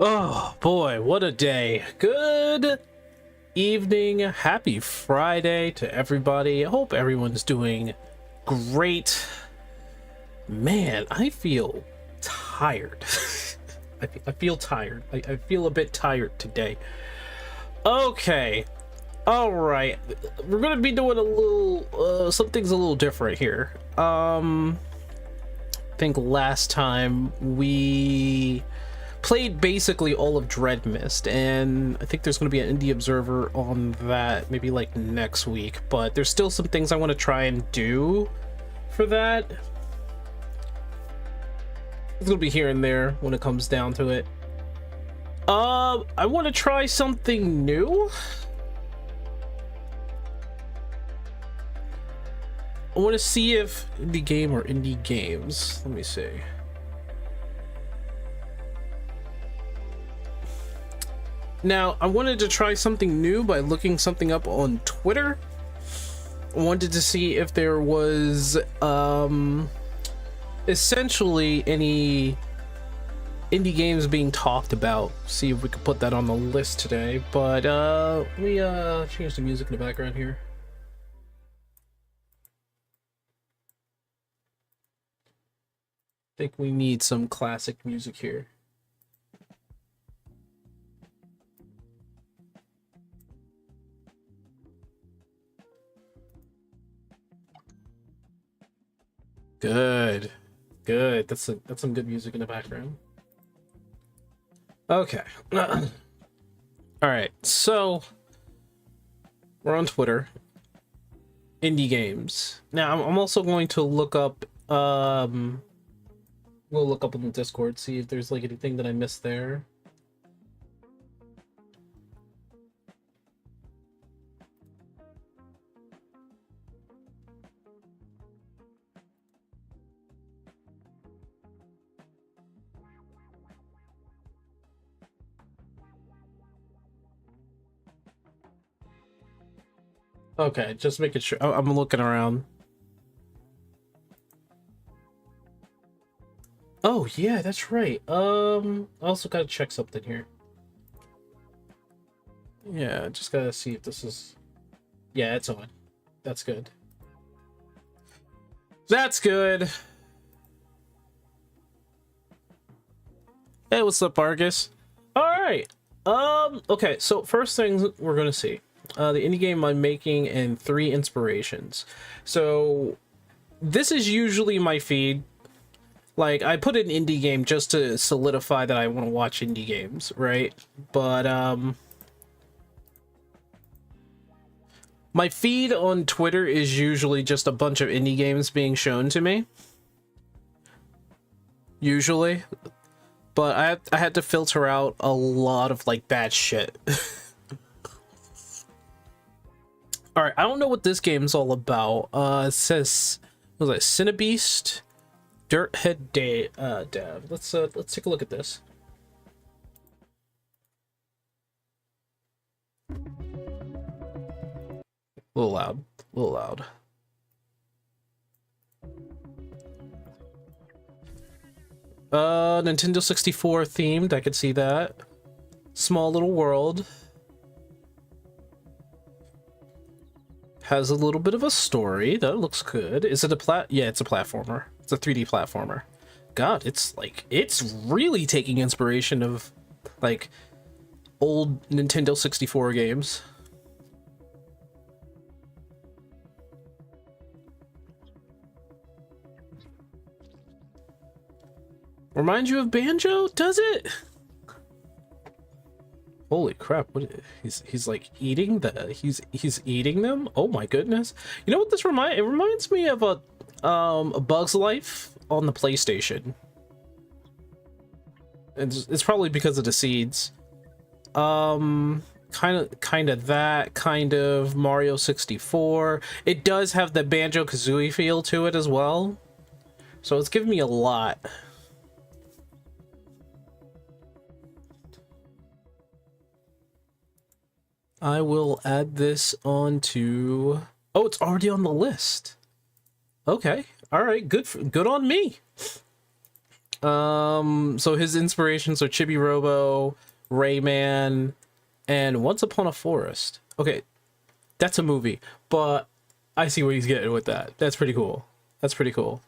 Oh boy, what a day. Good evening. Happy Friday to everybody. I hope everyone's doing great. Man, I feel tired. I feel tired. I feel a bit tired today. Okay. All right. We're going to be doing a little something's a little different here. I think last time we played basically all of Dreadmist, and I think there's going to be an Indie Observer on that maybe like next week, but there's still some things I want to try and do for that. It's going to be here and there when it comes down to it. I want to try something new. I want to see if indie game or indie games. Let me see. Now, I wanted to try something new by looking something up on Twitter. I wanted to see if there was essentially any indie games being talked about. See if we could put that on the list today. But let me change the music in the background here. I think we need some classic music here. Good. That's some good music in the background. Okay. All right. So we're on Twitter. Indie games. Now I'm also going to look up we'll look up on the Discord, see if there's like anything that I missed there. Okay, just making sure. I'm looking around. Oh yeah, that's right. I also gotta check something here. Yeah, just gotta see if this is. Yeah, it's on. That's good. That's good. Hey, what's up, Argus? All right. Okay. So first things we're gonna see. The indie game I'm making and 3 inspirations. So this is usually my feed. Like, I put an indie game just to solidify that I want to watch indie games, right? But my feed on Twitter is usually just a bunch of indie games being shown to me. Usually. But I had to filter out a lot of like bad shit. All right, I don't know what this game's all about. It says, what was it, Cinebeast, Dirthead Dev. Let's take a look at this. A little loud, a little loud. Nintendo 64 themed. I could see that. Small little world. Has a little bit of a story. That looks good. Is it a yeah, it's a platformer. It's a 3D platformer. God, it's like, it's really taking inspiration of like old Nintendo 64 games. Reminds you of Banjo, does it? Holy crap, what he's like eating he's eating them? Oh my goodness. You know what this reminds me of a Bug's Life on the PlayStation. It's probably because of the seeds. Kind of that kind of Mario 64. It does have the Banjo-Kazooie feel to it as well. So it's giving me a lot. I will add this on to... Oh, it's already on the list. Okay. All right. Good on me. So his inspirations are Chibi Robo, Rayman, and Once Upon a Forest. Okay, that's a movie, but I see where he's getting with that. That's pretty cool. That's pretty cool.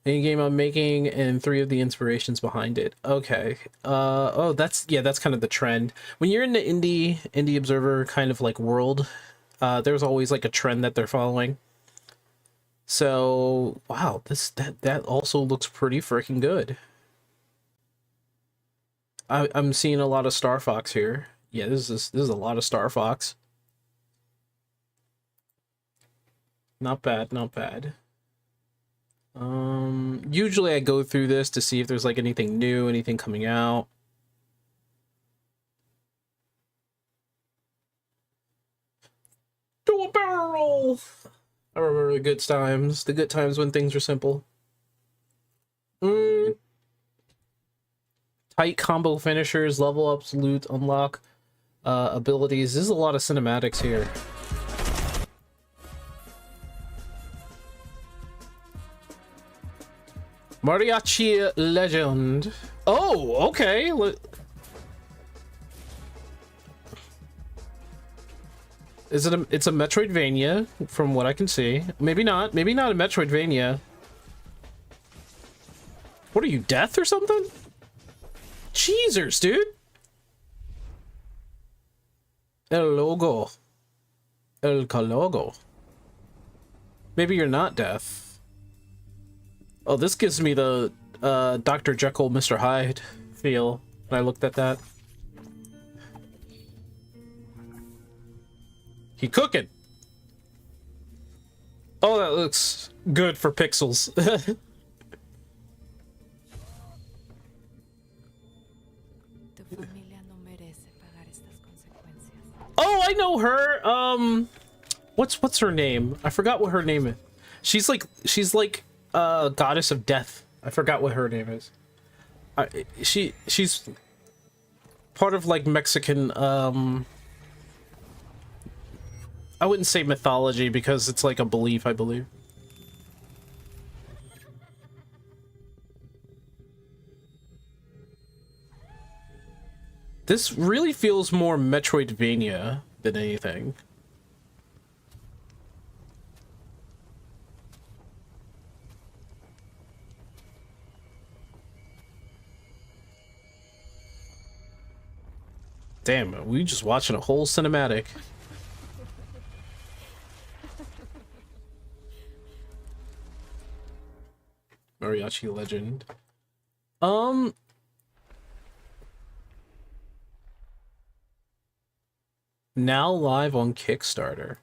Any game I'm making and 3 of the inspirations behind it. Okay. Oh, that's kind of the trend. When you're in the indie observer kind of like world, there's always like a trend that they're following. So, wow, that also looks pretty freaking good. I'm seeing a lot of Star Fox here. Yeah, this is a lot of Star Fox. Not bad, not bad. Usually I go through this to see if there's like anything new, anything coming out. Do a barrel roll! I remember the good times when things were simple. Tight combo finishers, level ups, loot, unlock, abilities. This is a lot of cinematics here. Mariachi Legend. Oh, okay. Is it it's a Metroidvania from what I can see. Maybe not. Maybe not a Metroidvania. What are you, Death or something? Cheezers, dude. El logo. El calogo. Maybe you're not Death. Oh, this gives me the Dr. Jekyll, Mr. Hyde feel when I looked at that. He cooking. Oh, that looks good for pixels. Oh, I know her. What's her name? I forgot what her name is. She's like goddess of death. I forgot what her name is. She's part of like Mexican I wouldn't say mythology because it's like a belief, I believe. This really feels more Metroidvania than anything. Damn, we just watching a whole cinematic. Mariachi Legend. Now live on Kickstarter.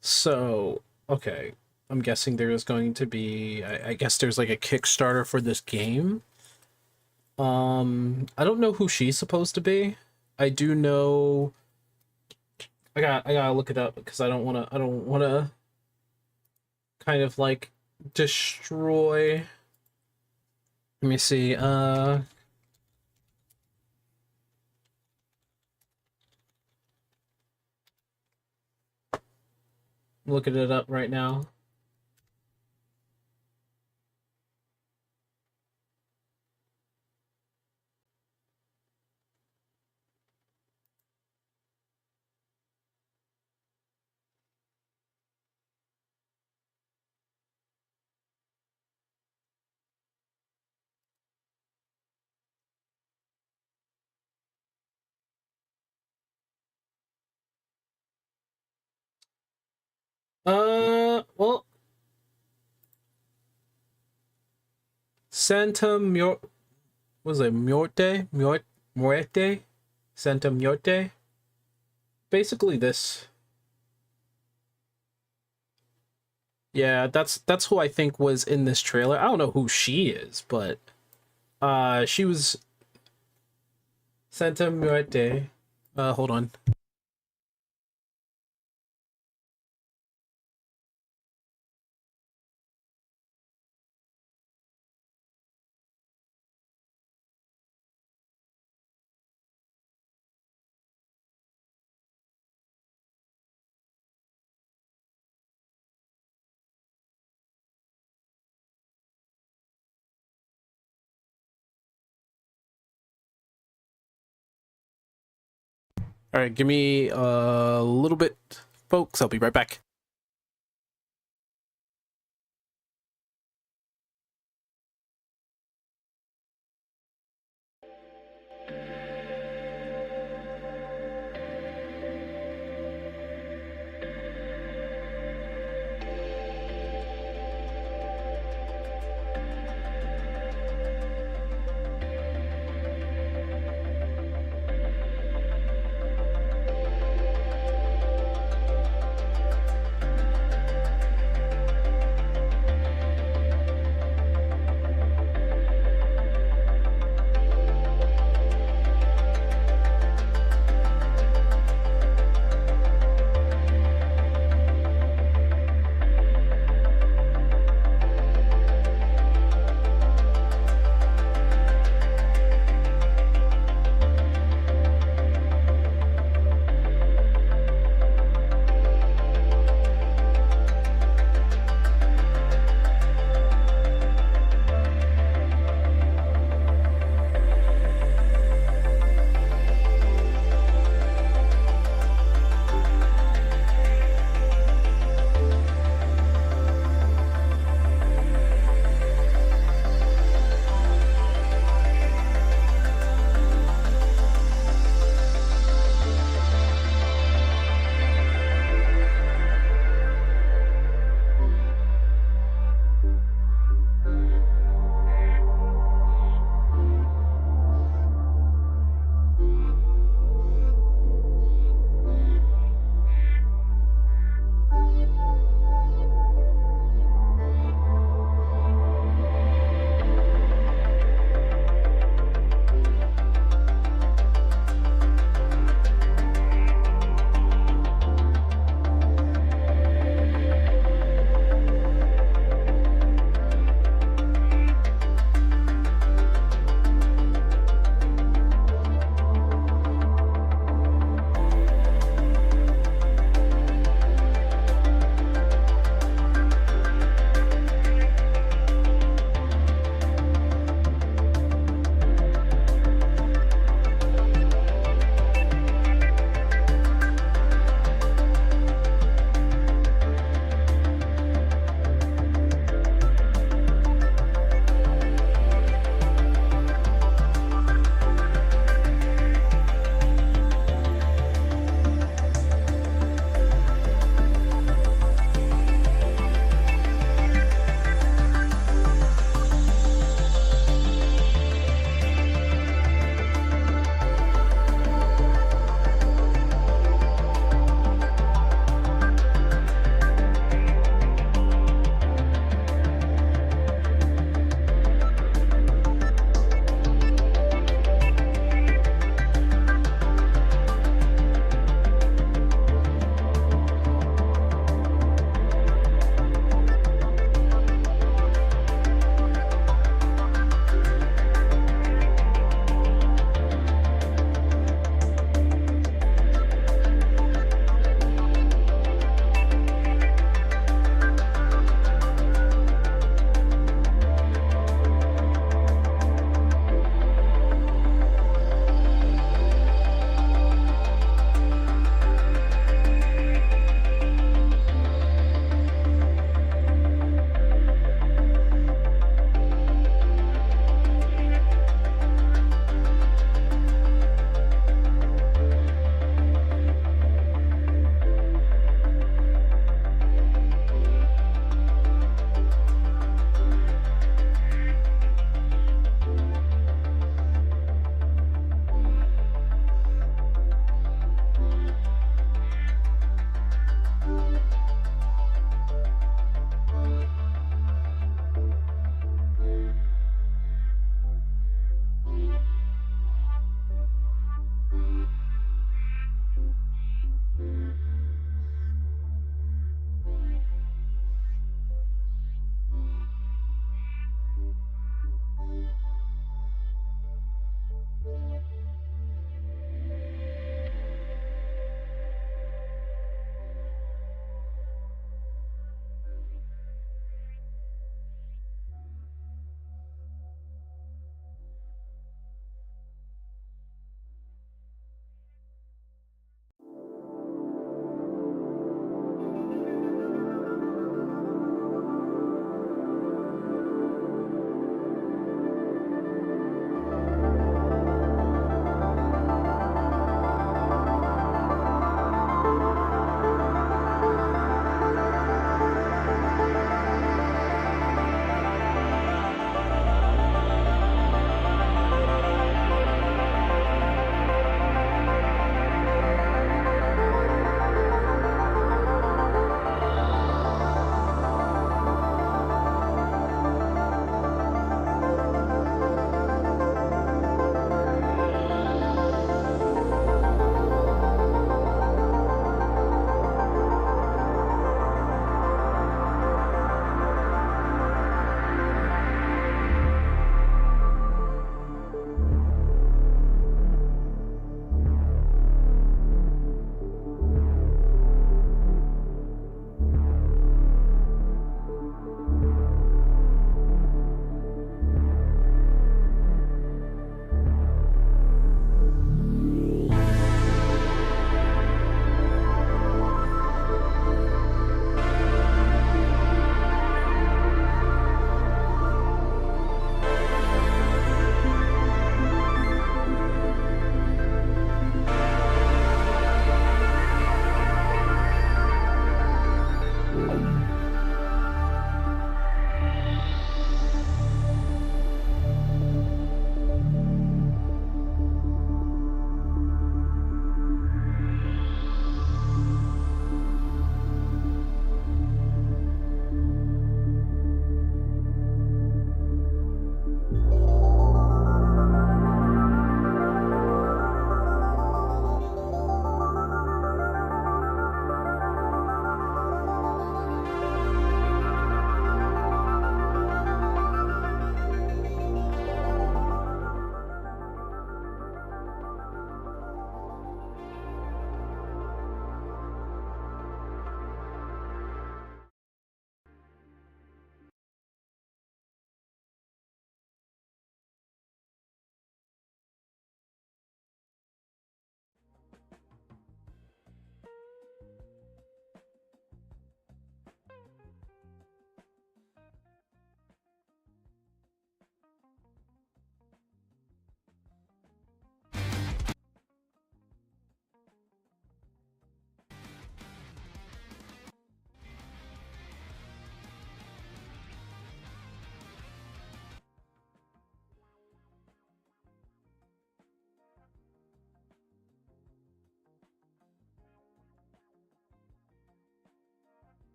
So, okay. I'm guessing there is going to be, I guess there's like a Kickstarter for this game. I don't know who she's supposed to be. I do know. I gotta look it up because I don't wanna kind of like destroy. Let me see. Looking it up right now. Well, Santa Mur was it Muerte? Santa Muerte? Basically this. Yeah, that's who I think was in this trailer. I don't know who she is, but she was Santa Muerte. Hold on. All right, give me a little bit, folks. I'll be right back.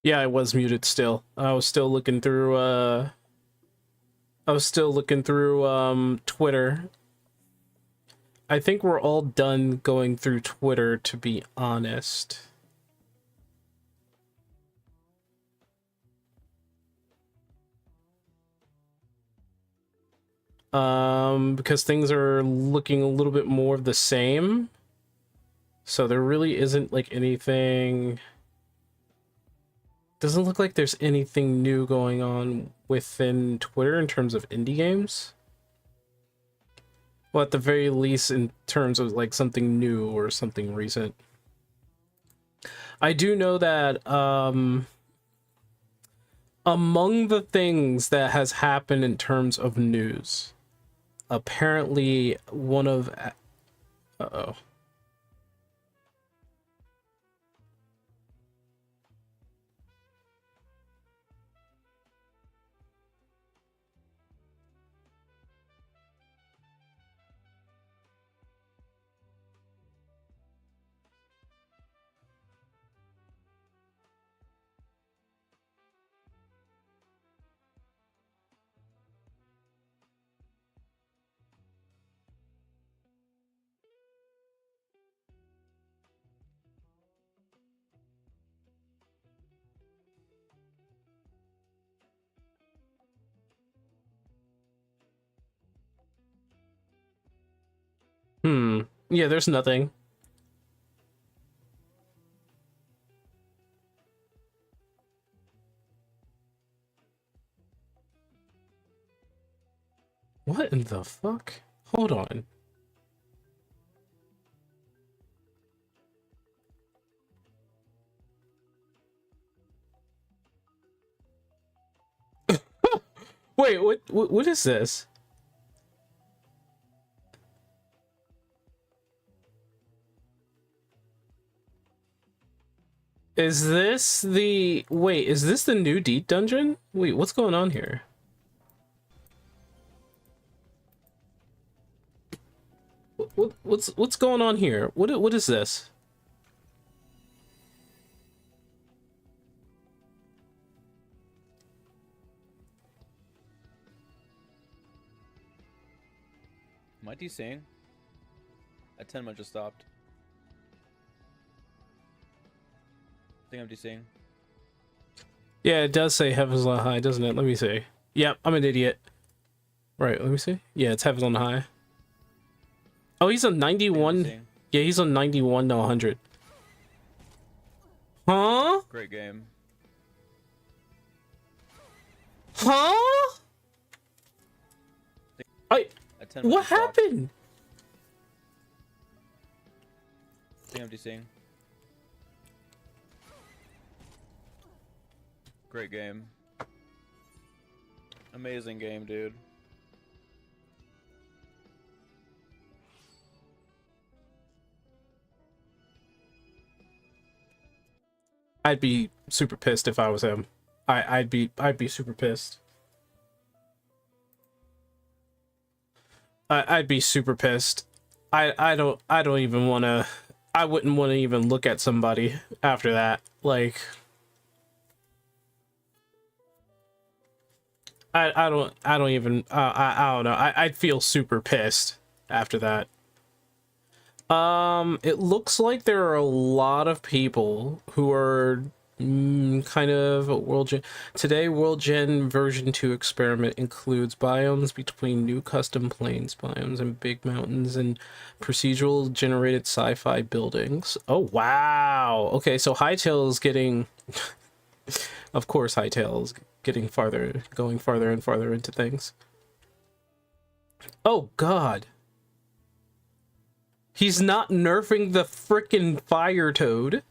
Yeah, I was muted still. I was still looking through Twitter. I think we're all done going through Twitter, to be honest. Because things are looking a little bit more of the same. So there really isn't like anything. Doesn't look like there's anything new going on within Twitter in terms of indie games. Well, at the very least, in terms of like something new or something recent. I do know that among the things that has happened in terms of news, apparently one of uh-oh. Yeah, there's nothing. What in the fuck? Hold on. Wait, what is this? Is this the wait, is this the new Deep Dungeon? Wait, what's going on here? What's going on here? What is this? Am I DCing? At 10 I just stopped. I think I'm DCing. Yeah, it does say Heaven's on High, doesn't it? Let me see. Yep, I'm an idiot. Right, let me see. Yeah, it's Heaven's on High. Oh, he's on 91. Yeah, he's on 91 to 100. Huh? Great game. Huh? What happened? I think I'm DCing. Great game. Amazing game, dude. I'd be super pissed if I was him. I'd be super pissed. I'd be super pissed. I don't even want to. I wouldn't want to even look at somebody after that. Like, I don't even. I don't know. I'd feel super pissed after that. It looks like there are a lot of people who are kind of World Gen. Today, World Gen version 2 experiment includes biomes between new custom plains biomes and big mountains and procedural generated sci-fi buildings. Oh, wow. Okay, so Hytale is getting... Of course, Hytale is getting farther, going farther and farther into things. Oh, God. He's not nerfing the frickin' fire toad.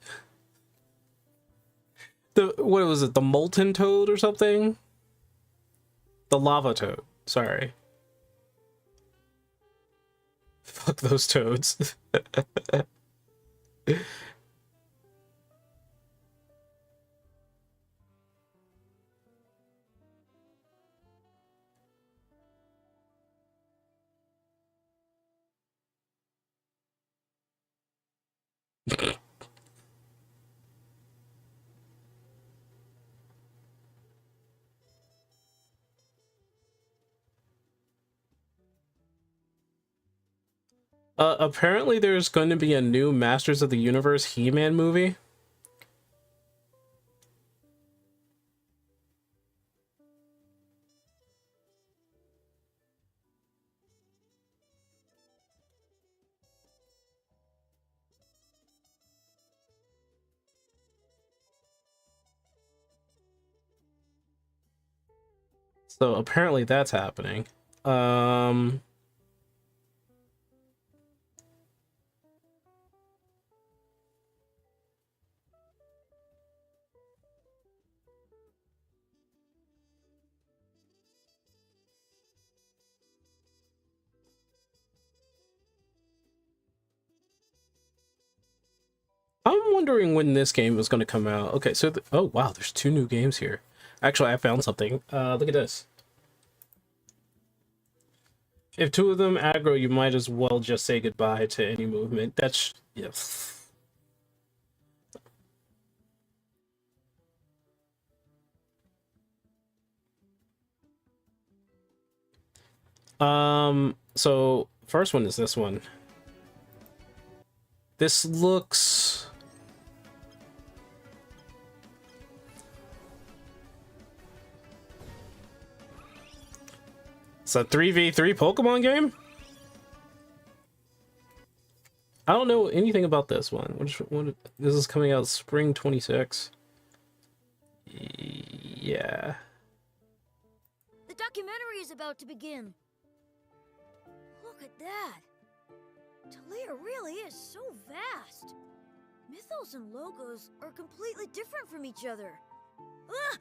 What was it? The molten toad or something? The lava toad. Sorry. Fuck those toads. Apparently there's going to be a new Masters of the Universe He-Man movie. So apparently that's happening. Um, I'm wondering when this game is going to come out. Okay, so oh wow, there's 2 new games here. Actually, I found something. Look at this. If 2 of them aggro, you might as well just say goodbye to any movement. That's yes. So first one is this one. This looks it's a 3v3 Pokemon game? I don't know anything about this one. What this is coming out spring 26. Yeah. The documentary is about to begin. Look at that. Talia really is so vast. Mythos and Logos are completely different from each other. Ah!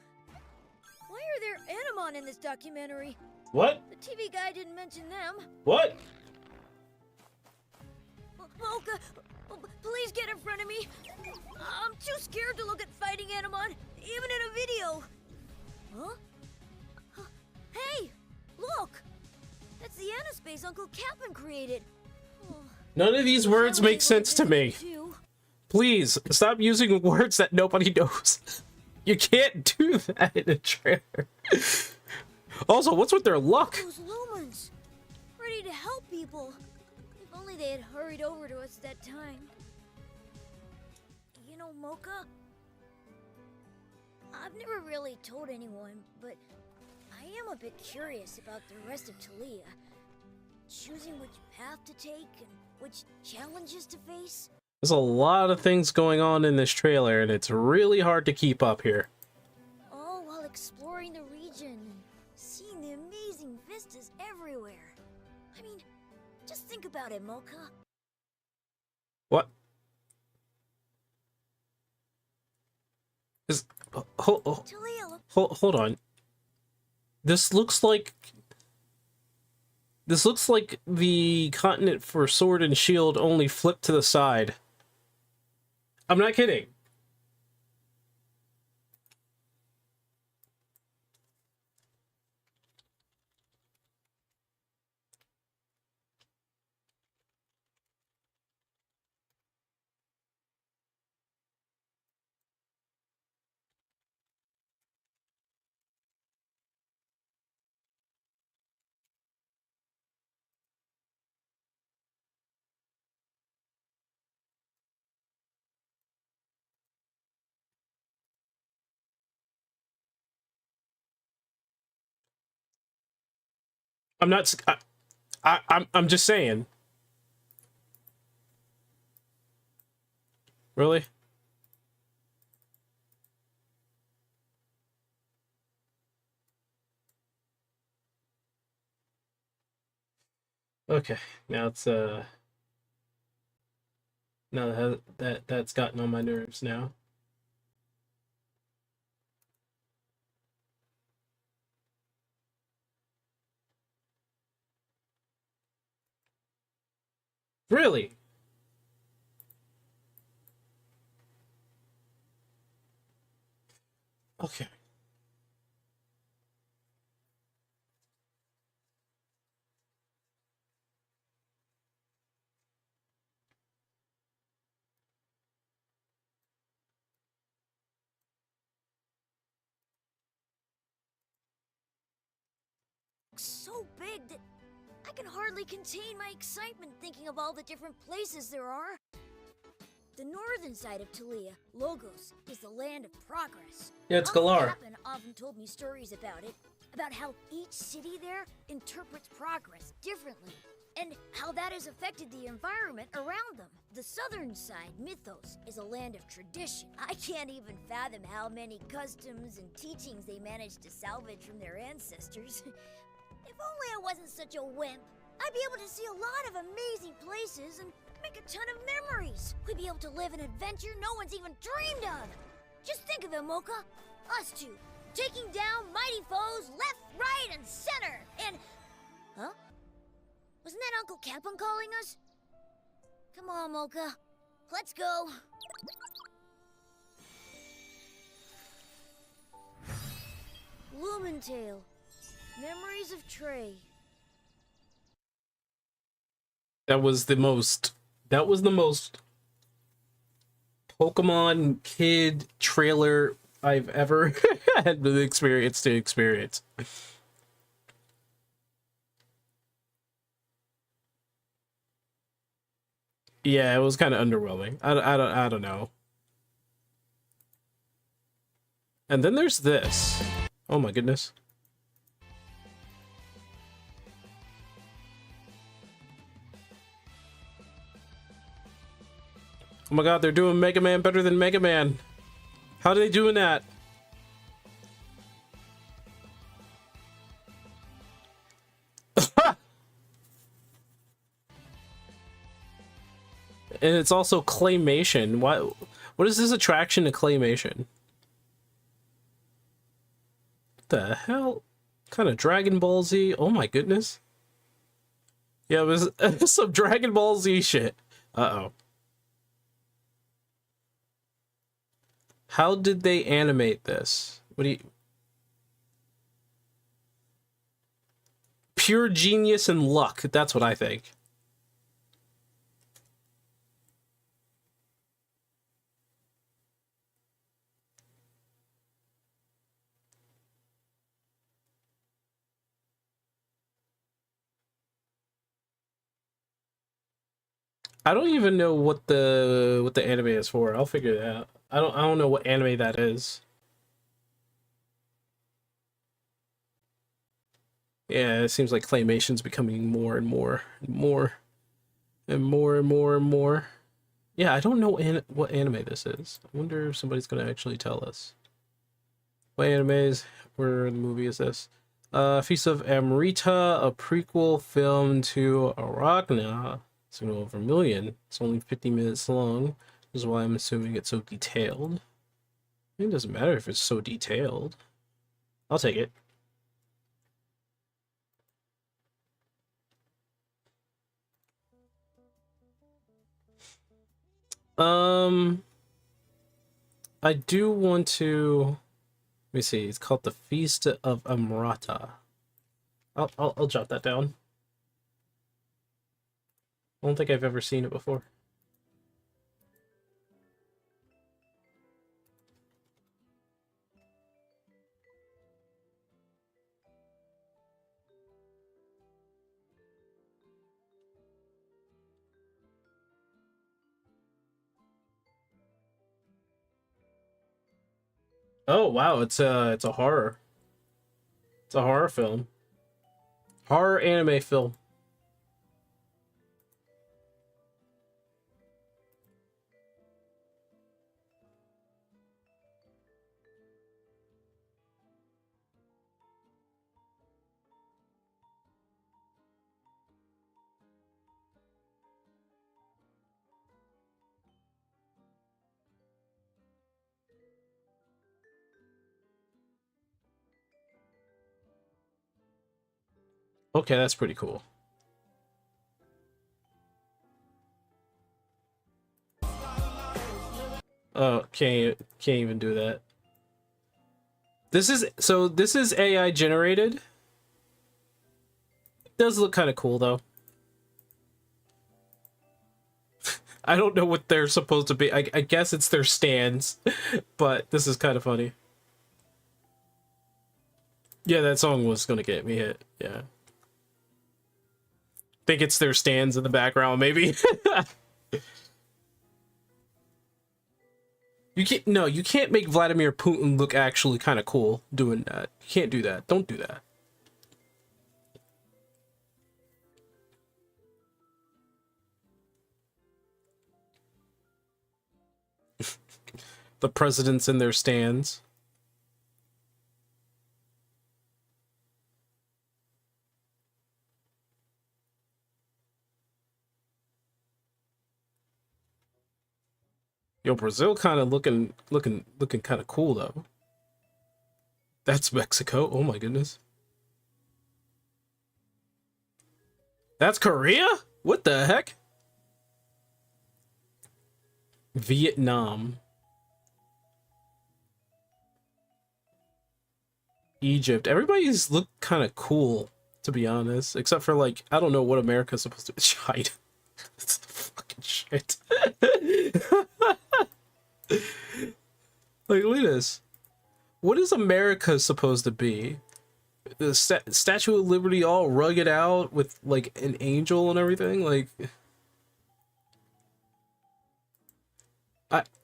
Why are there Animon in this documentary? What? The TV guy didn't mention them. What? Mocha, please get in front of me. I'm too scared to look at fighting Animon, even in a video. Huh? Hey, look! That's the Anaspace Uncle Cap'n created. Oh, None of these words make sense to me. Please, stop using words that nobody knows. You can't do that in a trailer. Also, what's with their luck? Those Lumens, ready to help people. If only they had hurried over to us that time. You know, Mocha, I've never really told anyone, but I am a bit curious about the rest of Talia. Choosing which path to take and which challenges to face. There's a lot of things going on in this trailer, and it's really hard to keep up here. All while exploring the region and seeing the amazing vistas everywhere. I mean, just think about it, Mocha. What? Is Talia, hold on. This looks like the continent for Sword and Shield only flipped to the side. I'm not kidding. I'm not. I'm just saying. Really? Okay. Now it's now that's gotten on my nerves now. Really? Okay. so big that I can hardly contain my excitement thinking of all the different places there are. The northern side of Talia, Logos, is the land of progress. Yeah, it's Uncle Galar. Cap'n often told me stories about it, about how each city there interprets progress differently, and how that has affected the environment around them. The southern side, Mythos, is a land of tradition. I can't even fathom how many customs and teachings they managed to salvage from their ancestors. If only I wasn't such a wimp, I'd be able to see a lot of amazing places and make a ton of memories. We'd be able to live an adventure no one's even dreamed of. Just think of it, Mocha. Us two, taking down mighty foes left, right, and center. And... Huh? Wasn't that Uncle Cap'n calling us? Come on, Mocha. Let's go. Lumintale. Memories of Trey. That was the most Pokemon kid trailer I've ever had the experience to experience. Yeah, it was kind of underwhelming. I don't know. And then there's this. Oh my goodness. Oh my god, they're doing Mega Man better than Mega Man. How are they doing that? And it's also claymation. What is this attraction to claymation? What the hell? Kind of Dragon Ball Z? Oh my goodness. Yeah, it was some Dragon Ball Z shit. Uh-oh. How did they animate this? What do you... Pure genius and luck. That's what I think. I don't even know what the anime is for. I'll figure it out. I don't know what anime that is. Yeah, it seems like Claymation's becoming more and more and more and more and more and more. Yeah, I don't know what anime this is. I wonder if somebody's gonna actually tell us. What animes? Where in the movie is this? Feast of Amrita, a prequel film to Arachna. It's been over 1 million. It's only 50 minutes long. This is why I'm assuming it's so detailed. It doesn't matter if it's so detailed. I'll take it. I do want to... Let me see. It's called the Feast of Amrata. I'll jot that down. I don't think I've ever seen it before. Oh wow, it's a horror. It's a horror film. Horror anime film. Okay, that's pretty cool. Oh, can't even do that. This is AI generated. It does look kind of cool though. I don't know what they're supposed to be. I guess it's their stands, but this is kind of funny. Yeah, that song was gonna get me hit. Yeah. Think it's their stands in the background, maybe. You can't make Vladimir Putin look actually kind of cool doing that. You can't do that. Don't do that. The presidents in their stands. Yo, Brazil kind of looking kind of cool though. That's Mexico. Oh my goodness. That's Korea? What the heck? Vietnam. Egypt. Everybody's look kind of cool, to be honest. Except for, like, I don't know what America's supposed to be. China. That's the fucking shit. Like, look at this. What is America supposed to be? The Statue of Liberty all rugged out with, like, an angel and everything? Like...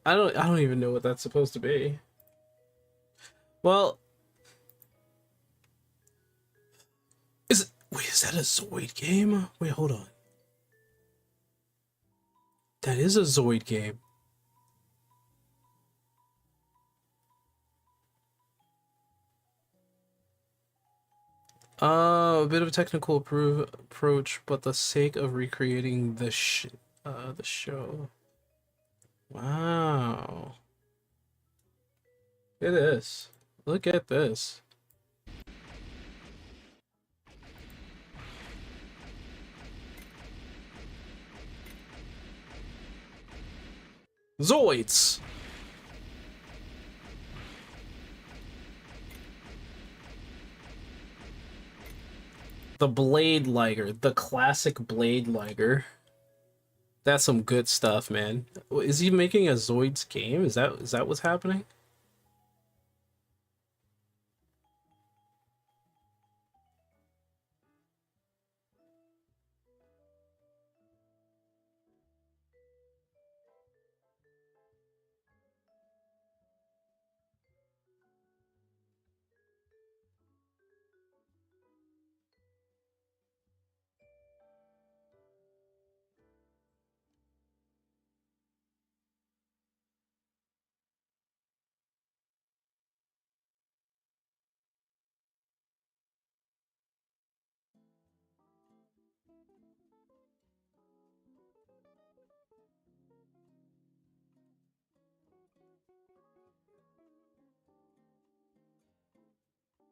I don't even know what that's supposed to be. Well... Wait, is that a Zoid game? Wait, hold on. That is a Zoid game. A bit of a technical approach, but the sake of recreating the show. Wow. Look at this. Look at this. Zoids! The Blade Liger, the classic Blade Liger. That's some good stuff, man. Is he making a Zoids game? Is that what's happening?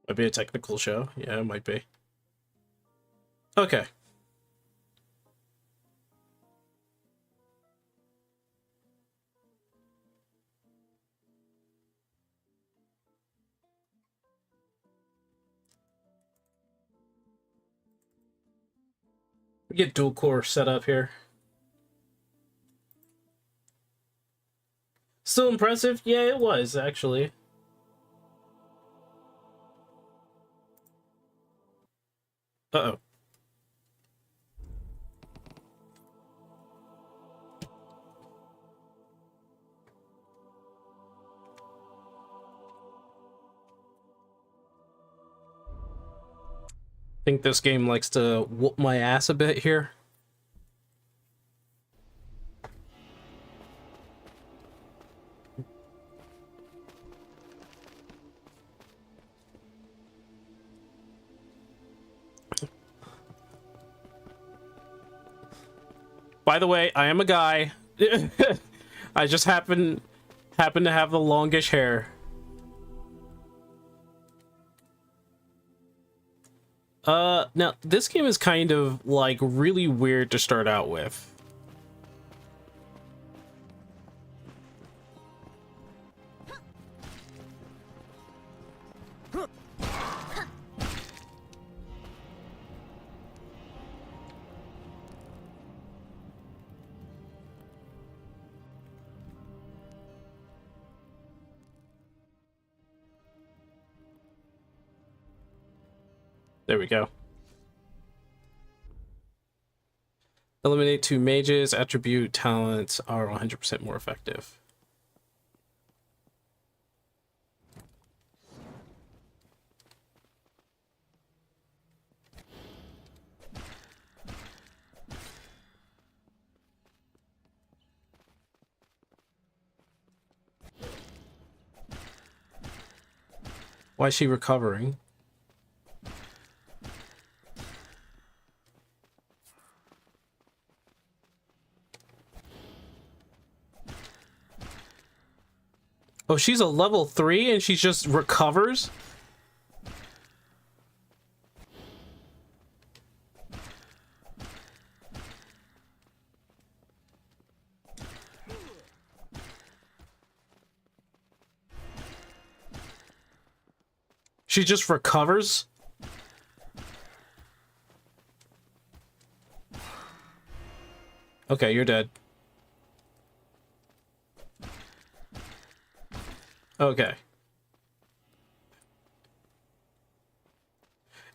Might be a technical show. Yeah, it might be. Okay. We get dual core set up here. Still impressive? Yeah, it was, actually. Uh-oh. Think this game likes to whoop my ass a bit here. By the way, I am a guy. I just happen to have the longish hair. Now this game is kind of like really weird to start out with. There we go. Eliminate 2 mages. Attribute talents are 100% more effective. Why is she recovering? Oh, she's a level 3 and she just recovers? She just recovers? Okay, you're dead. Okay.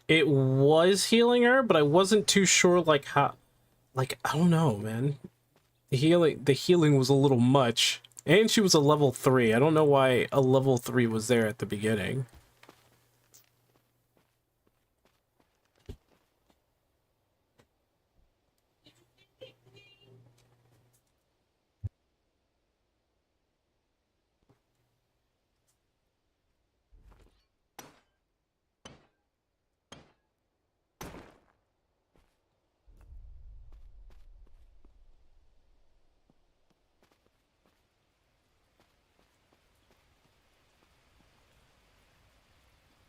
It was healing her, but I wasn't too sure like how, like I don't know, man. The healing was a little much. And she was a level 3. I don't know why a level 3 was there at the beginning.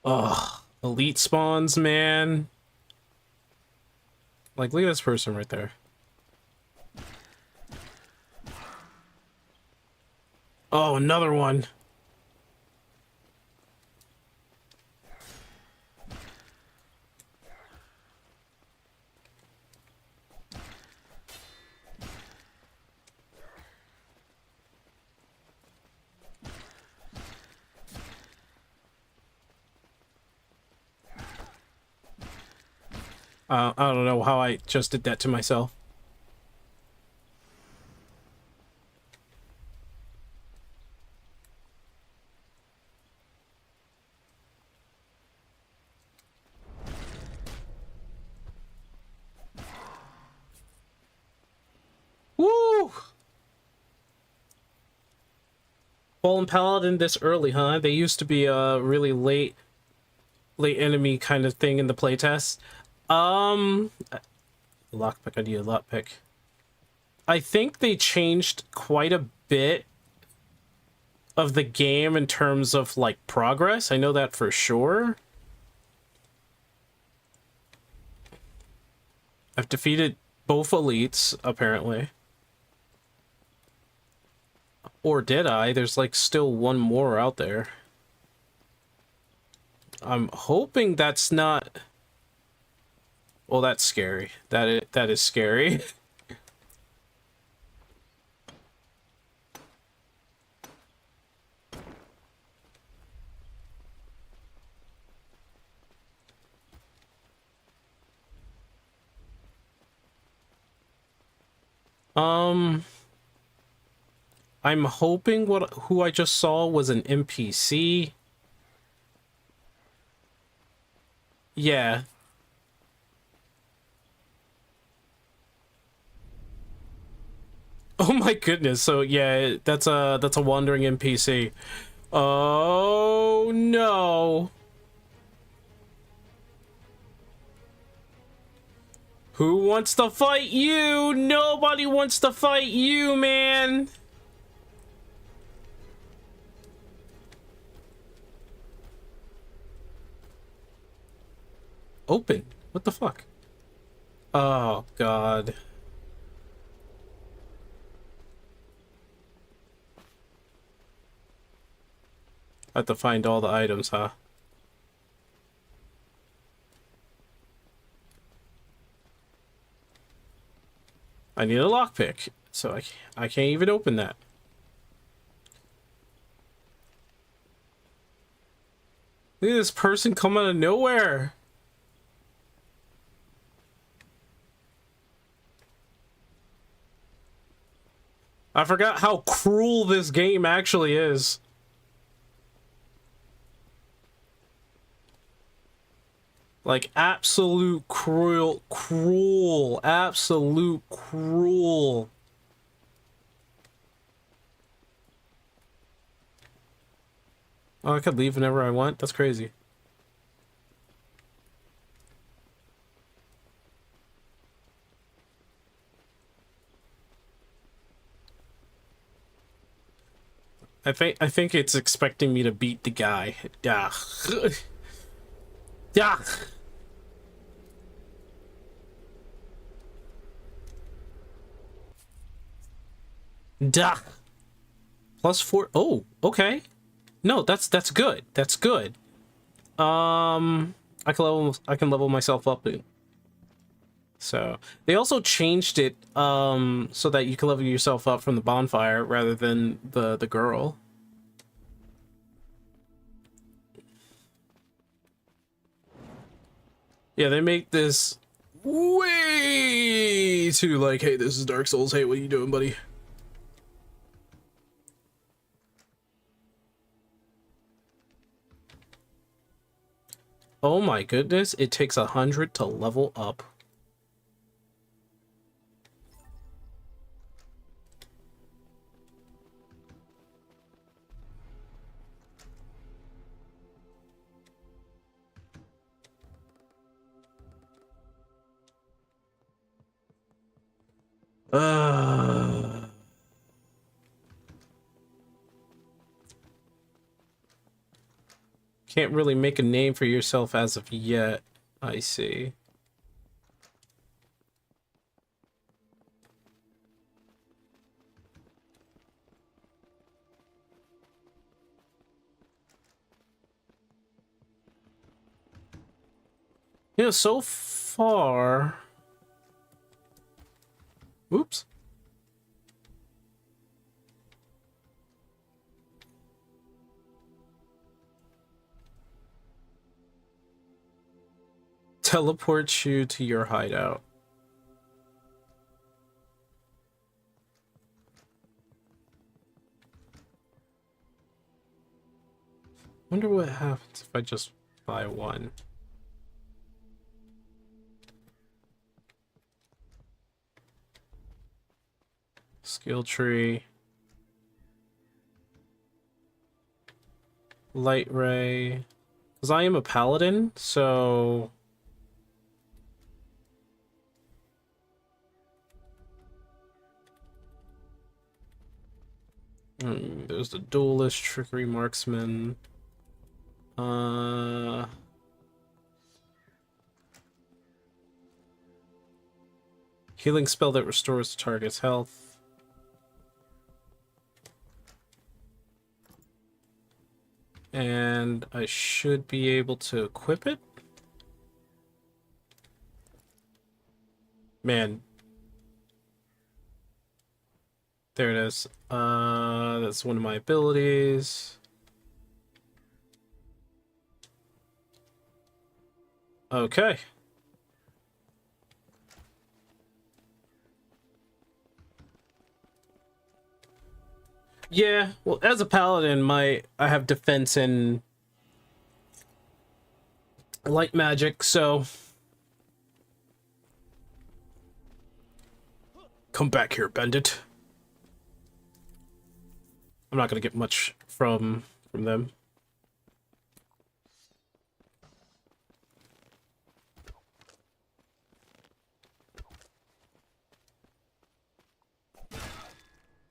Ugh, elite spawns, man. Like, look at this person right there. Oh, another one. I don't know how I just did that to myself. Woo! Fallen Paladin this early, huh? They used to be a really late enemy kind of thing in the playtest. Lockpick, I need a lockpick. I think they changed quite a bit of the game in terms of like progress. I know that for sure. I've defeated both elites, apparently. Or did I? There's like still one more out there. I'm hoping that's not... Well, that's scary. That is scary. I'm hoping who I just saw was an NPC. Yeah. Oh my goodness. So yeah, that's a wandering NPC. Oh no. Who wants to fight you? Nobody wants to fight you, man. Open. What the fuck? Oh god. I have to find all the items, huh? I need a lockpick, so I can't even open that. Look at this person come out of nowhere. I forgot how cruel this game actually is. Like, absolute cruel, absolute cruel. Oh, I could leave whenever I want? That's crazy. I think it's expecting me to beat the guy. Yeah. Yeah. Duh. +4. Oh, okay. No, that's good. That's good. I can level myself up. So they also changed it so that you can level yourself up from the bonfire rather than the girl. Yeah, they make this way too like, hey, this is Dark Souls. Hey, what are you doing, buddy? Oh my goodness, it takes 100 to level up. Can't really make a name for yourself as of yet. I see. You know, so far... Oops. Teleports you to your hideout. Wonder what happens if I just buy one. Skill tree. Light ray. Because I am a paladin, so... there's the duelist, trickery marksman. Healing spell that restores the target's health. And I should be able to equip it. Man. There it is. That's one of my abilities. Okay. Yeah, well, as a paladin, I have defense and light magic, so come back here, bandit. I'm not gonna get much from them.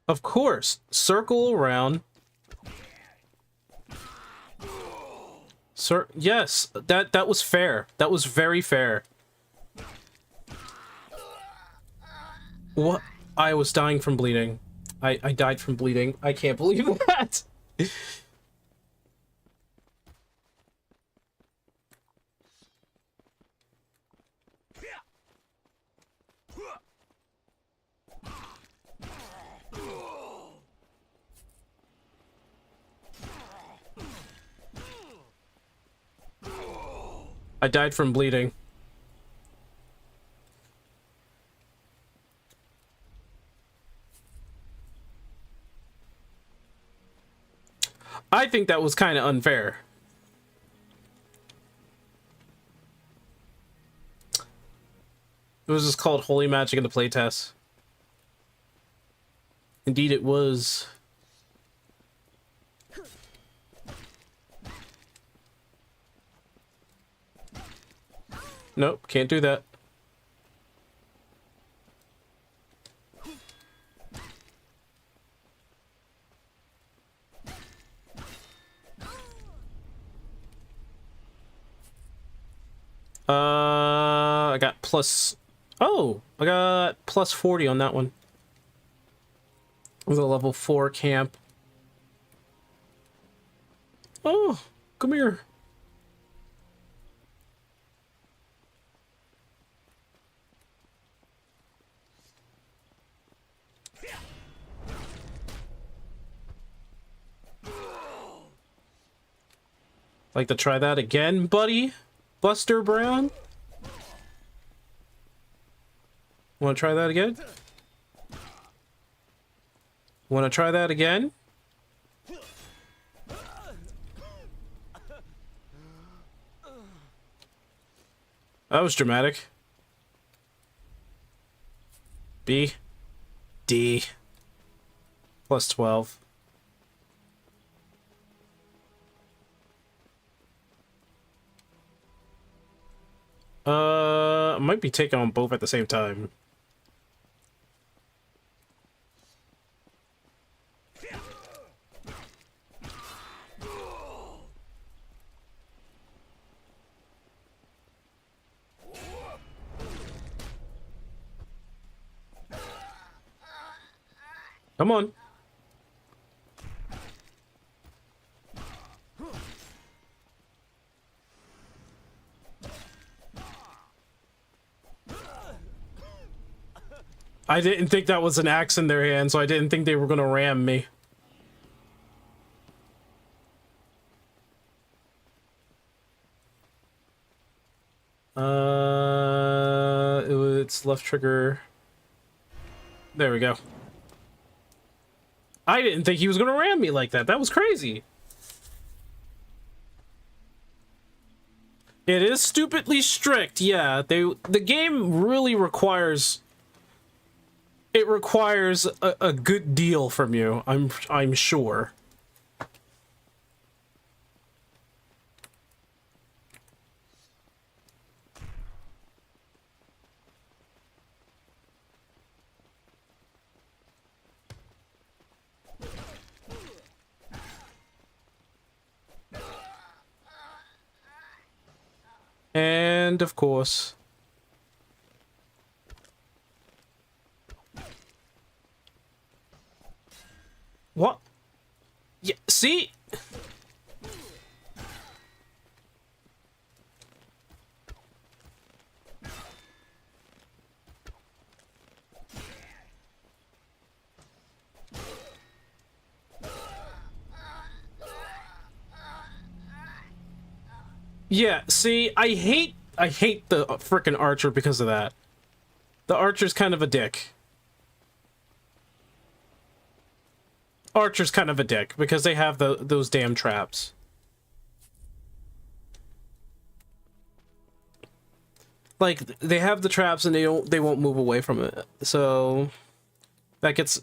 Of course, circle around. Sir, yes, that was fair. That was very fair. What? I was dying from bleeding. I died from bleeding. I can't believe that. I died from bleeding. I think that was kind of unfair. It was just called Holy Magic in the playtest. Indeed it was. Nope, can't do that. I got plus... Oh, I got plus 40 on that one. With a level 4 camp. Oh, come here. Like to try that again, buddy? Buster Brown? Want to try that again? Want to try that again? That was dramatic. B. D. Plus 12. I might be taking on both at the same time. Come on. I didn't think that was an axe in their hand, so I didn't think they were gonna ram me. It's left trigger. There we go. I didn't think he was gonna ram me like that. That was crazy. It is stupidly strict, yeah. The game really requires... It requires a good deal from you, I'm sure. And of course... What? Yeah, see? Yeah, see, I hate the frickin' archer because of that. The archer's kind of a dick. Archer's kind of a dick because they have those damn traps. Like, they have the traps and they won't move away from it. So that gets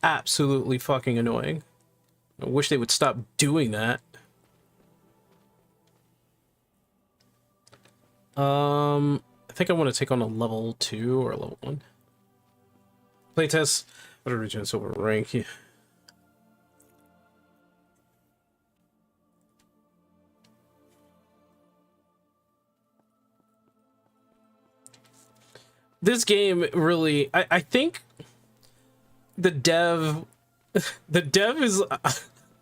absolutely fucking annoying. I wish they would stop doing that. I think I want to take on a level 2 or a level 1. Playtest. What are region silver rank? Yeah. This game really, I think the dev is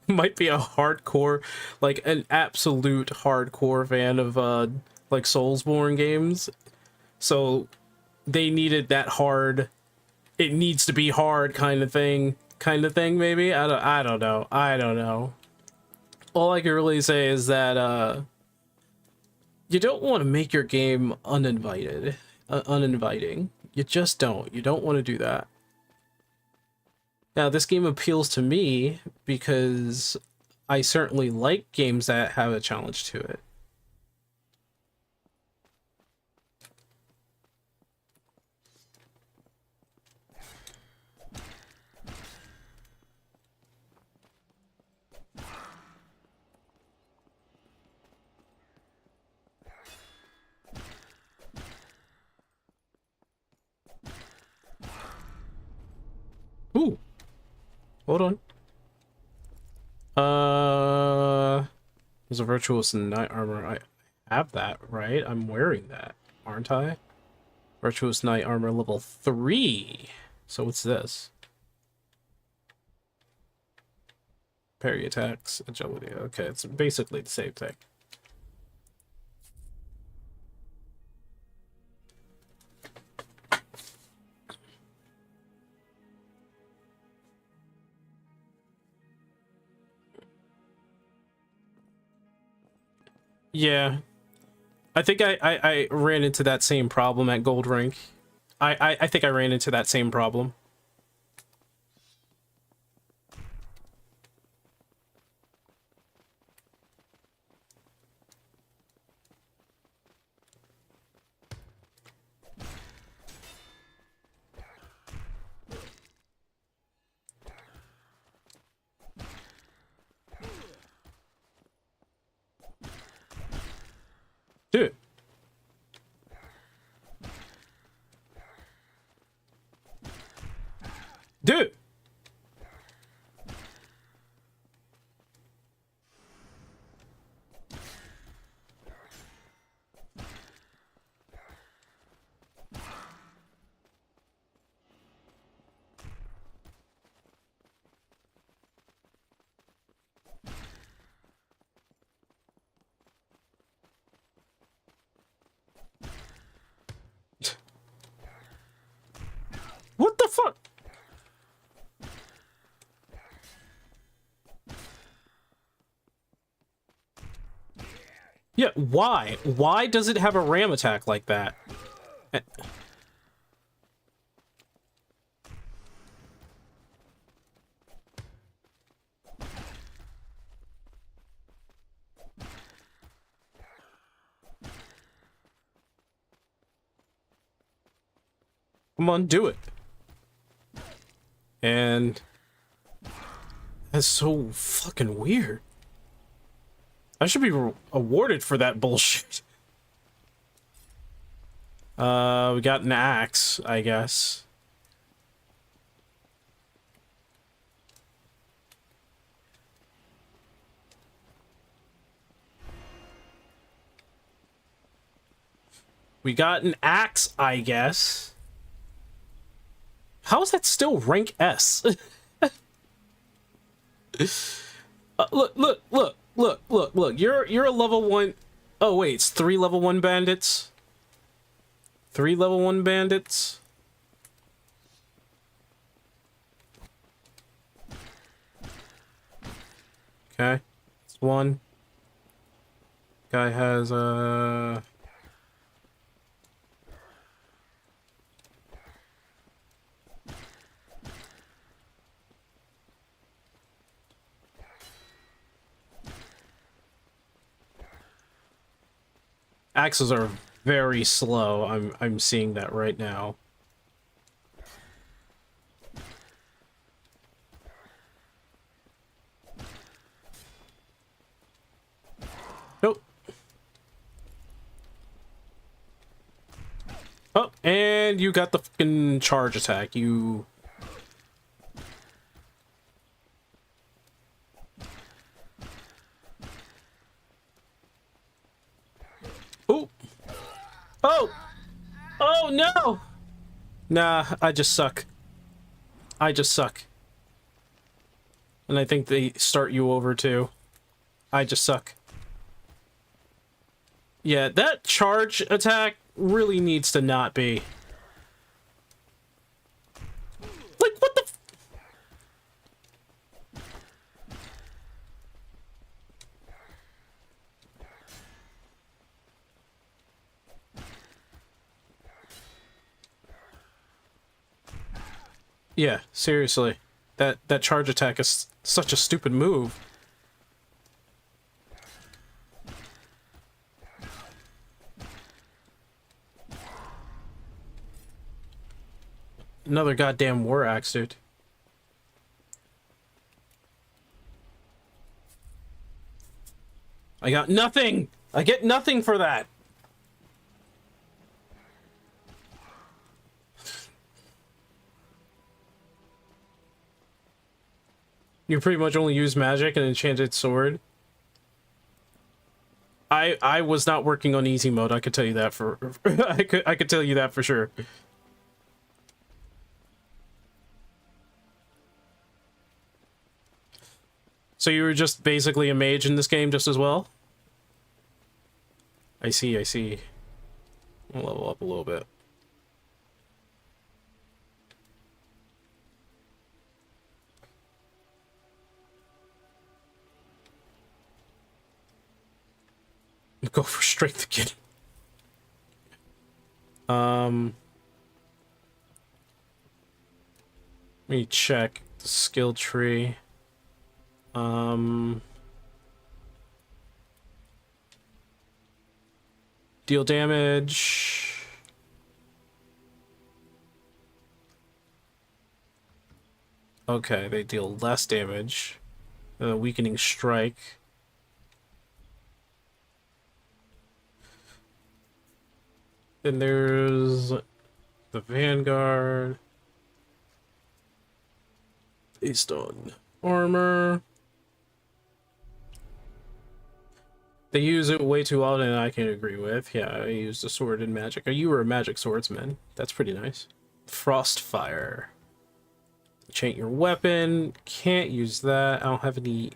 might be a hardcore, like an absolute hardcore fan of like Soulsborne games. So they needed that hard, it needs to be hard kind of thing maybe. I don't know. All I can really say is that you don't want to make your game uninviting. You just don't. You don't want to do that. Now, this game appeals to me because I certainly like games that have a challenge to it. Ooh. Hold on. There's a Virtuous Knight armor. I have that, right? I'm wearing that, aren't I? Virtuous Knight armor level 3. So what's this? Parry attacks, agility. Okay, it's basically the same thing. Yeah. I think I ran into that same problem at Gold Rank. I think I ran into that same problem. Dude. Dude. What the fuck? Yeah, why? Why does it have a ram attack like that? Come on, do it. And that's so fucking weird. I should be awarded for that bullshit. We got an axe, I guess. We got an axe, I guess. How is that still rank S? Look. You're a level 1. Oh wait, it's 3 level 1 bandits. 3 level 1 bandits. Okay. It's 1. Guy has axes are very slow. I'm seeing that right now. Nope. Oh, and you got the fucking charge attack. You Oh! Oh! Oh no! Nah, I just suck. I just suck. And I think they start you over too. I just suck. Yeah, that charge attack really needs to not be. Like, what the f— Yeah, seriously. That charge attack is such a stupid move. another goddamn war axe, dude. I got nothing! I get nothing for that! You pretty much only use magic and enchanted sword. I was not working on easy mode, I could tell you that for I could tell you that for sure. So you were just basically a mage in this game just as well? I see, I see. I'll level up a little bit. Go for strength again. Let me check the skill tree. Deal damage. Okay, they deal less damage. Weakening strike. Then there's the Vanguard. Based on armor. They use it way too often, and I can agree with. Yeah, I used a sword in magic. You were a magic swordsman. That's pretty nice. Frostfire. Enchant your weapon. Can't use that. I don't have any...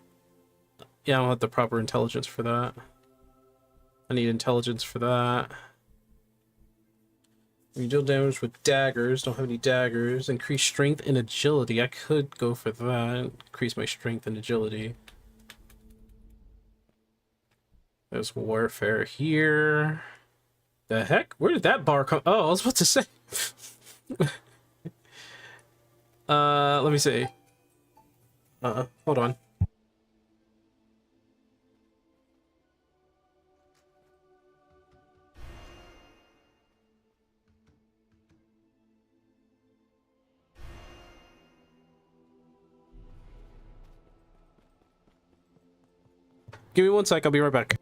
Yeah, I don't have the proper intelligence for that. I need intelligence for that. You deal damage with daggers. Don't have any daggers. Increase strength and agility. I could go for that. Increase my strength and agility. There's warfare here. The heck? Where did that bar come? Oh, I was about to say. Let me see. Hold on. Give me 1 sec, I'll be right back.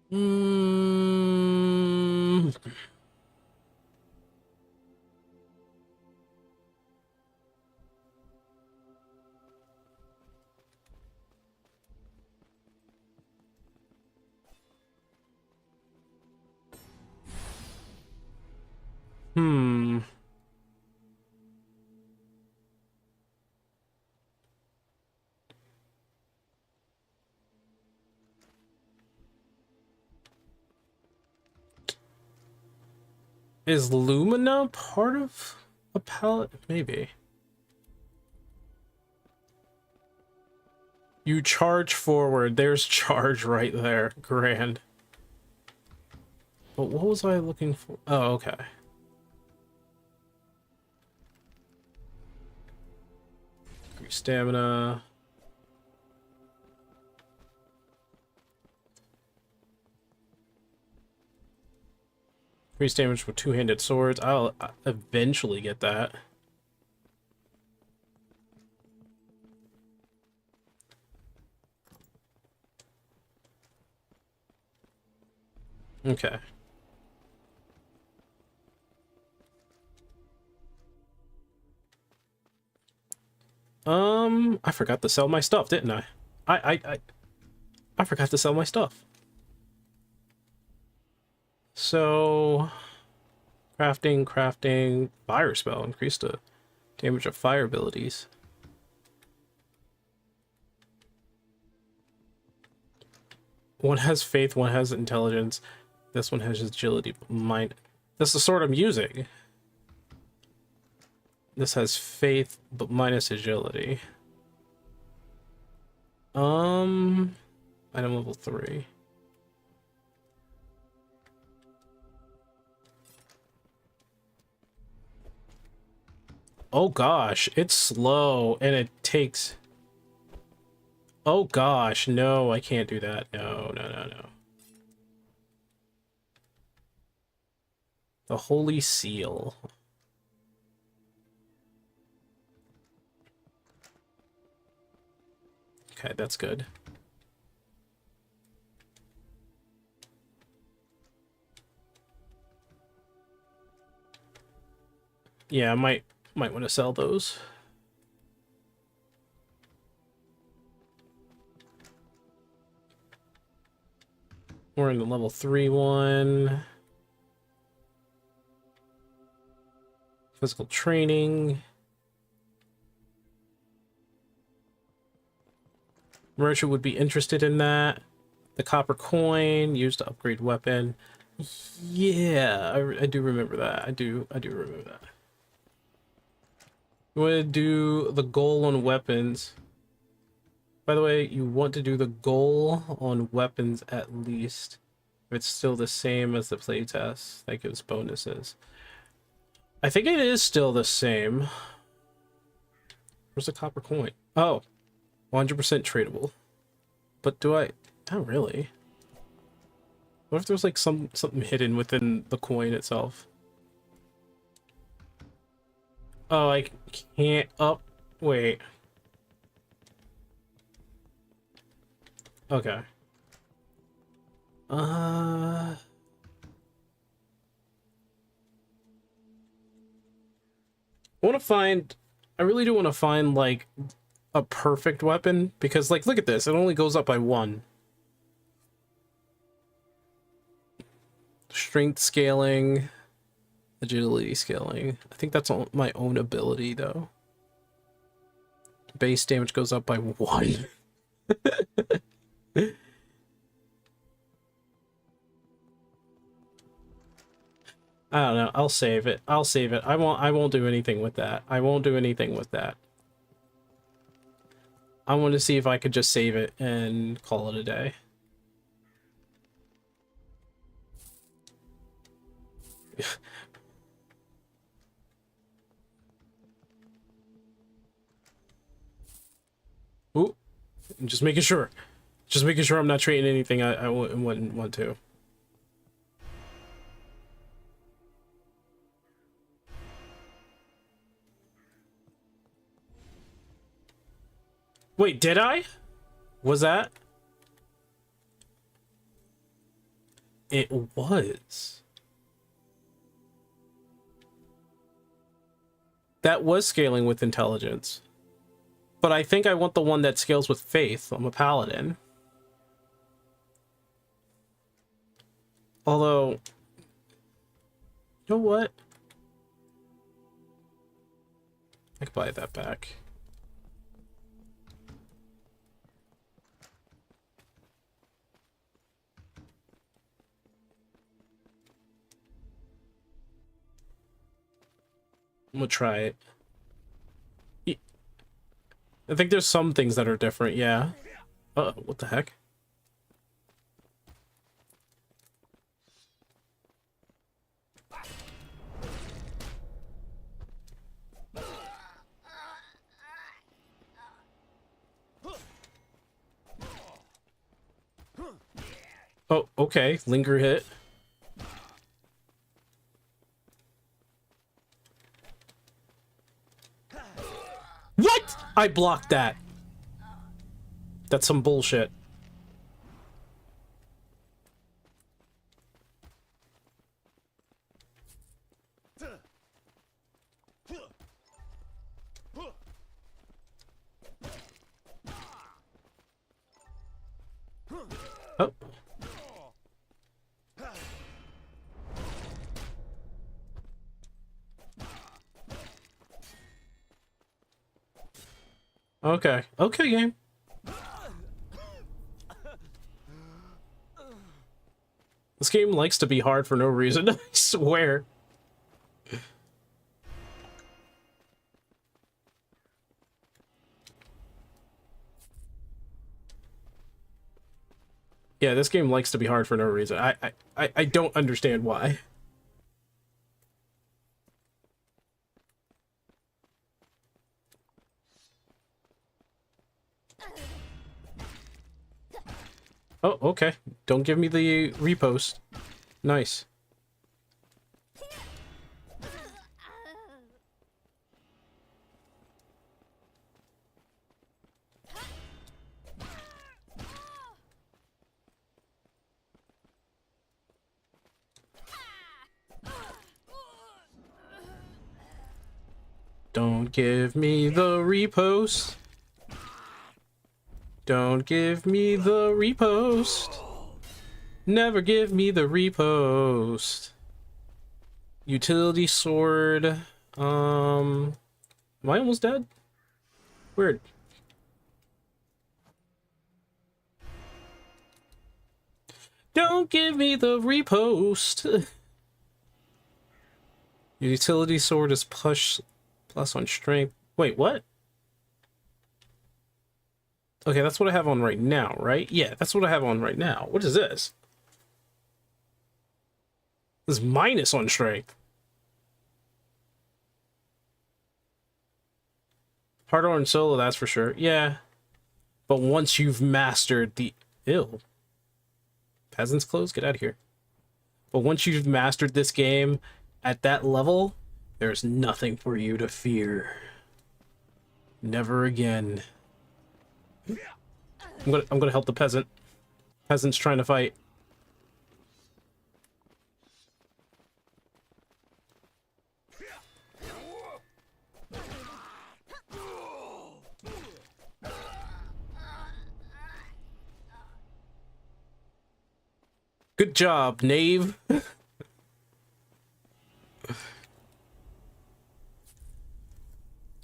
Mm, hmm. Is Lumina part of a palette? Maybe. You charge forward. There's charge right there. Grand. But what was I looking for? Oh, okay. Increase stamina. Increase damage with two-handed swords. I'll eventually get that. Okay. I forgot to sell my stuff, didn't I? I forgot to sell my stuff. So, crafting, fire spell, increase the damage of fire abilities. One has faith, one has intelligence. This one has agility, mind. That's the sword I'm using. This has faith, but minus agility. Item level 3. Oh gosh, it's slow and it takes... Oh gosh, no, I can't do that. No. The Holy Seal. Okay, that's good. Yeah, I might want to sell those. We're in the level 3 one. Physical training. Merchant would be interested in that. The copper coin used to upgrade weapon. Yeah, I do remember that. I do remember that. You want to do the goal on weapons. By the way, you want to do the goal on weapons at least. If it's still the same as the playtest, that gives bonuses. I think it is still the same. Where's the copper coin? Oh, 100% tradable. But do I? Not really. What if there's like something hidden within the coin itself? Oh, I can't up. Wait. Okay. I want to find. I really do want to find like a perfect weapon because, like, look at this. It only goes up by 1. Strength scaling, agility scaling. I think that's my own ability though. Base damage goes up by 1. I don't know. I'll save it. I'll save it. I won't do anything with that. I won't do anything with that. I want to see if I could just save it and call it a day. Ooh, just making sure. Just making sure I'm not trading anything I wouldn't want to. Wait, did I? Was that? It was. That was scaling with intelligence. But I think I want the one that scales with faith. I'm a paladin. Although, you know what? I could buy that back. I'm gonna try it. I think there's some things that are different, yeah. What the heck? Oh, okay. Linger hit. What? I blocked that. That's some bullshit. Oh. Okay. Okay, game. This game likes to be hard for no reason, I swear. Yeah, this game likes to be hard for no reason. I don't understand why. Oh, okay. Don't give me the repost. Nice. Don't give me the repost. Don't give me the repost. Never give me the repost. Utility sword. Am I almost dead? Weird. Don't give me the repost. Utility sword is plus on strength. Wait, what? Okay, that's what I have on right now, right? Yeah, that's what I have on right now. What is this? This is minus on strength. Harder on solo, that's for sure. Yeah. But once you've mastered the... Ew. Peasant's clothes? Get out of here. But once you've mastered this game at that level, there's nothing for you to fear. Never again. I'm gonna help the peasant. Peasant's trying to fight. Good job, knave.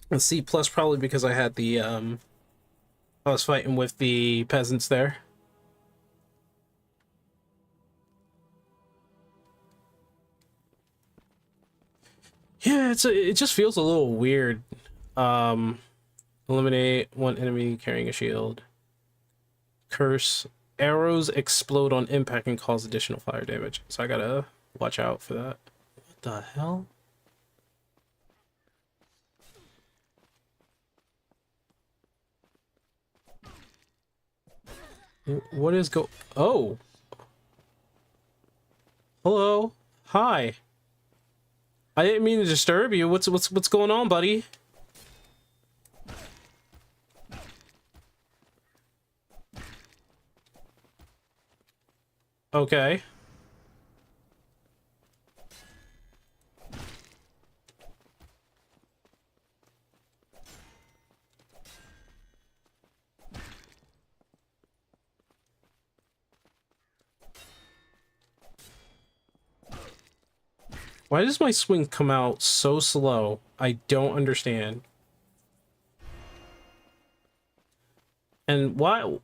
And C plus probably because I had the I was fighting with the peasants there. Yeah, it just feels a little weird. Eliminate one enemy carrying a shield. Curse. Arrows explode on impact and cause additional fire damage. So I gotta watch out for that. What the hell? What is Oh! Hello? Hi. I didn't mean to disturb you. What's going on, buddy? Okay. Why does my swing come out so slow? I don't understand. And why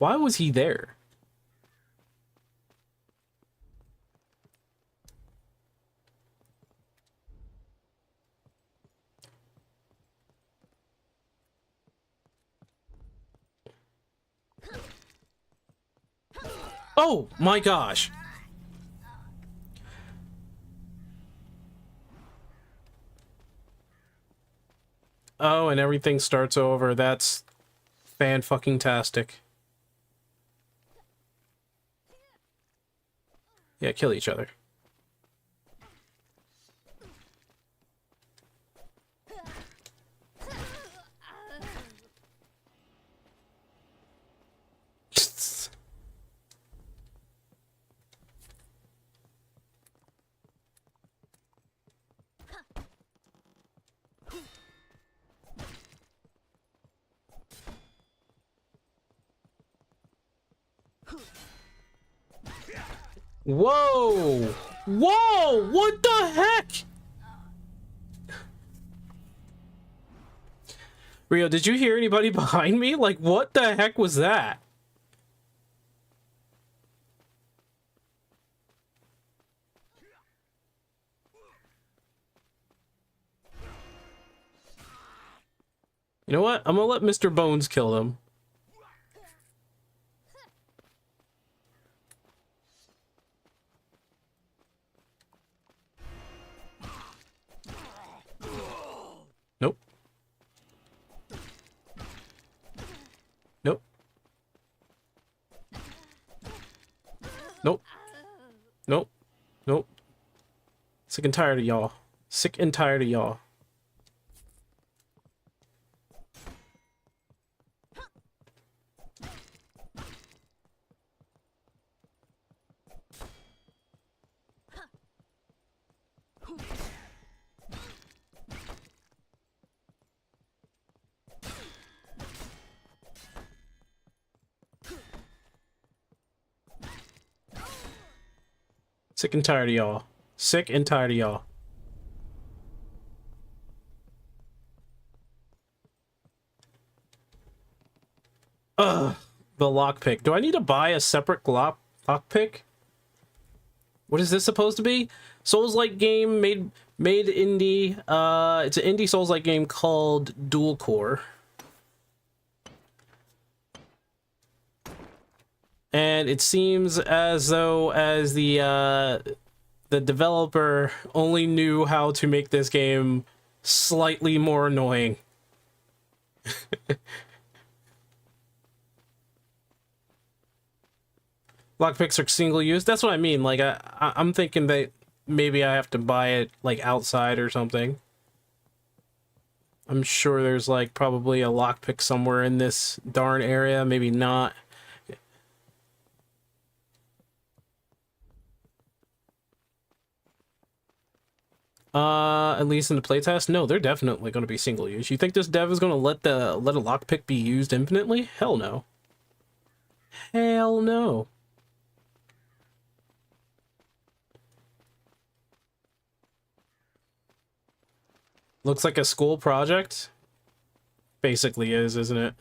was he there? Oh my gosh. Oh, and everything starts over. That's fan-fucking-tastic. Yeah, kill each other. Whoa! Whoa! What the heck? Rio, did you hear anybody behind me? Like, what the heck was that? You know what? I'm gonna let Mr. Bones kill them. Nope. Nope. Nope. Nope. Nope. Sick and tired of y'all. Sick and tired of y'all. Sick and tired of y'all. Sick and tired of y'all. Ugh. The lockpick. Do I need to buy a separate lockpick? What is this supposed to be? Souls-like game made indie. It's an indie Souls-like game called Dual Core. And it seems as though as the developer only knew how to make this game slightly more annoying. Lockpicks are single use. That's what I mean. Like I'm thinking that maybe I have to buy it like outside or something. I'm sure there's like probably a lockpick somewhere in this darn area. Maybe not. At least in the playtest, no, they're definitely going to be single use. You think this dev is going to let a lockpick be used infinitely? Hell no. Hell no. Looks like a school project. Basically is, isn't it?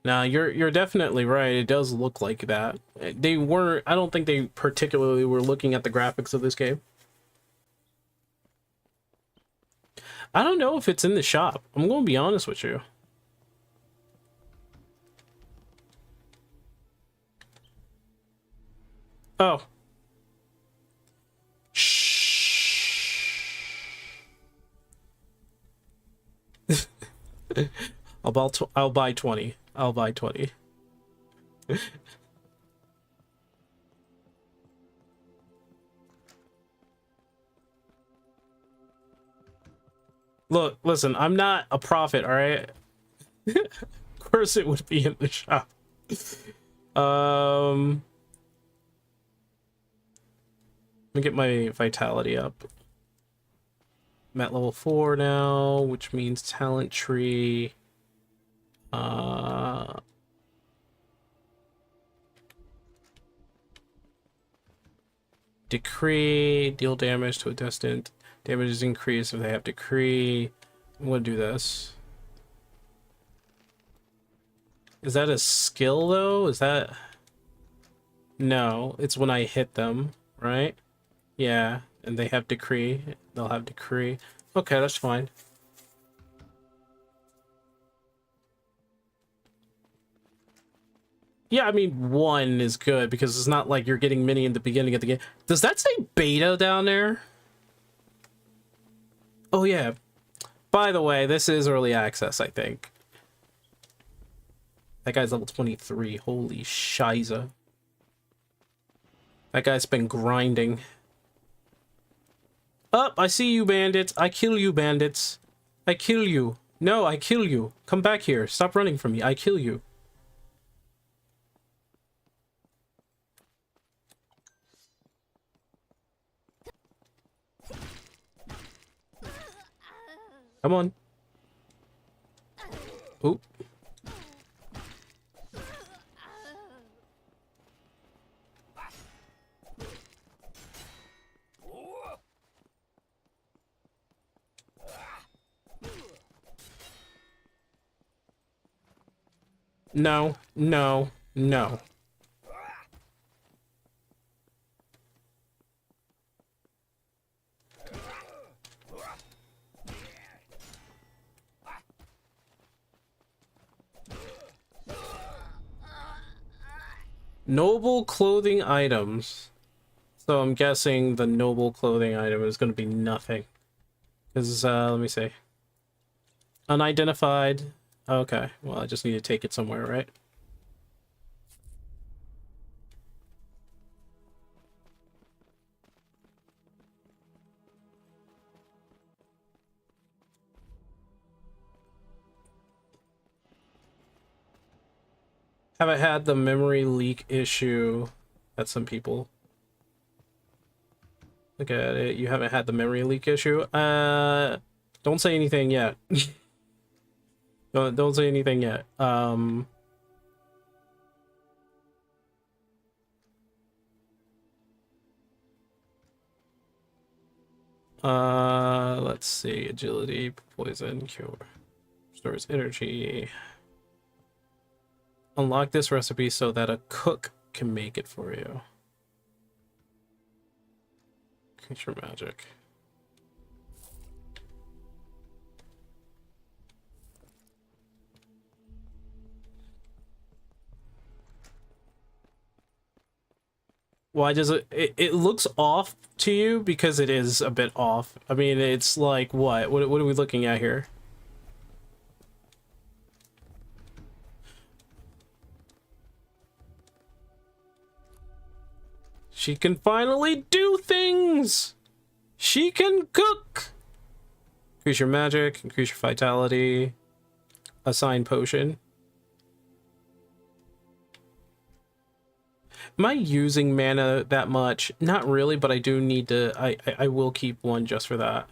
Now, you're definitely right. It does look like that. They weren't, I don't think they particularly were looking at the graphics of this game. I don't know if it's in the shop. I'm going to be honest with you. Oh. Shh. I'll buy 20. I'll buy 20. Look, listen, I'm not a prophet, all right? Of course it would be in the shop. Let me get my vitality up. I'm at level 4 now, which means talent tree. decree, deal damage to a destined. Damage is increased if they have decree. I'm gonna do this. Is that a skill though? Is that... No, it's when I hit them, right? Yeah, and they have decree. They'll have decree. Okay, that's fine. Yeah, I mean, 1 is good because it's not like you're getting many in the beginning of the game. Does that say beta down there? Oh, yeah. By the way, this is early access, I think. That guy's level 23. Holy shiza. That guy's been grinding. Up, I see you, bandits. I kill you, bandits. I kill you. No, I kill you. Come back here. Stop running from me. I kill you. Come on. Oop. No, no, no. Noble clothing items. So I'm guessing the noble clothing item is going to be nothing. Because, let me see. Unidentified. Okay, well, I just need to take it somewhere, right? Haven't had the memory leak issue that some people... Look at it. You haven't had the memory leak issue? Don't say anything yet. Don't say anything yet. Let's see. Agility, poison, cure, stores energy. Unlock this recipe so that a cook can make it for you. Creature magic. Why does it looks off to you? Because it is a bit off. I mean, it's like, what are we looking at here? She can finally do things! She can cook! Increase your magic, increase your vitality, assign potion. Am I using mana that much? Not really, but I do need to... I will keep one just for that.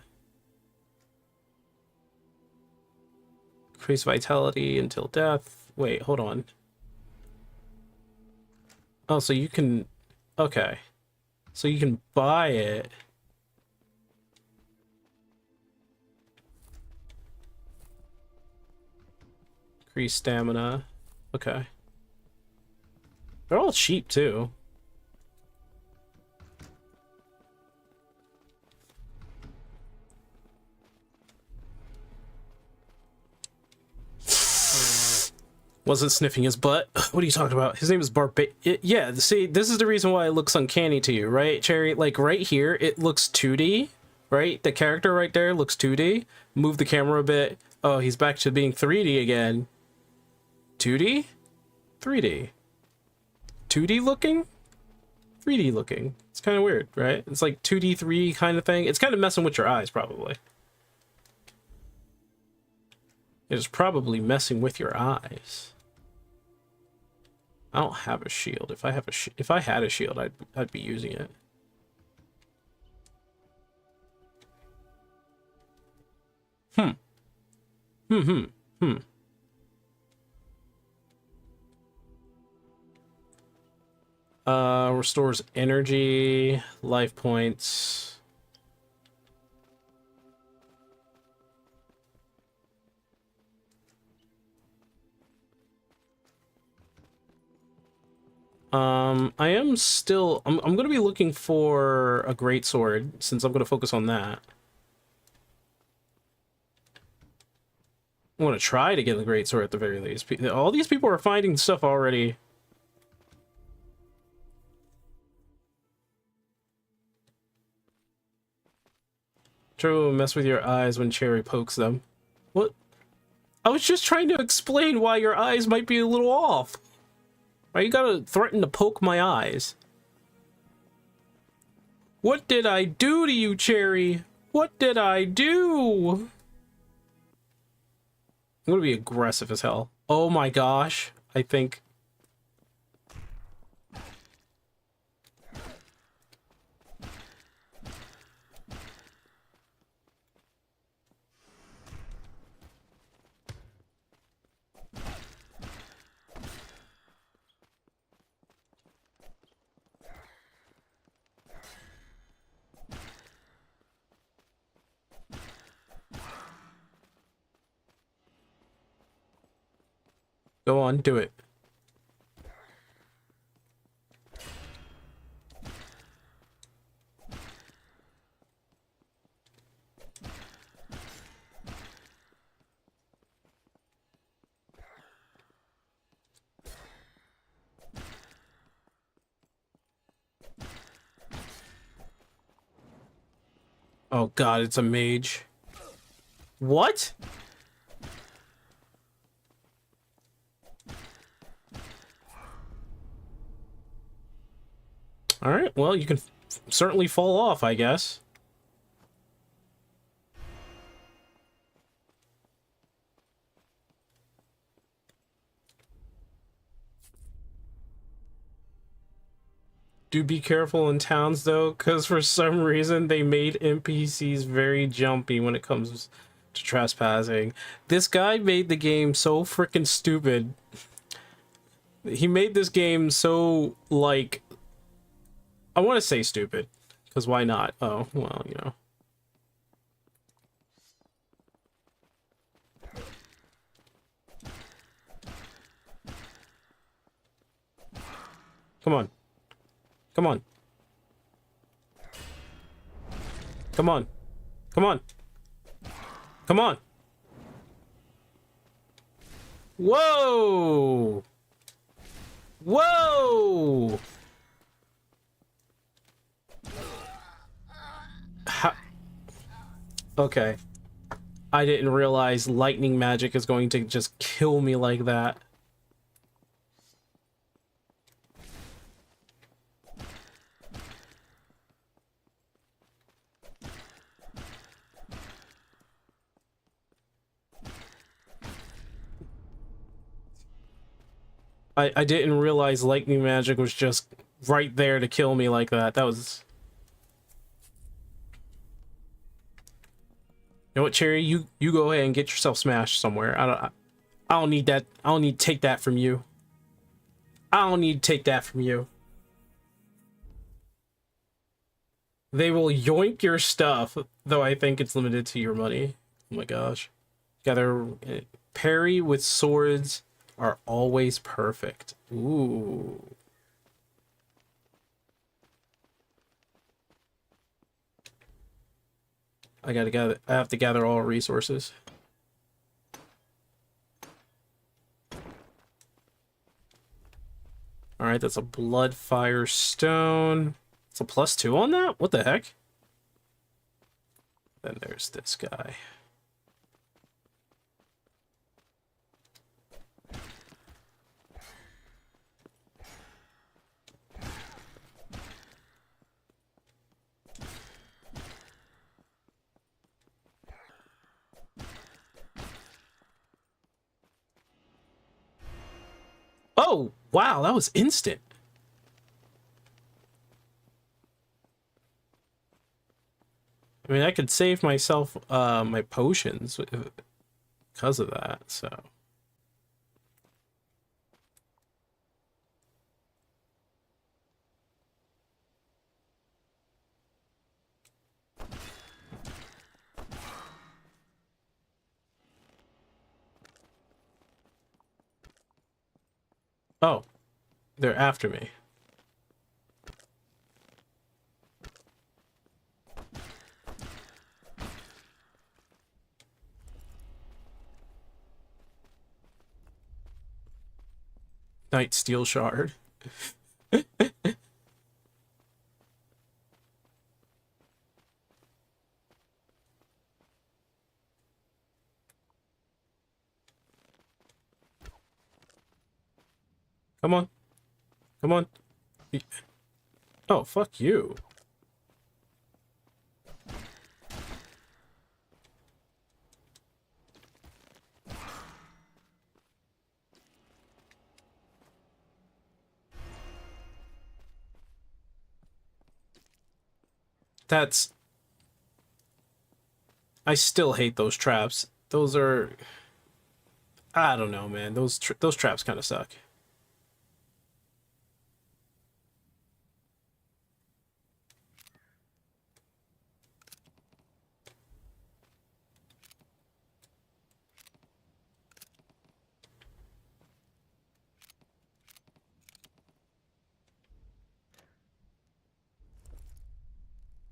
Increase vitality until death. Wait, hold on. Oh, so you can... Okay. So you can buy it. Increase stamina. Okay. They're all cheap, too. Wasn't sniffing his butt. What are you talking about? His name is yeah, see, this is the reason why it looks uncanny to you, right, Cherry? Like, right here, it looks 2D, right? The character right there looks 2D. Move the camera a bit. Oh, he's back to being 3D again. 2D? 3D. 2D looking? 3D looking. It's kind of weird, right? It's like 2D, 3 kind of thing. It's kind of messing with your eyes, probably. It's probably messing with your eyes. I don't have a shield. If I have if I had a shield, I'd be using it. Restores energy, life points. I am still, I'm gonna be looking for a greatsword since I'm gonna focus on that. I want to try to get the greatsword at the very least. All these people are finding stuff already. True, mess with your eyes when Cherry pokes them. What? I was just trying to explain why your eyes might be a little off. Why you gotta threaten to poke my eyes? What did I do to you, Cherry? What did I do? I'm gonna be aggressive as hell. Oh my gosh. I think... Go on, do it. Oh god, it's a mage. What? Alright, well, you can certainly fall off, I guess. Do be careful in towns, though, because for some reason they made NPCs very jumpy when it comes to trespassing. This guy made the game so freaking stupid. He made this game so, like... I want to say stupid, because why not? Oh, well, you know. Come on. Come on. Come on. Come on. Come on. Whoa! Whoa! Okay. I didn't realize lightning magic is going to just kill me like that. I didn't realize lightning magic was just right there to kill me like that. That was... You know what, Cherry? You go ahead and get yourself smashed somewhere. I don't need that. I don't need to take that from you. I don't need to take that from you. They will yoink your stuff, though I think it's limited to your money. Oh my gosh. Gather parry with swords are always perfect. Ooh. I have to gather all resources. Alright, that's a Bloodfire Stone. It's a +2 on that? What the heck? Then there's this guy. Oh, wow, that was instant. I mean, I could save myself my potions because of that, so. Oh, they're after me. Night Steel Shard. Come on. Come on. Oh, fuck you. That's... I still hate those traps. Those are... I don't know, man. Those traps kind of suck.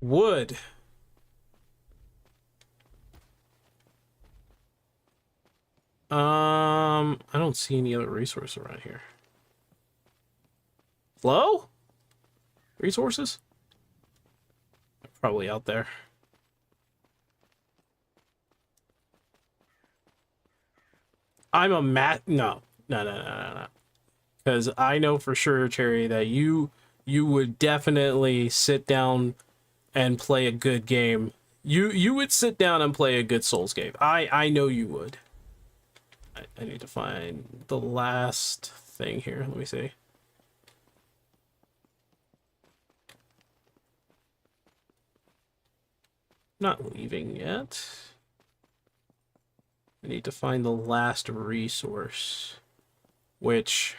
Wood. I don't see any other resource around here. Flow? Resources? Probably out there. I'm a no. Because I know for sure, Cherry, that you would definitely sit down and play a good game. You would sit down and play a good Souls game. I know you would. I need to find the last thing here. Let me see. Not leaving yet. I need to find the last resource, which,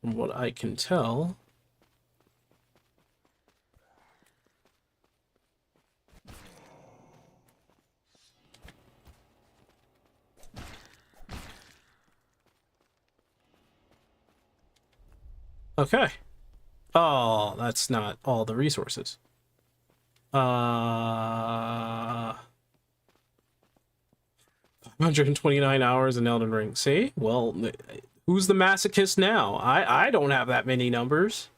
from what I can tell, okay. Oh, that's not all the resources. 129 hours in Elden Ring. See? Well, who's the masochist now? I don't have that many numbers.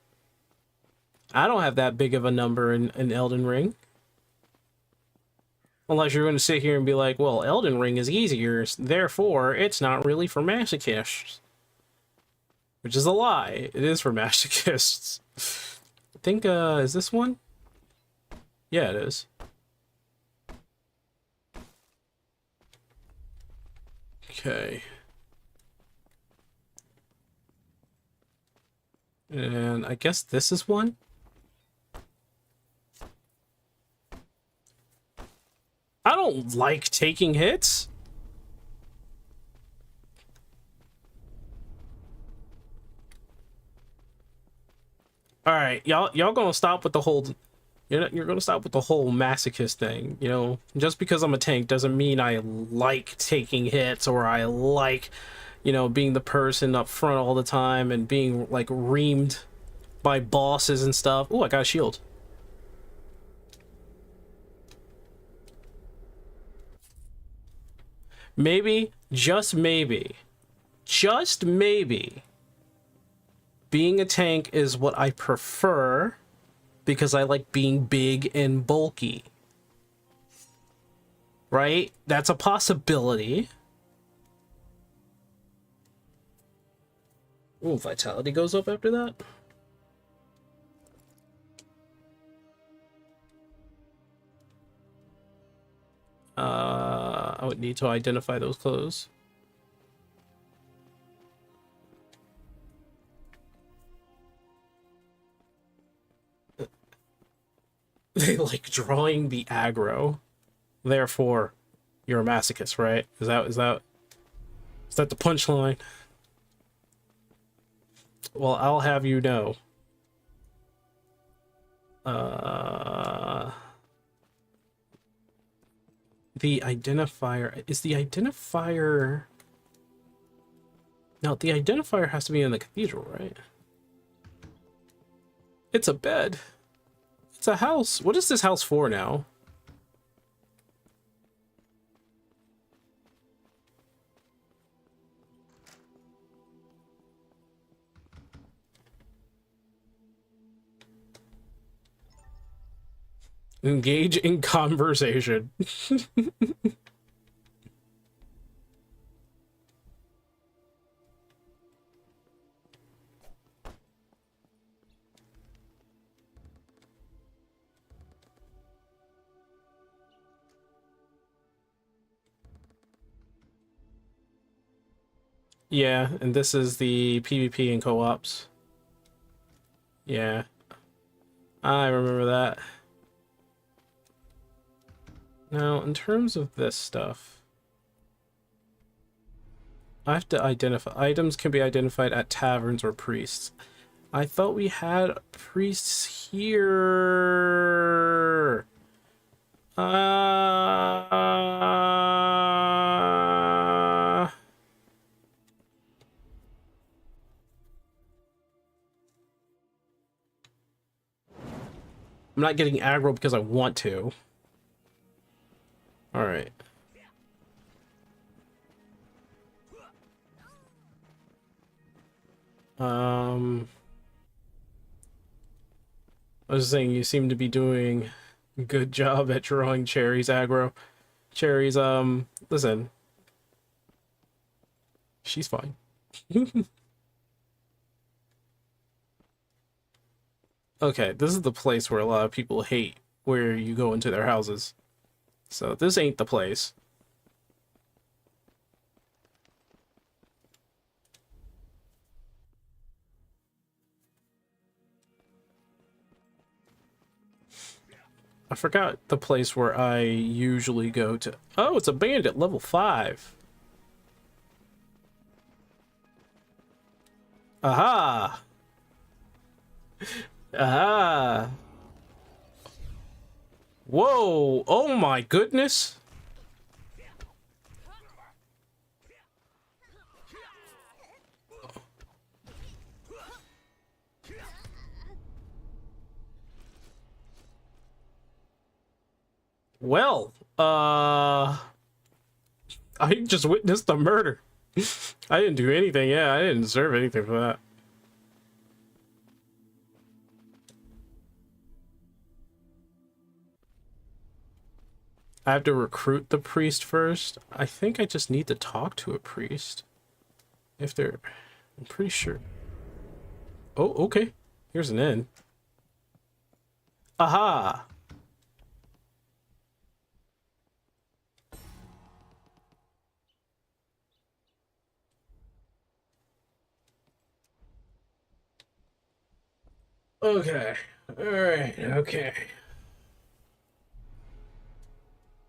I don't have that big of a number in Elden Ring. Unless you're going to sit here and be like, well, Elden Ring is easier, therefore it's not really for masochists. Which is a lie. It is for masochists. I think, is this one? Yeah, it is. Okay. And I guess this is one? I don't like taking hits. All right, y'all gonna stop with the whole... You're gonna stop with the whole masochist thing, you know? Just because I'm a tank doesn't mean I like taking hits or I like, you know, being the person up front all the time and being, like, reamed by bosses and stuff. Oh, I got a shield. Maybe, just maybe, being a tank is what I prefer because I like being big and bulky. Right? That's a possibility. Ooh, vitality goes up after that? I would need to identify those clothes. They like drawing the aggro. Therefore, you're a masochist, right? Is that the punchline? Well, I'll have you know. The identifier is the identifier. Now, the identifier has to be in the cathedral, right? It's a bed. It's a house. What is this house for now? Engage in conversation. Yeah, and this is the PvP and co-ops. Yeah. I remember that. Now, in terms of this stuff, I have to identify. Items can be identified at taverns or priests. I thought we had priests here. I'm not getting aggro because I want to. All right. I was saying you seem to be doing a good job at drawing Cherry's aggro. Cherry's, listen. She's fine. Okay, this is the place where a lot of people hate where you go into their houses. So this ain't the place. I forgot the place where I usually go to. Oh, it's a bandit, level 5. Aha! Aha! Whoa! Oh my goodness! Well, I just witnessed a murder. I didn't do anything. Yeah, I didn't deserve anything for that. I have to recruit the priest first. I think I just need to talk to a priest. If they're... I'm pretty sure. Oh, okay. Here's an inn. Aha! Okay. Alright, okay.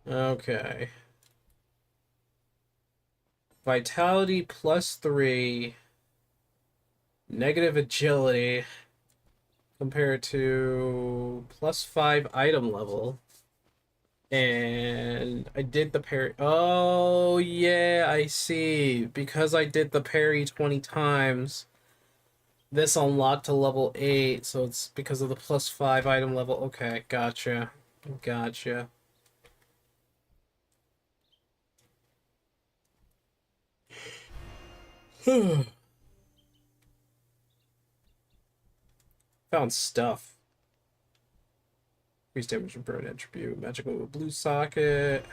Okay. Vitality +3. Negative agility. Compared to +5 item level. And I did the parry. Oh, yeah, I see. Because I did the parry 20 times. This unlocked to level 8, so it's because of the +5 item level. Okay, gotcha. Gotcha. Found stuff. Increased damage from burn attribute. Magical blue socket.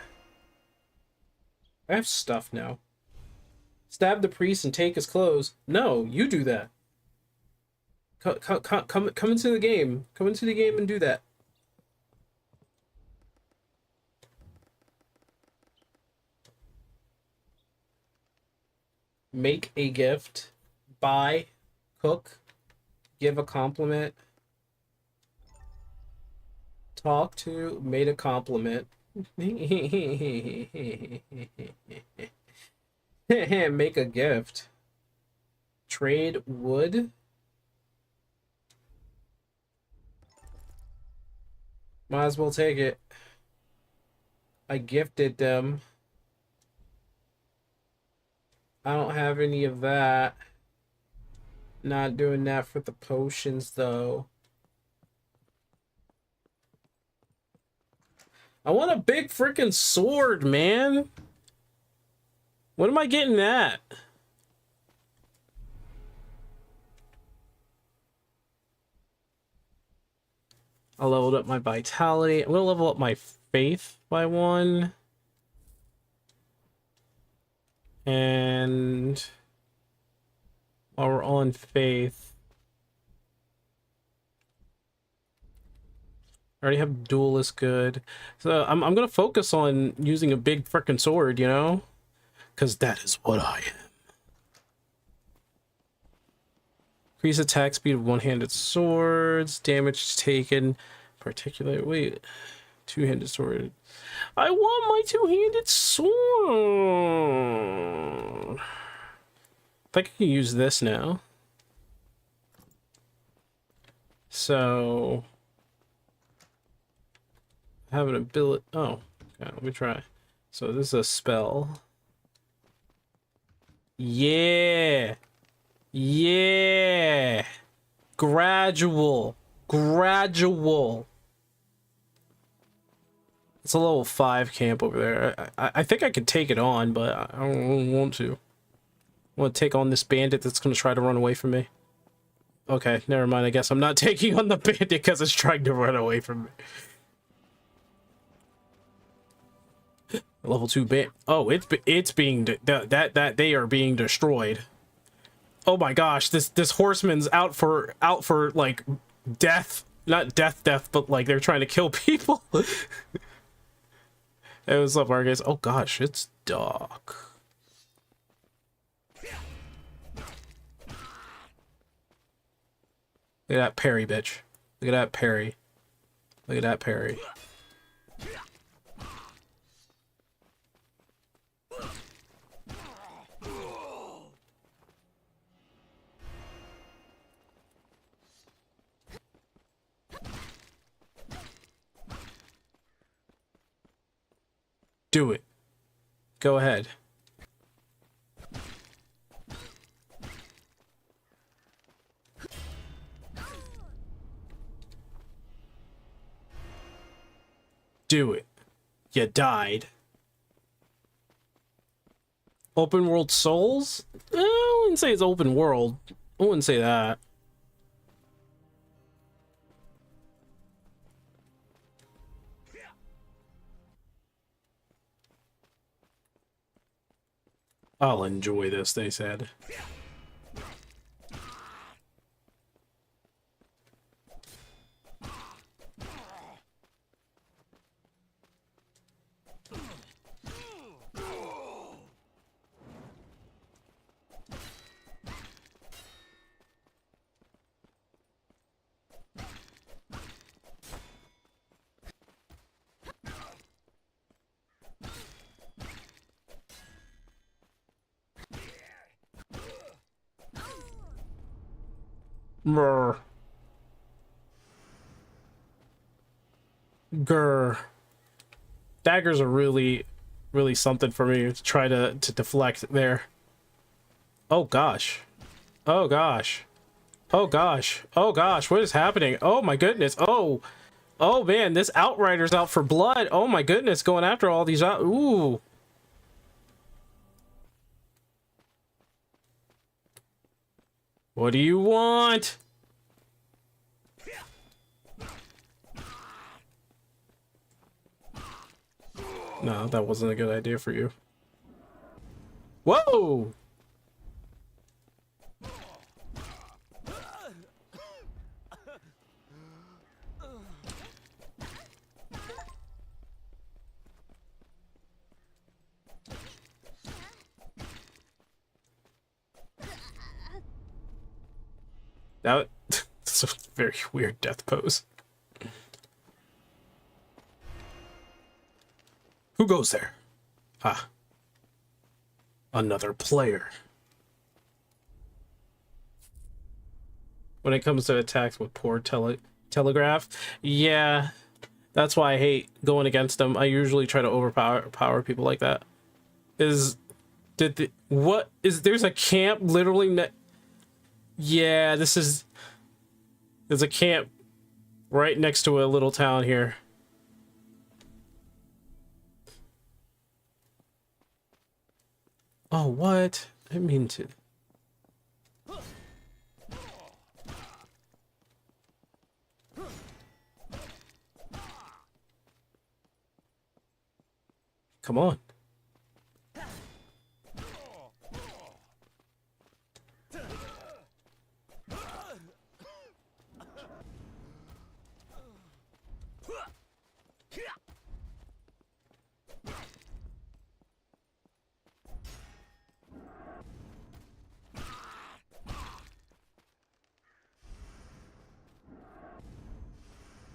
I have stuff now. Stab the priest and take his clothes. No, you do that. Come into the game. Come into the game and do that. Make a gift. Buy. Cook. Give a compliment. Talk to. Made a compliment. Make a gift. Trade wood. Might as well take it. I gifted them. I don't have any of that. Not doing that for the potions, though. I want a big freaking sword, man. When am I getting that? I leveled up my vitality. I'm gonna level up my faith by 1. And while we're on faith, I already have duelist good. So I'm gonna focus on using a big frickin' sword, you know? Because that is what I am. Increase attack speed of one-handed swords, damage taken, particular. Wait, two-handed sword. I want my two-handed sword. I think I can use this now. So I have an ability. Oh, okay, let me try. So this is a spell. Yeah. Yeah. Gradual. It's a level 5 camp over there. I think I could take it on, but I don't really want to. I want to take on this bandit that's going to try to run away from me. Okay, never mind. I guess I'm not taking on the bandit because it's trying to run away from me. Level 2 band. Oh, it's being that they are being destroyed. Oh my gosh, this horseman's out for like death. Not death, but like they're trying to kill people. Hey, what's up, Marcus? Oh gosh, it's dark. Look at that parry, bitch. Look at that parry. Look at that parry. Do it. Go ahead. Do it. You died. Open world souls? I wouldn't say it's open world. I wouldn't say that. I'll enjoy this, they said. Brr. Grr. Daggers are really something for me to try to deflect there. Oh gosh. Oh gosh. Oh gosh. Oh gosh, what is happening? Oh my goodness. Oh. Oh man, this Outrider's out for blood. Oh my goodness, going after all these out. Ooh. What do you want? No, that wasn't a good idea for you. Whoa! That it's a very weird death pose. Who goes there? Ah. Another player. When it comes to attacks with poor telegraph, yeah, that's why I hate going against them. I usually try to overpower people like that. Is What is, there's a camp literally yeah, there's a camp right next to a little town here. Oh, what? I didn't mean to. Come on.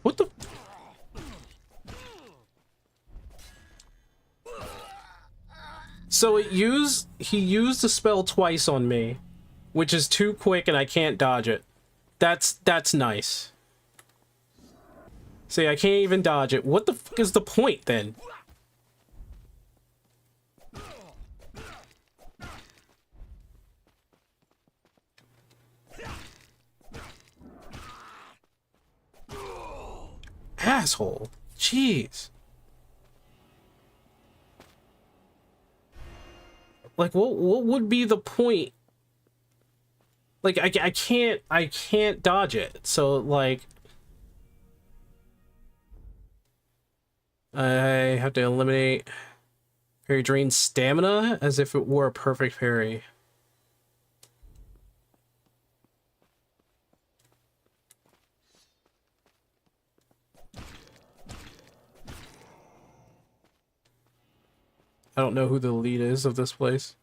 What the? So he used the spell twice on me, which is too quick and I can't dodge it. That's nice. See, I can't even dodge it. What the fuck is the point then? Asshole. Jeez. Like, what would be the point? Like, I can't dodge it. So, like, I have to eliminate parry drains stamina as if it were a perfect parry. I don't know who the lead is of this place.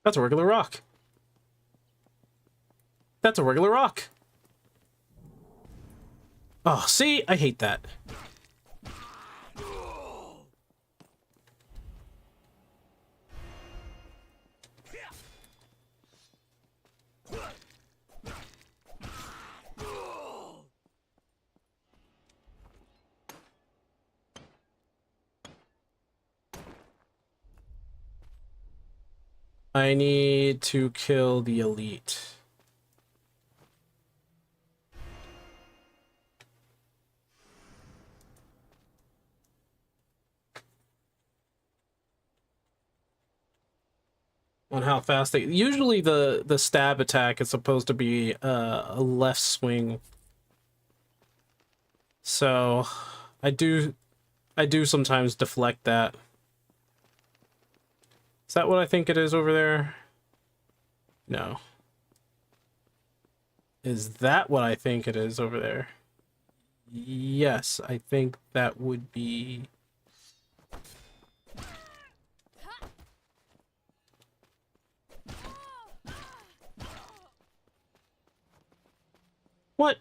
That's a regular rock. That's a regular rock. Oh, see? I hate that. I need to kill the elite. On how fast they usually the stab attack is supposed to be a left swing, so I do sometimes deflect that. Is that what I think it is over there? No. Is that what I think it is over there? Yes, I think that would be. What?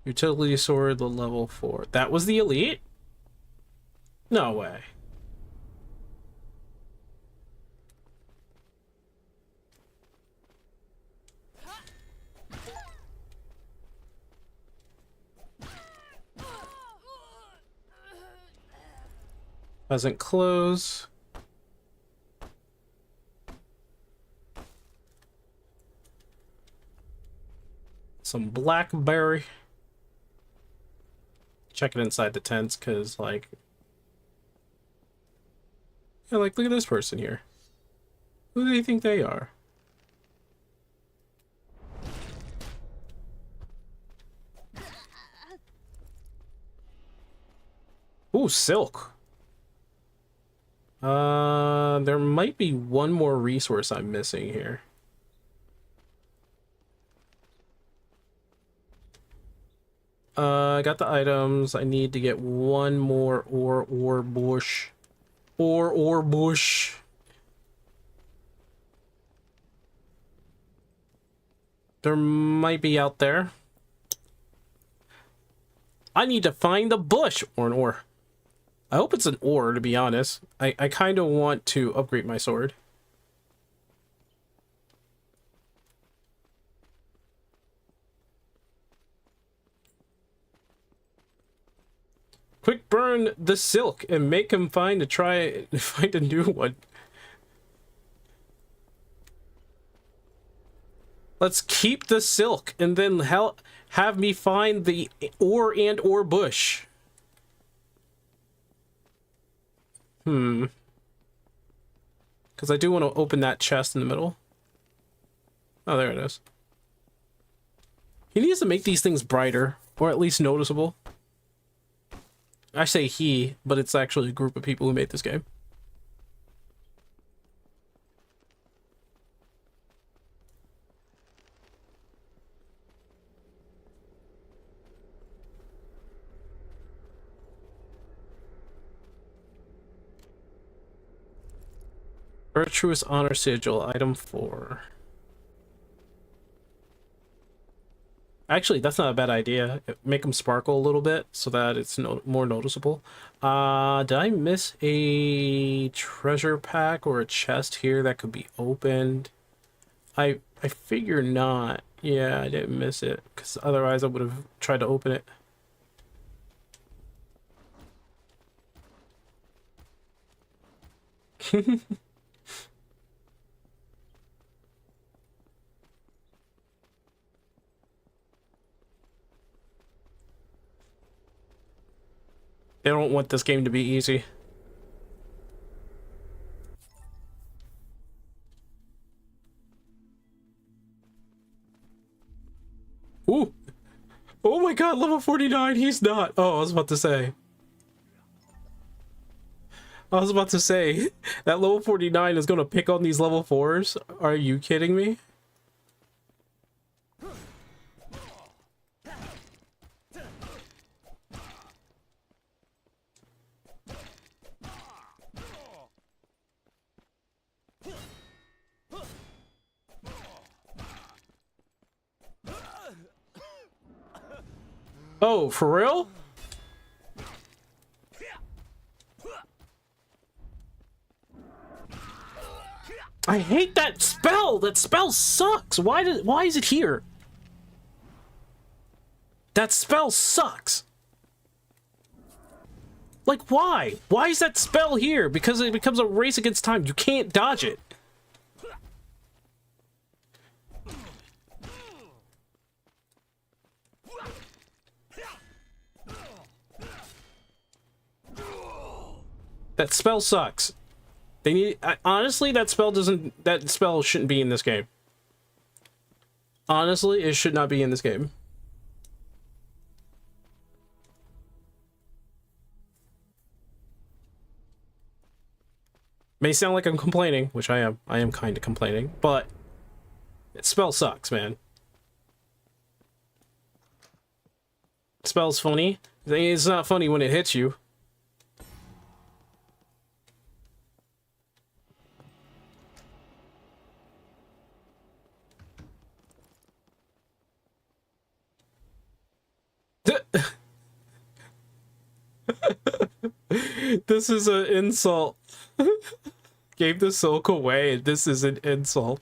Utility sword, the level 4. That was the elite? No way. Doesn't close. Some blackberry. Check it inside the tents, because, like... Yeah, like, look at this person here. Who do they think they are? Ooh, silk. There might be one more resource I'm missing here. I got the items. I need to get one more ore bush. Ore bush. There might be out there. I need to find the bush or an ore. I hope it's an ore, to be honest. I kind of want to upgrade my sword. Quick burn the silk and make him find a new one. Let's keep the silk and then have me find the ore and ore bush. Because I do want to open that chest in the middle. Oh, there it is. He needs to make these things brighter, or at least noticeable. I say he, but it's actually a group of people who made this game. Virtuous Honor Sigil, item 4. Actually, that's not a bad idea. Make them sparkle a little bit so that it's more noticeable. Did I miss a treasure pack or a chest here that could be opened? I figure not. Yeah, I didn't miss it, because otherwise I would have tried to open it. They don't want this game to be easy. Ooh! Oh my god, level 49, he's not! Oh, I was about to say. That level 49 is gonna pick on these level 4s? Are you kidding me? Oh, for real? I hate that spell! That spell sucks! Why is it here? That spell sucks! Like, why? Why is that spell here? Because it becomes a race against time. You can't dodge it. That spell sucks. They need honestly, that spell shouldn't be in this game. Honestly, it should not be in this game. May sound like I'm complaining, which I am. I am kind of complaining, but that spell sucks, man. Spell's funny. It's not funny when it hits you. This is an insult. Gave the silk away. This is an insult.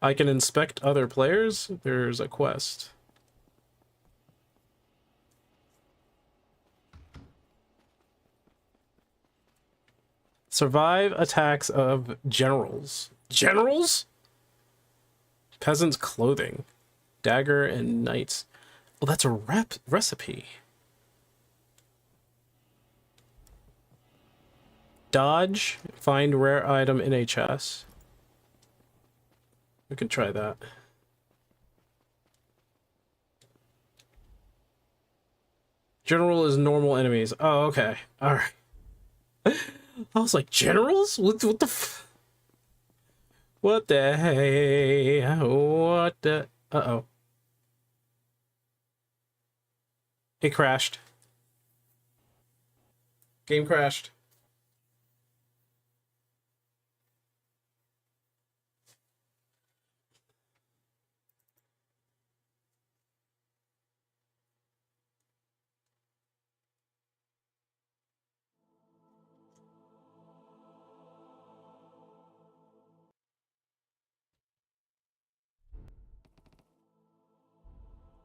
I can inspect other players. There's a quest. Survive attacks of generals. Generals? Peasants' clothing. Dagger and knights. Oh, that's a recipe. Dodge. Find rare item in a chest. We can try that. General is normal enemies. Oh, okay. Alright. I was like, generals? What the f... What the hey? What the... Uh-oh. It crashed. Game crashed.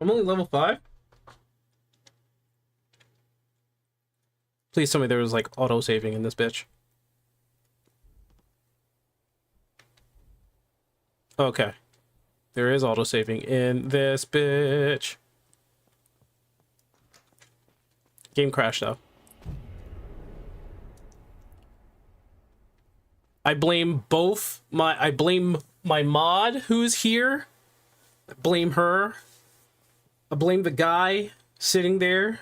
I'm only level 5? Please tell me there was like auto-saving in this bitch. Okay. There is auto-saving in this bitch. Game crashed though. I blame my mod who's here. I blame her. I blame the guy sitting there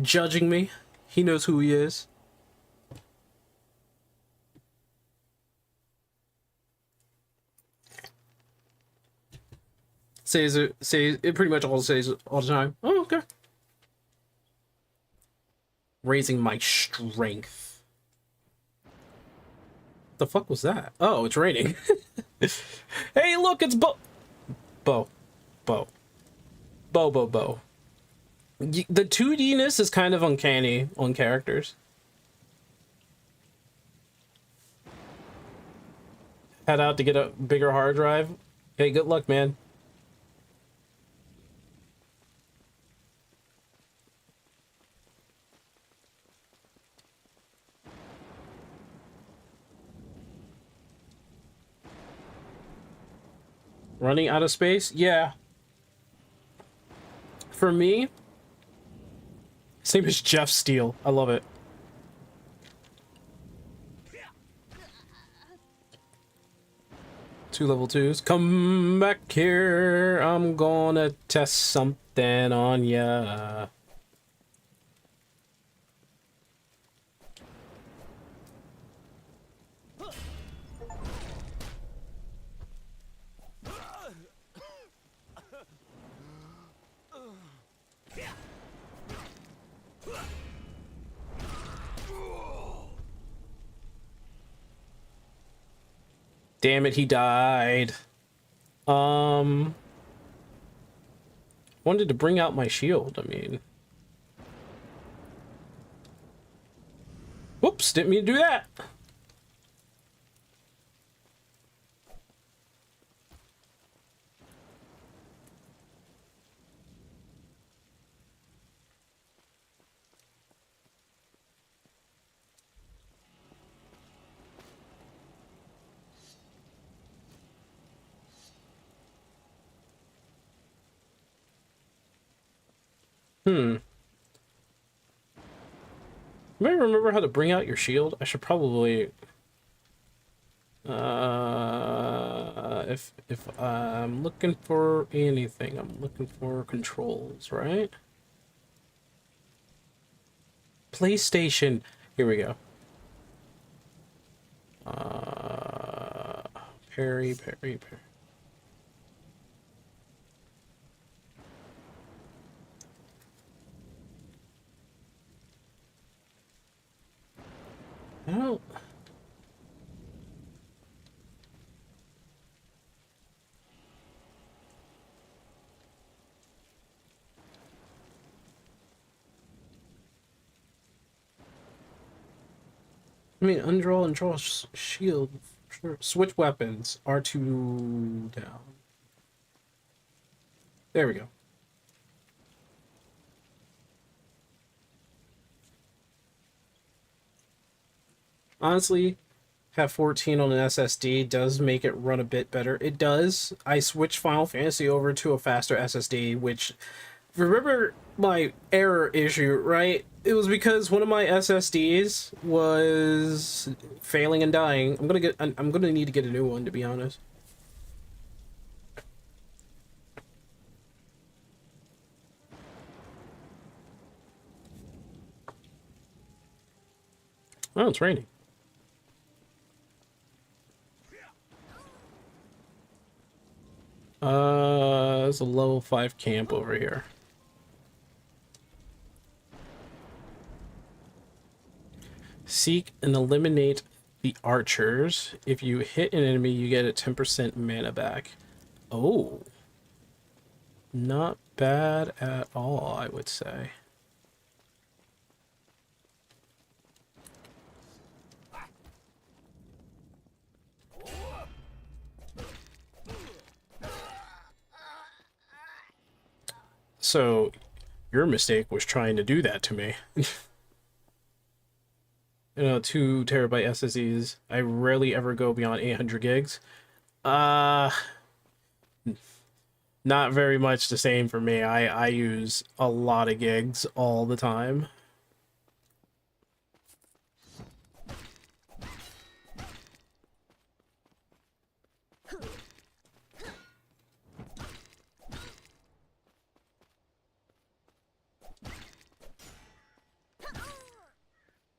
judging me. He knows who he is. Says it pretty much all says all the time. Oh, okay. Raising my strength. What the fuck was that? Oh, it's raining. Hey, look, it's Bo. The 2D-ness is kind of uncanny on characters. Head out to get a bigger hard drive. Hey, good luck, man. Running out of space? Yeah. For me, his name is Jeff Steele. I love it. Two level 2s. Come back here. I'm gonna test something on ya. Damn it, he died. Wanted to bring out my shield, I mean. Whoops, didn't mean to do that. You might remember how to bring out your shield. I should probably if I'm looking for anything, I'm looking for controls, right? PlayStation. Here we go. Parry. I don't. I mean, undraw and draw shield. Sure. Switch weapons. R2 down. There we go. Honestly, have 14 on an SSD does make it run a bit better. It does. I switched Final Fantasy over to a faster SSD, which, remember my error issue, right? It was because one of my SSDs was failing and dying. I'm gonna need to get a new one, to be honest. Oh, it's raining. there's a level 5 camp over here. Seek and eliminate the archers. If you hit an enemy, you get a 10% mana back. Oh. Not bad at all, I would say. So, your mistake was trying to do that to me. 2 terabyte SSDs. I rarely ever go beyond 800 gigs. Not very much the same for me. I use a lot of gigs all the time.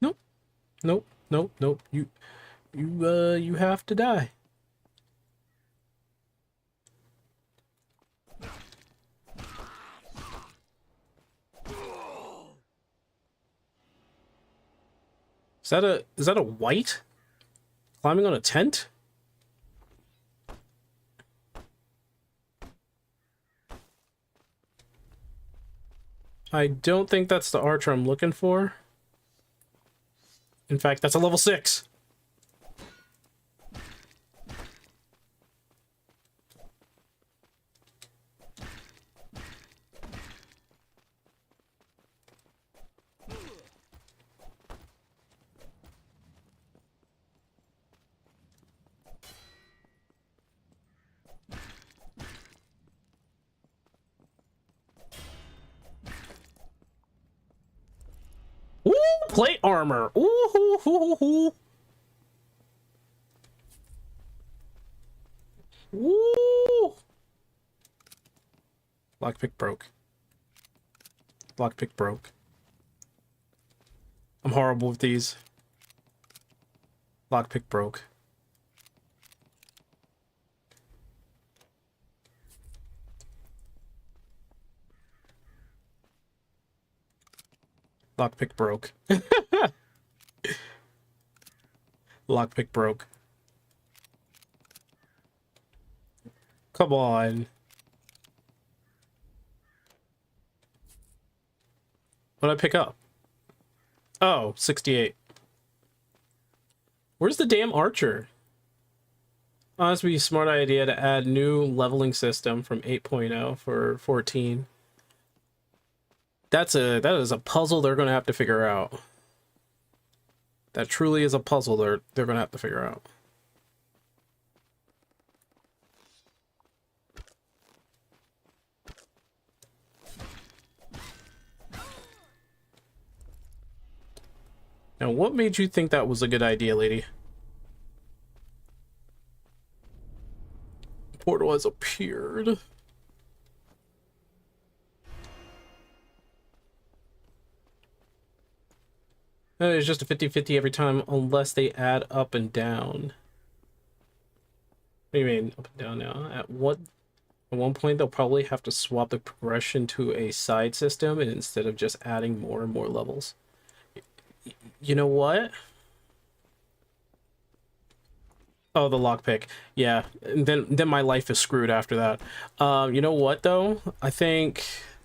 Nope. Nope. Nope. Nope. You have to die. Is that a white climbing on a tent? I don't think that's the archer I'm looking for. In fact, that's a level 6. Ooh, plate armor. Ooh, hoo, hoo, hoo. Ooh. Lockpick broke. Lockpick broke. I'm horrible with these. Lockpick broke. Lockpick broke. Lockpick broke. Come on. What did I pick up? Oh, 68. Where's the damn archer? Oh, this would be a smart idea to add new leveling system from 8.0 for 14. That is a puzzle they're gonna have to figure out. That truly is a puzzle they're gonna have to figure out. Now, what made you think that was a good idea, lady? Portal has appeared. It's just a 50-50 every time unless they add up and down. What do you mean up and down now? At one point they'll probably have to swap the progression to a side system instead of just adding more and more levels. You know what? Oh, the lockpick. Yeah, then my life is screwed after that. You know what though? I think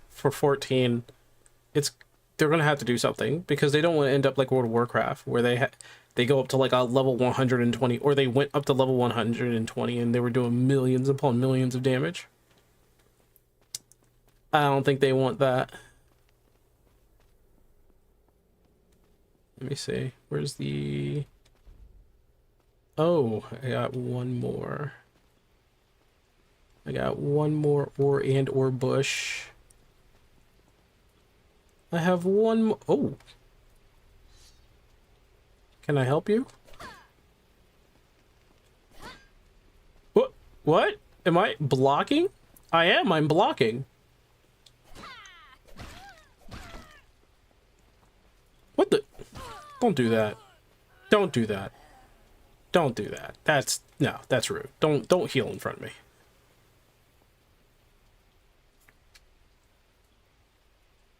for 14, they're gonna have to do something because they don't want to end up like World of Warcraft where they go up to like a level 120, or they went up to level 120 and they were doing millions upon millions of damage. I don't think they want that. Let me see. Where's the... Oh, I got one more. I got one more or bush. I have one more. Oh. Can I help you? What? What? Am I blocking? I am. I'm blocking. What the? Don't do that. Don't do that. Don't do that. No, that's rude. Don't heal in front of me.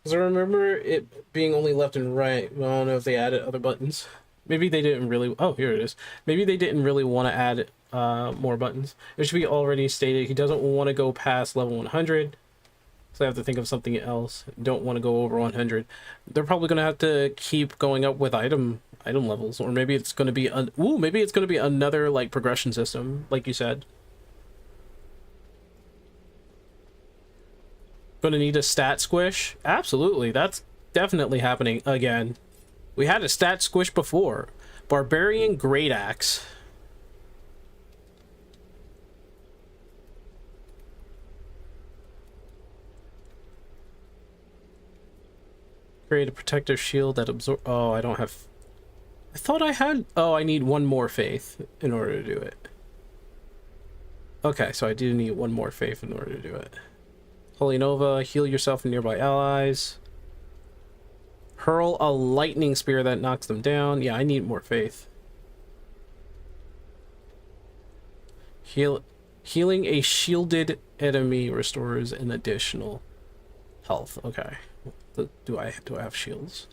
Because I remember it being only left and right. Well, I don't know if they added other buttons. Maybe they didn't really. Oh, here it is. Maybe they didn't really want to add more buttons. It should be already stated he doesn't want to go past level 100. So I have to think of something else. Don't want to go over 100. They're probably going to have to keep going up with item levels, or maybe it's going to be maybe it's going to be another like progression system, like you said. Going to need a stat squish? Absolutely. That's definitely happening again. We had a stat squish before. Barbarian Great Axe. Create a protective shield that absorb. Oh, I don't have. I thought I had. Oh, I need one more faith in order to do it. Okay, so I do need one more faith in order to do it. Holy Nova, heal yourself and nearby allies. Hurl a lightning spear that knocks them down. Yeah, I need more faith. Healing a shielded enemy restores an additional health. Okay. Do I have shields?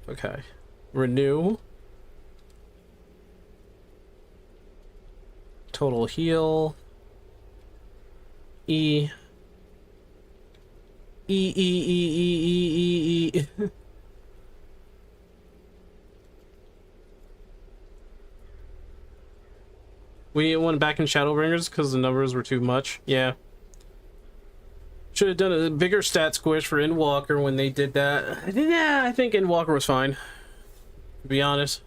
Okay. Renew. Total heal. E. We went back in Shadowbringers because the numbers were too much. Yeah. Should have done a bigger stat squish for Endwalker when they did that. Yeah, I think Endwalker was fine. To be honest.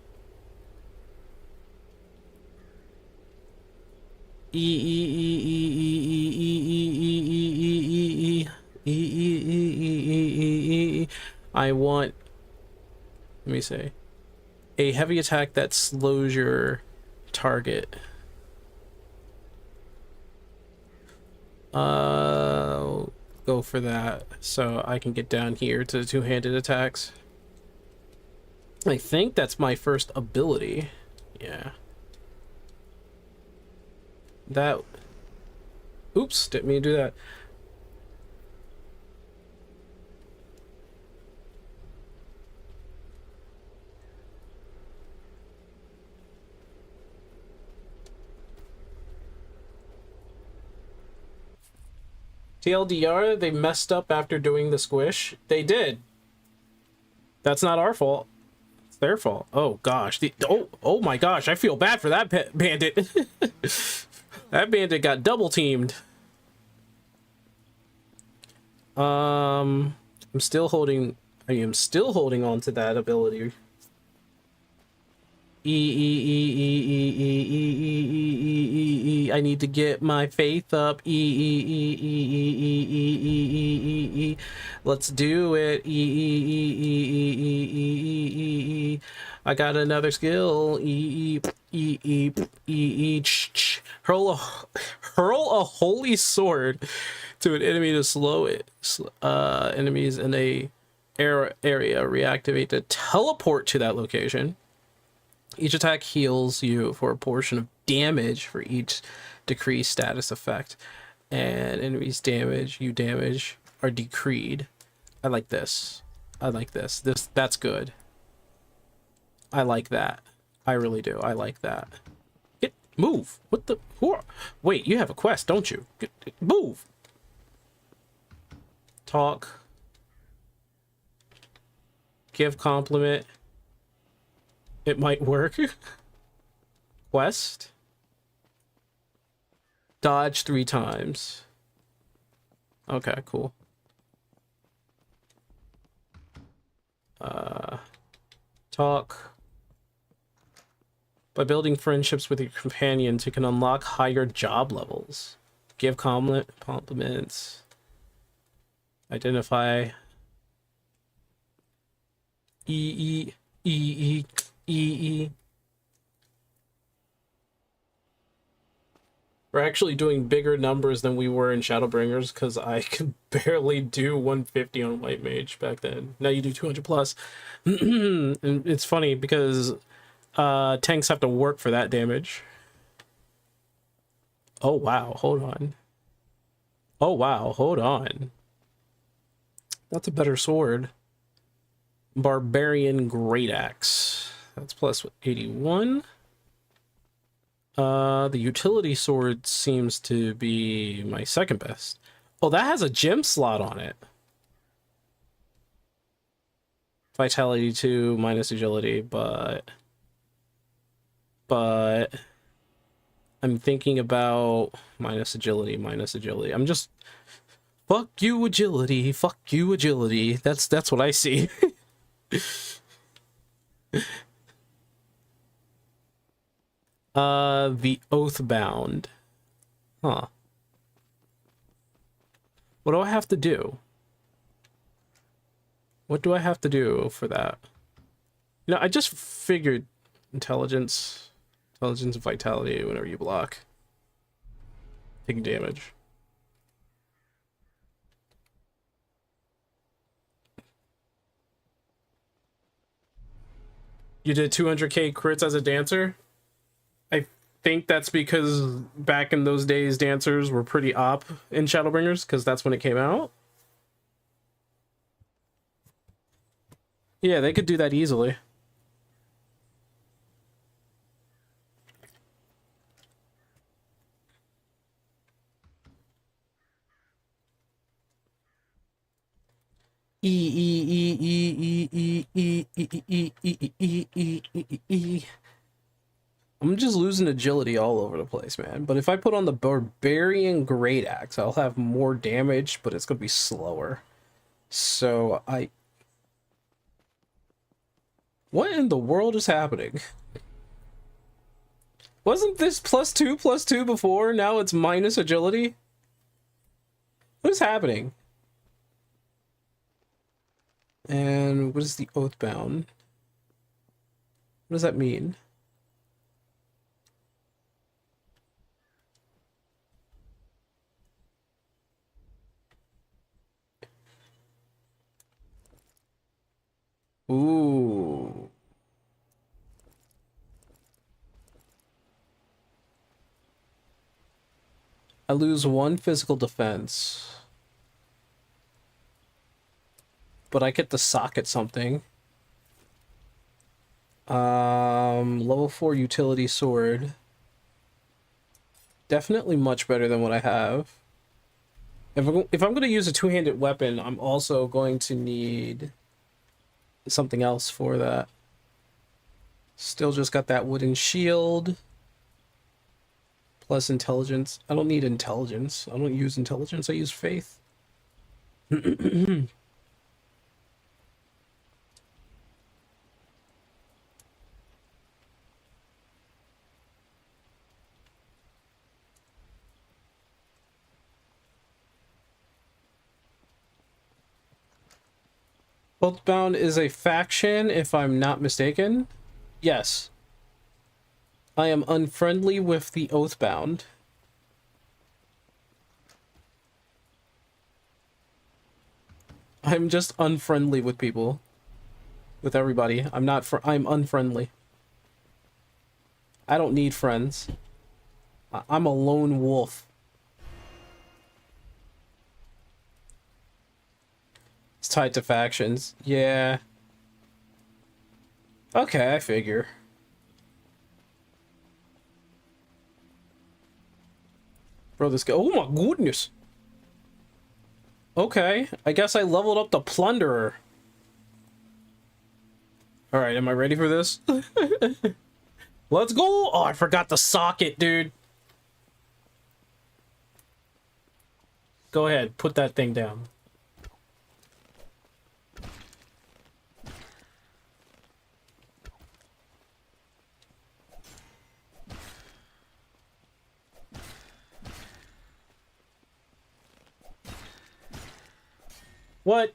I want, let me say, a heavy attack that slows your target. Go for that so I can get down here to two-handed attacks. I think that's my first ability. Yeah. That. Oops, didn't mean to do that. TLDR, they messed up after doing the squish. They did. That's not our fault. It's their fault. Oh gosh. Oh my gosh. I feel bad for that bandit. That bandit got double teamed. I am still holding on to that ability. I need to get my faith up. Let's do it. I got another skill. Hurl a holy sword to an enemy to slow it. Enemies in a area reactivate to teleport to that location. Each attack heals you for a portion of damage for each decreased status effect, and enemies you damage are decreed. I like this. That's good. I like that. I really do. I like that. Move. What the? Wait, you have a quest, don't you? Move. Talk. Give compliment. It might work. Quest. Dodge 3 times. Okay, cool. Talk. By building friendships with your companions, you can unlock higher job levels. Give compliments. Identify. We're actually doing bigger numbers than we were in Shadowbringers because I could barely do 150 on White Mage back then. Now you do 200 plus. And it's funny because tanks have to work for that damage. Oh wow, hold on. Oh wow, hold on. That's a better sword. Barbarian Great Axe. That's plus 81. The utility sword seems to be my second best. Oh, that has a gem slot on it. Vitality 2 minus agility, but I'm thinking about minus agility. I'm just fuck you agility. That's what I see. The Oathbound. Huh. What do I have to do? What do I have to do for that? You know, I just figured intelligence, and vitality whenever you block. Taking damage. You did 200k crits as a dancer? I think that's because back in those days, dancers were pretty op in Shadowbringers, because that's when it came out. Yeah, they could do that easily. I'm just losing agility all over the place, man. But if I put on the Barbarian Great Axe, I'll have more damage, but it's gonna be slower. So what in the world is happening? Wasn't this +2/+2 before? Now it's minus agility? What is happening? And what is the Oathbound? What does that mean? Ooh. I lose 1 physical defense. But I get to socket something. Level 4 utility sword. Definitely much better than what I have. If I'm going to use a two-handed weapon, I'm also going to need something else for that. Still just got that wooden shield. Plus intelligence. I don't need intelligence. I don't use intelligence. I use faith. Oathbound is a faction, if I'm not mistaken. Yes. I am unfriendly with the Oathbound. I'm just unfriendly with people. With everybody. I'm unfriendly. I don't need friends. I'm a lone wolf. It's tied to factions. Yeah. Okay, I figure. Bro, this guy. Oh my goodness. Okay, I guess I leveled up the Plunderer. Alright, am I ready for this? Let's go! Oh, I forgot the socket, dude. Go ahead, put that thing down. What?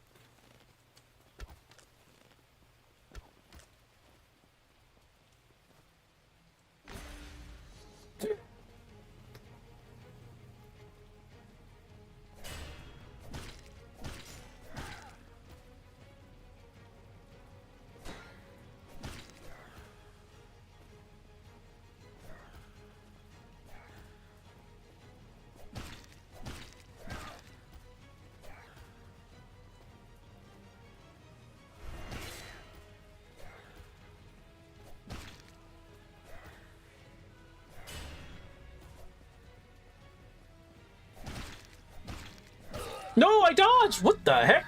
No, I dodged! What the heck?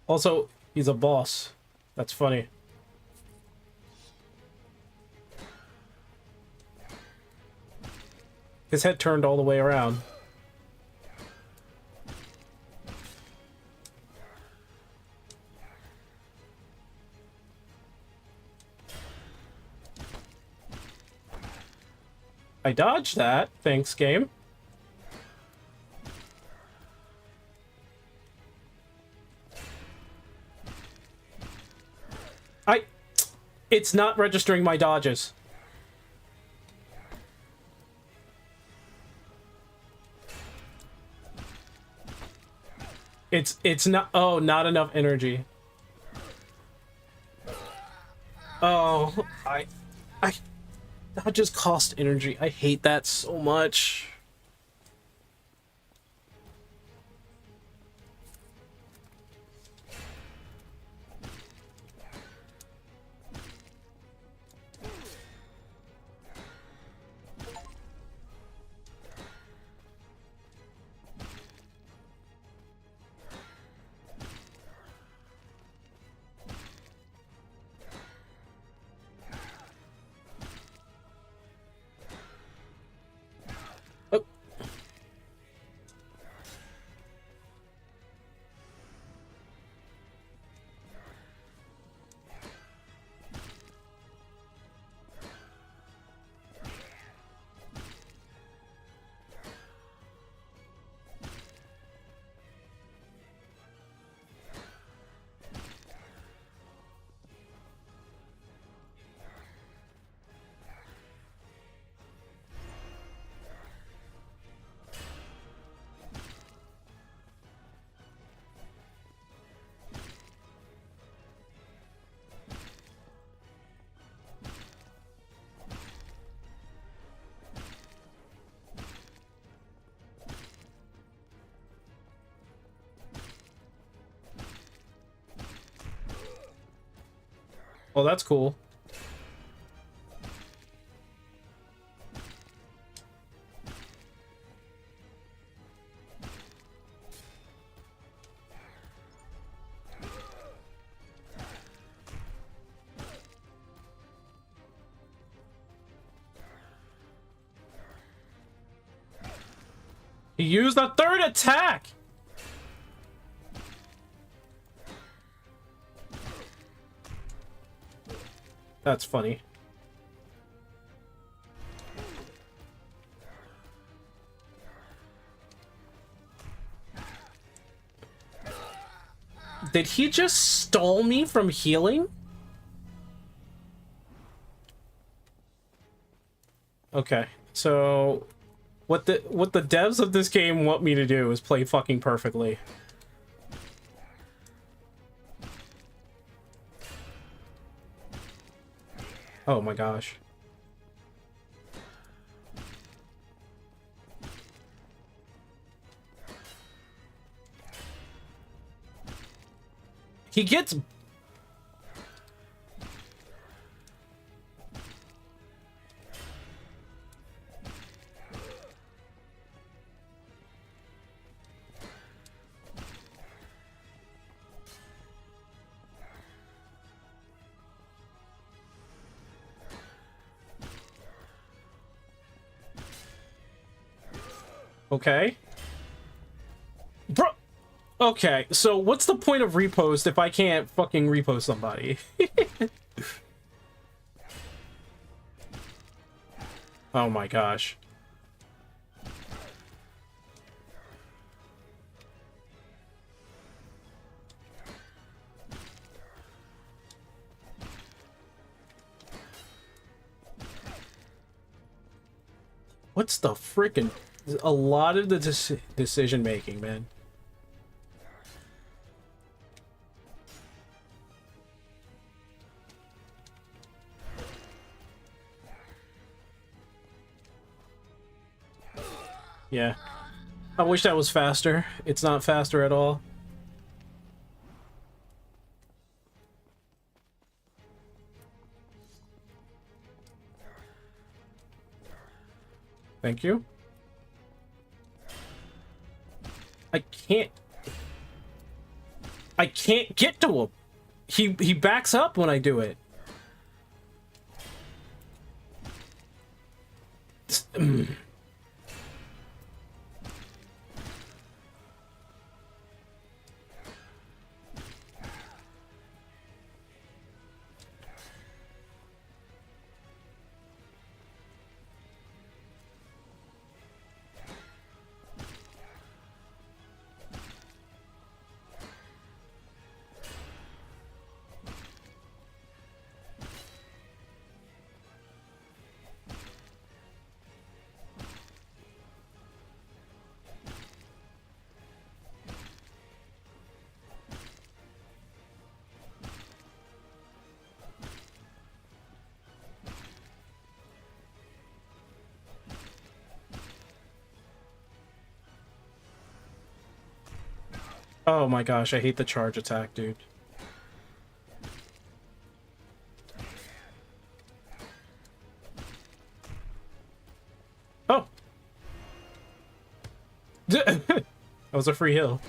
Also, he's a boss. That's funny. His head turned all the way around. I dodged that. Thanks, game. It's not registering my dodges. It's not. Oh, not enough energy. Oh, that just cost energy. I hate that so much. Oh. Well, that's cool. He used a third attack! That's funny. Did he just stall me from healing? Okay, so what the devs of this game want me to do is play fucking perfectly. Oh my gosh. He gets... Okay. Bro. Okay, so what's the point of repost if I can't fucking repost somebody? Oh my gosh. What's the frickin'... A lot of the decision making, man. Yeah. I wish that was faster. It's not faster at all. Thank you. I can't get to him. He backs up when I do it. Oh my gosh, I hate the charge attack, dude. Oh! That was a free heal.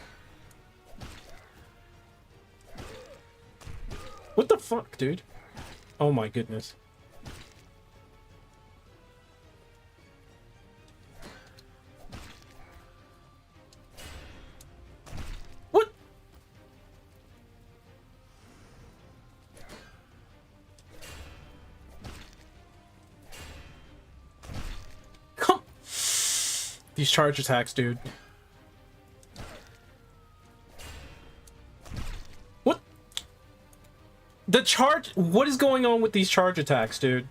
What the fuck, dude? Oh my goodness. What? Come. These charge attacks, dude. What? The charge... What is going on with these charge attacks, dude?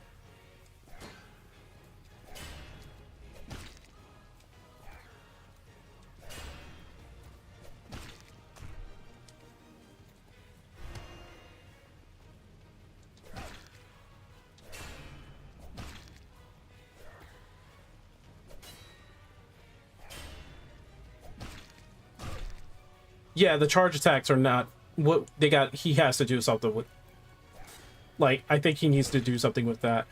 Yeah, the charge attacks are not what they got. He has to do something with. Like, I think he needs to do something with that.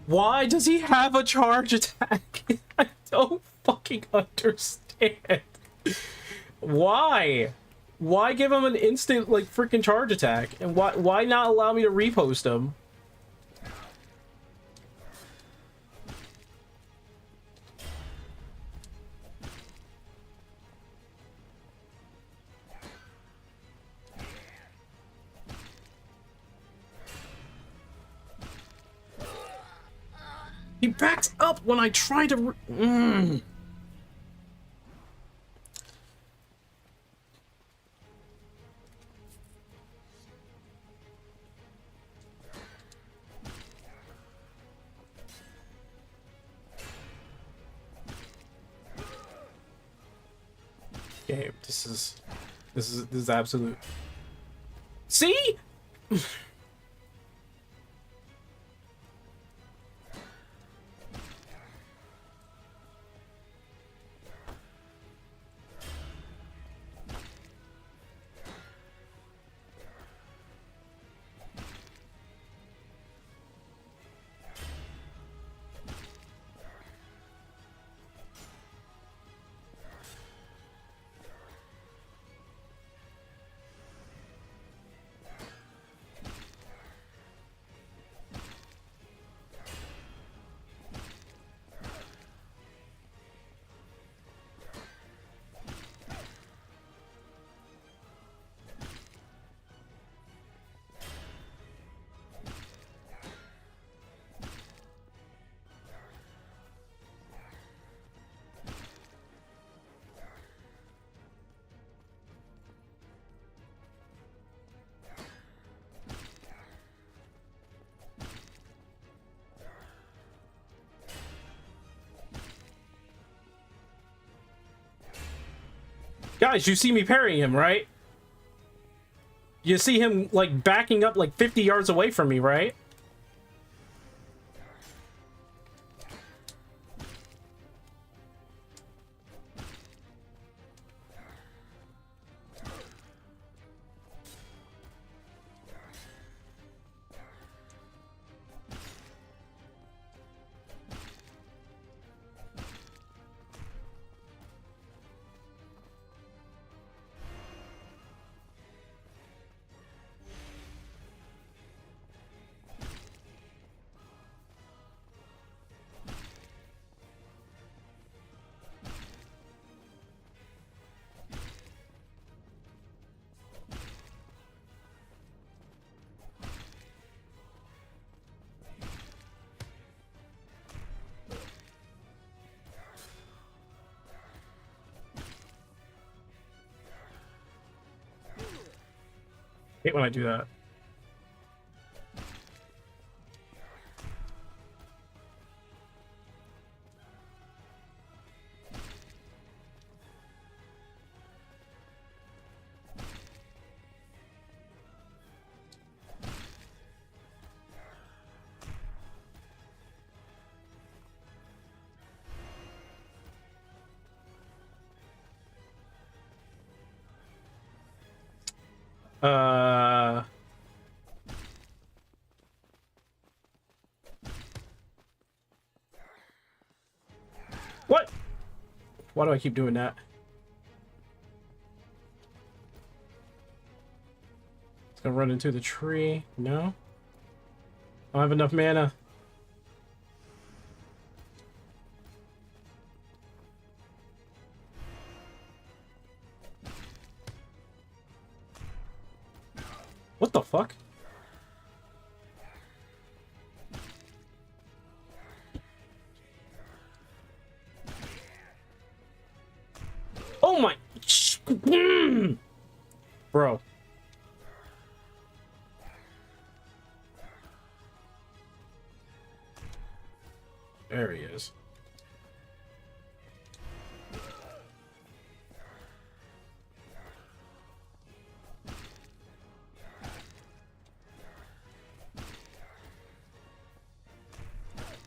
Why does he have a charge attack? I don't fucking understand. Why? Why give him an instant, like, freaking charge attack? And why not allow me to repost him? He backs up when I try to... Game, this is absolute... See? Guys, you see me parrying him, right? You see him, like, backing up, like, 50 yards away from me, right? hate when I do that. Uh... What? Why do I keep doing that? It's gonna run into the tree. No? I don't have enough mana. What the fuck? Oh my... Bro. There he is.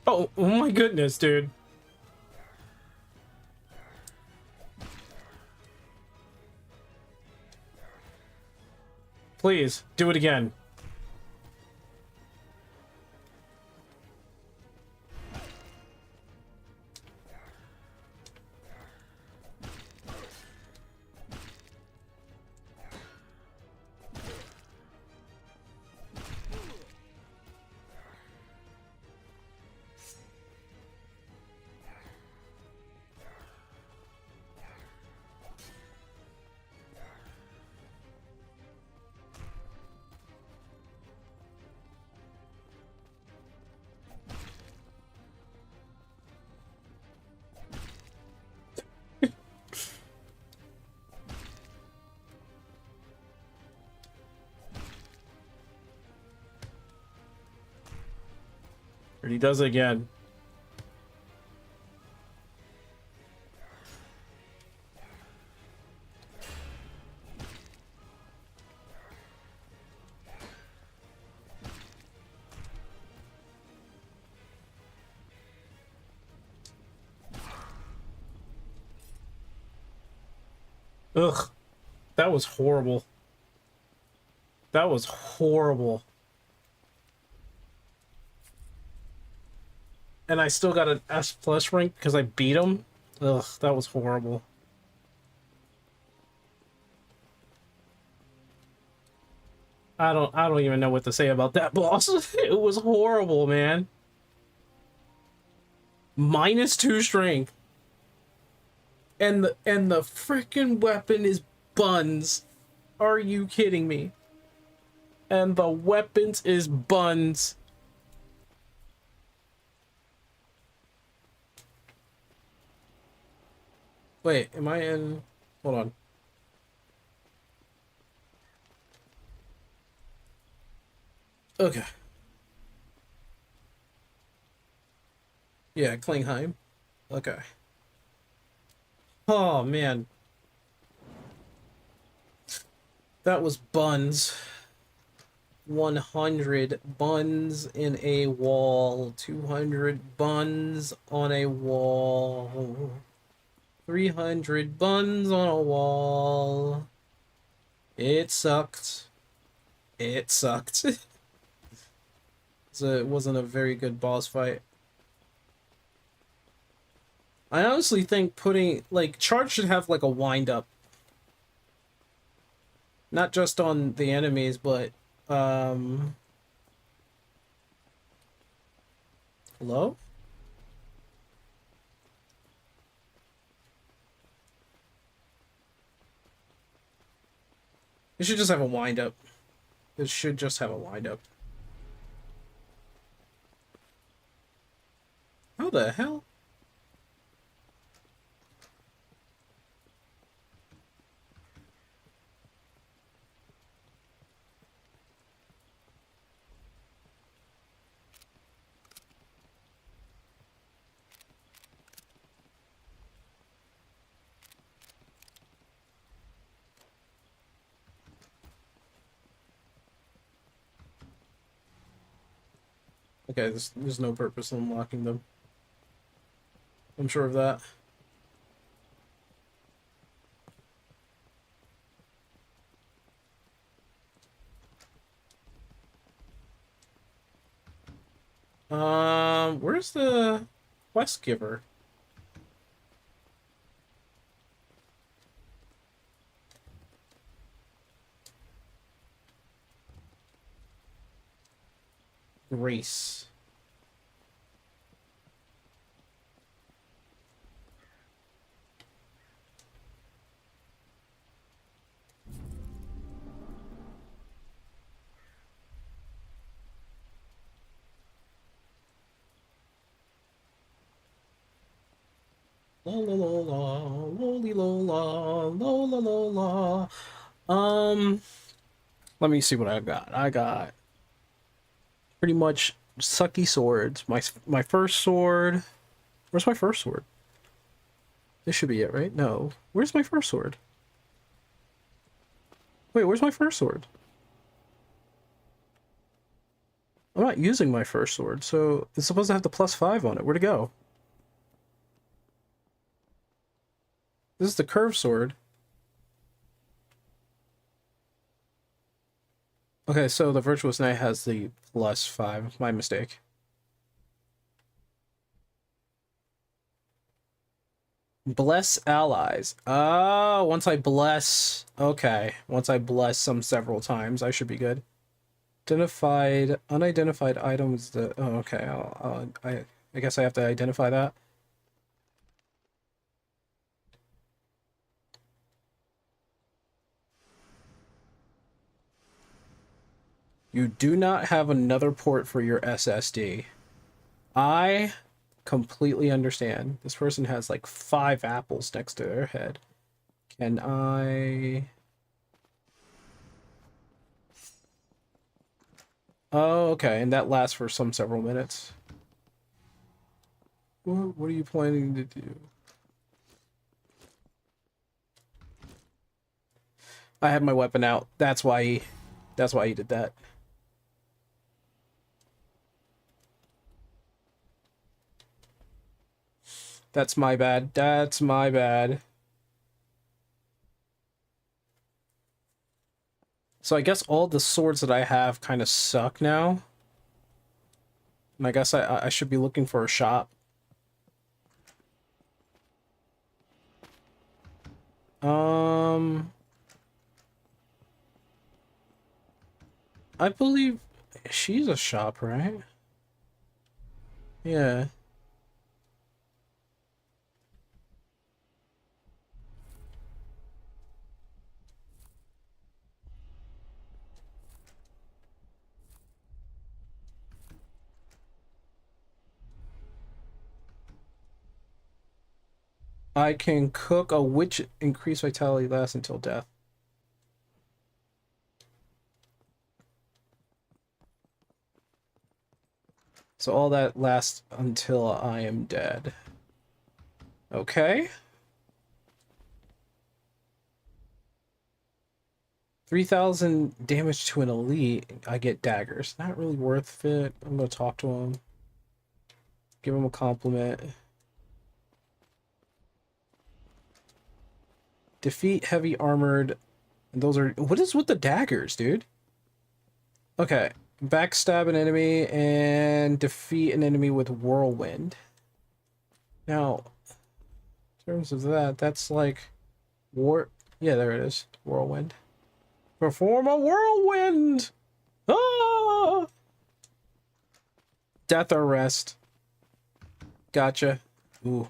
Oh my goodness, dude. Please, do it again. And he does it again. Ugh. That was horrible. That was horrible. And I still got an S plus rank because I beat him. Ugh, that was horrible. I don't even know what to say about that boss. It was horrible, man. -2 strength. And the freaking weapon is buns. Are you kidding me? And the weapons is buns. Wait, am I in... Hold on. Okay. Yeah, Klingheim. Okay. Oh, man. That was buns. 100 buns in a wall. 200 buns on a wall. 300 buns on a wall. It sucked. It sucked. So it wasn't a very good boss fight. I honestly think putting, like, charge should have, like, a wind-up. Not just on the enemies, but, hello? It should just have a wind-up. It should just have a wind-up. How the hell? Okay, there's no purpose in unlocking them. I'm sure of that. Where's the quest giver? Grace. La la la la, loli la la la. Let me see what I got. I got pretty much sucky swords. My first sword. Where's my first sword? This should be it, right? No. Where's my first sword? Wait, where's my first sword? I'm not using my first sword, so it's supposed to have the +5 on it. Where'd it go? This is the curved sword. Okay, so the Virtuous Knight has the +5. My mistake. Bless allies. Oh, once I bless... Okay. Once I bless some several times, I should be good. Identified... Unidentified items that... Oh, okay. I guess I have to identify that. You do not have another port for your SSD. I completely understand. This person has like 5 apples next to their head. Can I... Oh, okay, and that lasts for some several minutes. What are you planning to do? I had my weapon out. That's why he did that. That's my bad. That's my bad. So I guess all the swords that I have kind of suck now. And I guess I should be looking for a shop. I believe she's a shop, right? Yeah. I can cook a witch increase vitality lasts until death. So all that lasts until I am dead. Okay. 3,000 damage to an elite. I get daggers. Not really worth it. I'm gonna talk to him. Give him a compliment. Defeat heavy armored. And those are... What is with the daggers, dude? Okay. Backstab an enemy and defeat an enemy with whirlwind. Now, in terms of that, that's like... Yeah, there it is. Whirlwind. Perform a whirlwind! Ah! Death or rest. Gotcha. Ooh.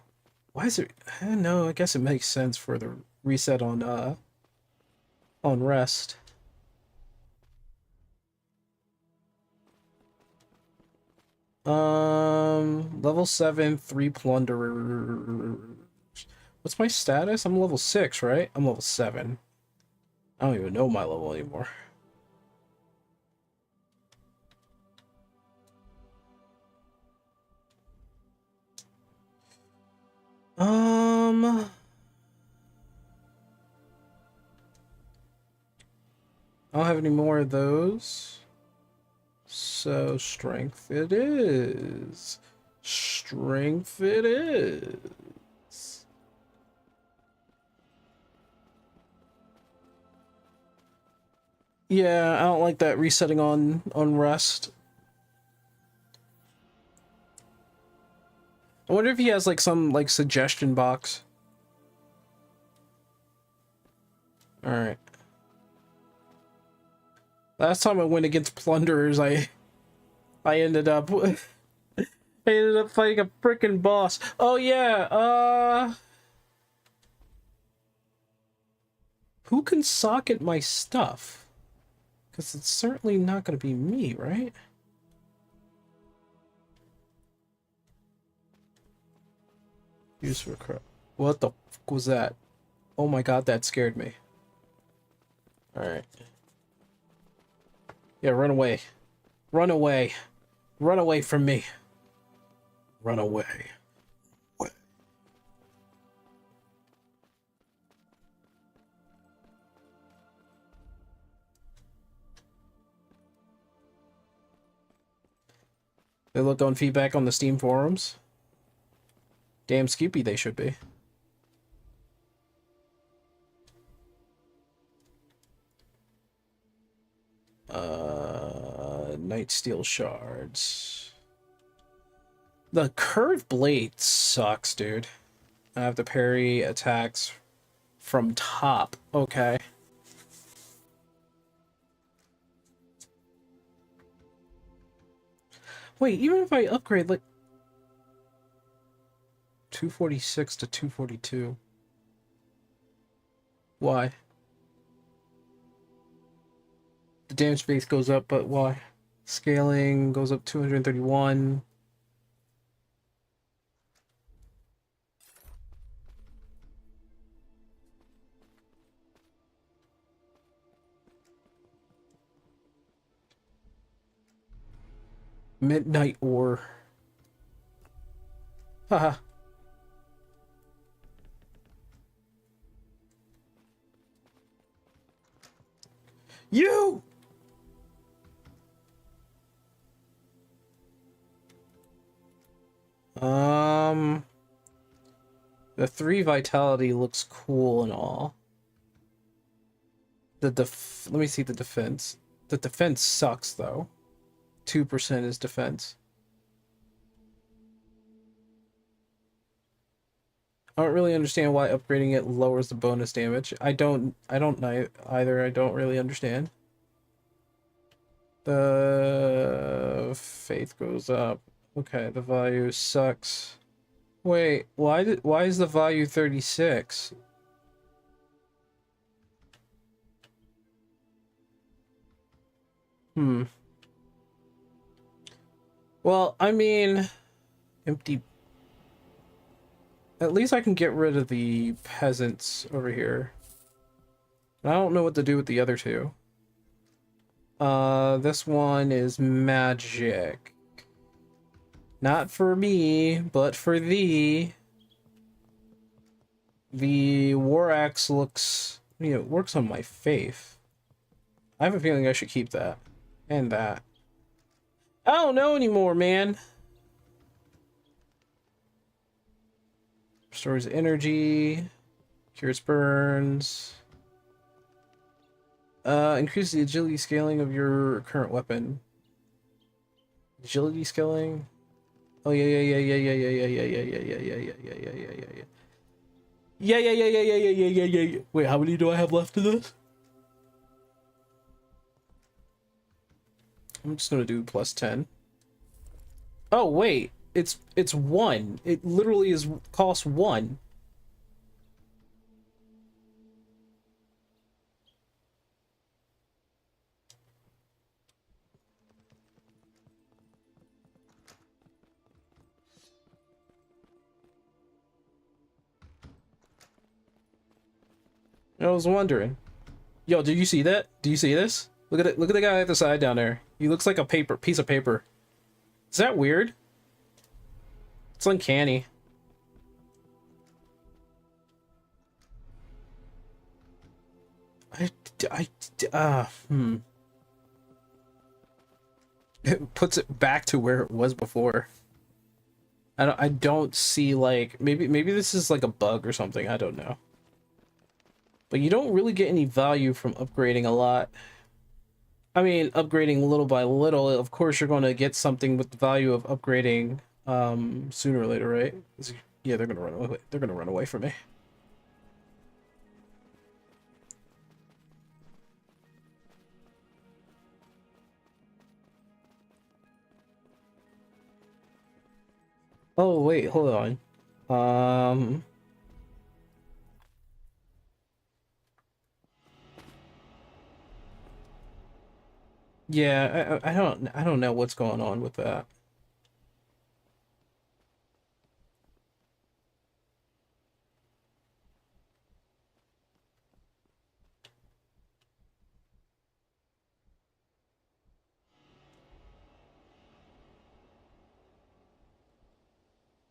Why is it... I don't know, I guess it makes sense for the reset on rest. Level 7, 3 plunderers. What's my status? I'm level 6, right? I'm level 7. I don't even know my level anymore. I don't have any more of those. So strength it is. Strength it is. Yeah, I don't like that resetting on rest. I wonder if he has like some like suggestion box. All right. Last time I went against plunderers, I ended up I ended up fighting a freaking boss. Oh yeah, who can socket my stuff? Because it's certainly not going to be me, right? Use for crap. What the fuck was that? Oh my god, that scared me. Alright. Yeah, run away. Run away. Run away from me. Run away. What? They looked on feedback on the Steam forums. Damn Scoopy they should be. Night Steel Shards. The curved blade sucks, dude. I have to parry attacks from top. Okay. Wait, even if I upgrade, like... 246 to 242. Why? The damage base goes up, but why? Scaling goes up 231. Midnight Ore. Haha. You! The 3 vitality looks cool and all. Let me see the defense. The defense sucks though. 2% is defense. I don't really understand why upgrading it lowers the bonus damage. I don't know either. I don't really understand. The faith goes up. Okay, the value sucks. Wait, why is the value 36? Well, I mean, empty. At least I can get rid of the peasants over here. I don't know what to do with the other two. This one is magic. Not for me, but for thee. The war axe looks, you know, works on my faith. I have a feeling I should keep that. And that. I don't know anymore, man. Restores energy. Cures burns. Increase the agility scaling of your current weapon. Agility scaling? Oh yeah. Yeah. Wait, how many do I have left of this? I'm just gonna do plus 10. Oh wait, it's 1. It literally is cost 1. I was wondering. Yo, do you see that? Do you see this? Look at it. Look at the guy at the side down there. He looks like a piece of paper. Is that weird? It's uncanny. It puts it back to where it was before. I don't see, like, maybe this is like a bug or something, I don't know. But you don't really get any value from upgrading a lot. I mean, upgrading little by little, of course you're going to get something with the value of upgrading sooner or later, right? Yeah, they're going to run away. They're going to run away from me. Oh, wait, hold on. Yeah, I don't know what's going on with that.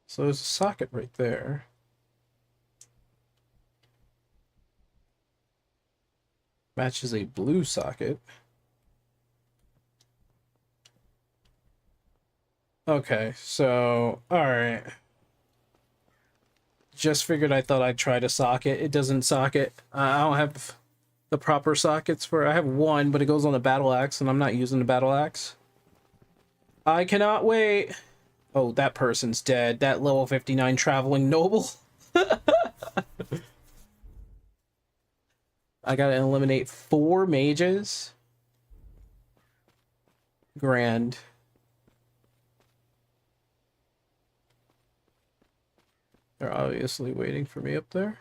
So there's a socket right there. Matches a blue socket. Okay, so, alright. Just figured I thought I'd try to socket. It doesn't socket. I don't have the proper sockets for it. I have one, but it goes on the battle axe, and I'm not using the battle axe. I cannot wait. Oh, that person's dead. That level 59 traveling noble. I gotta eliminate 4 mages. Grand. They're obviously waiting for me up there.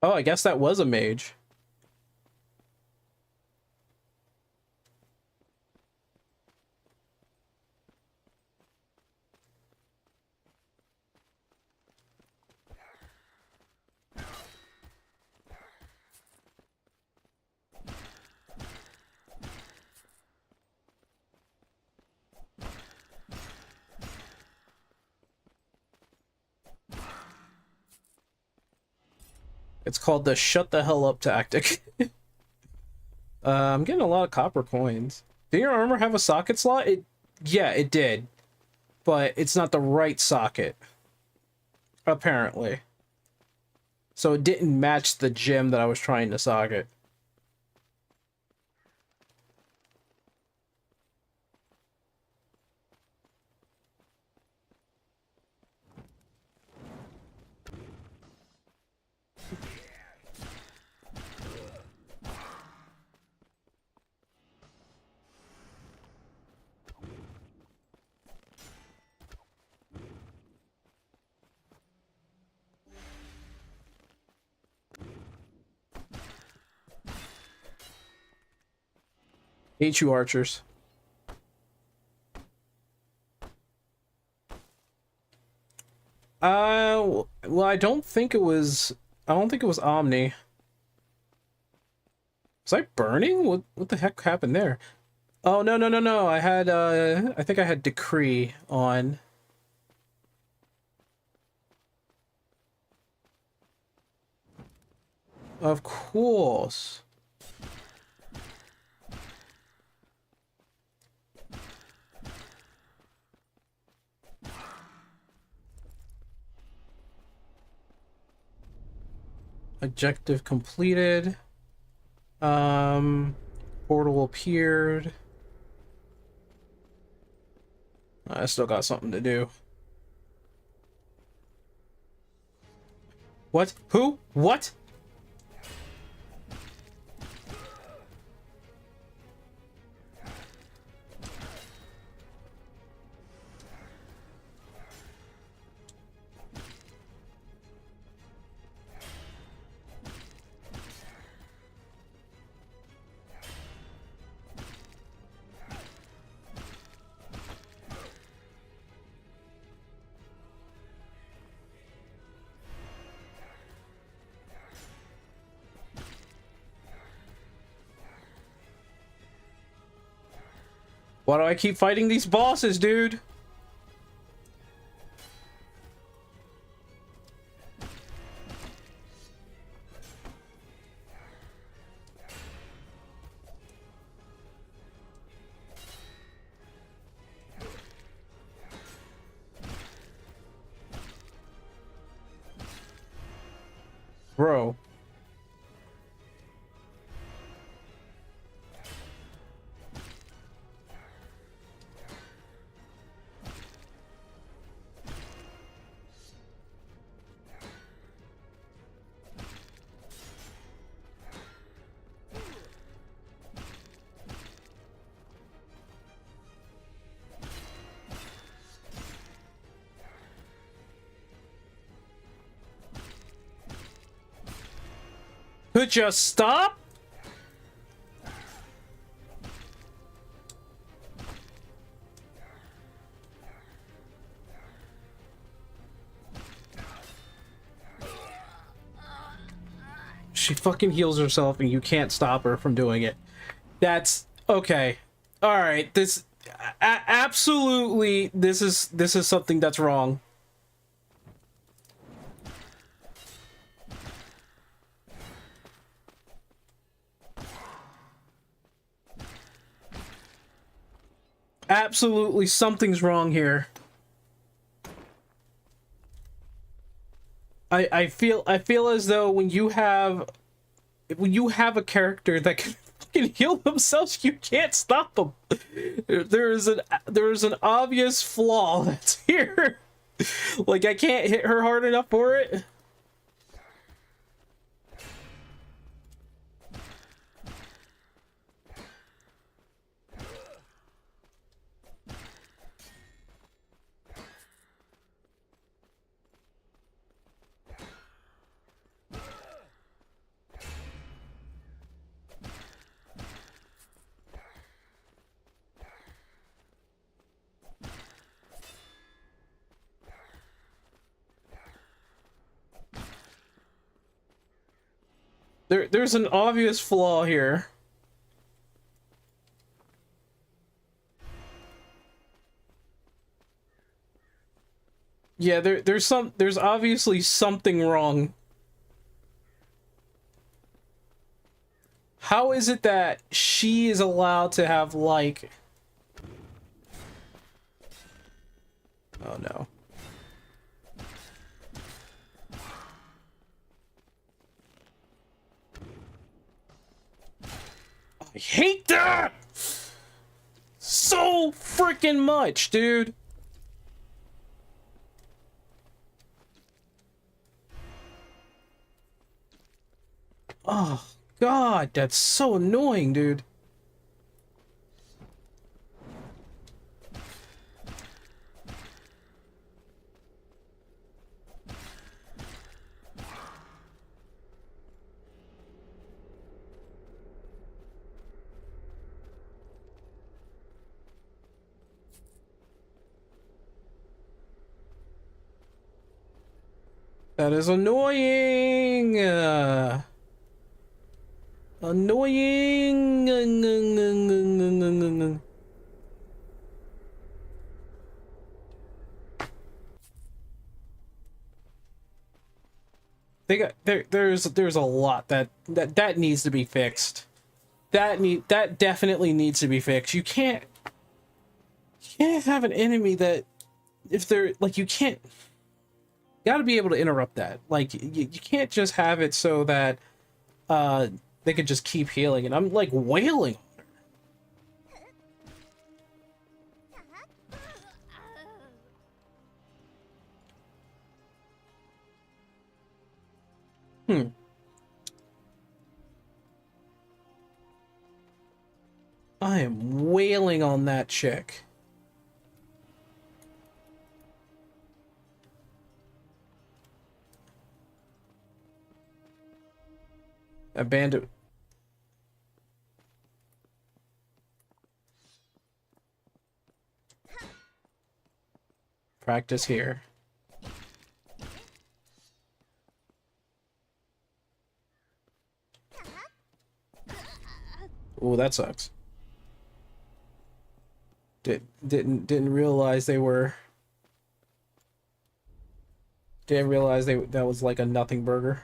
Oh, I guess that was a mage. It's called the shut the hell up tactic. I'm getting a lot of copper coins. Did your armor have a socket slot? Yeah, it did. But it's not the right socket. Apparently. So it didn't match the gem that I was trying to socket. Hate you, archers. Well, I don't think it was Omni. Was I burning? What the heck happened there? Oh, no, no, no, no. I had I think I had Decree on. Of course. Objective completed. Portal appeared. I still got something to do. What? Who? What? Why do I keep fighting these bosses, dude? Bro. Could you stop? She fucking heals herself and you can't stop her from doing it. That's okay. All right, this absolutely this is something that's wrong. Absolutely something's wrong here. I feel as though when you have a character that can fucking heal themselves, you can't stop them. There's an obvious flaw that's here. Like, I can't hit her hard enough for it. There's an obvious flaw here. Yeah, there's obviously something wrong. How is it that she is allowed to have, like... Oh no. I hate that so freaking much, dude. Oh god, that's so annoying, dude. That is annoying. Annoying. There's a lot that needs to be fixed. That definitely needs to be fixed. You can't have an enemy that, if they're like, you can't. You gotta be able to interrupt that. Like, you can't just have it so that they can just keep healing, and I'm like wailing on her. I am wailing on that chick. A bandit. Practice here. Oh, that sucks. Didn't realize they were. Didn't realize that was like a nothing burger.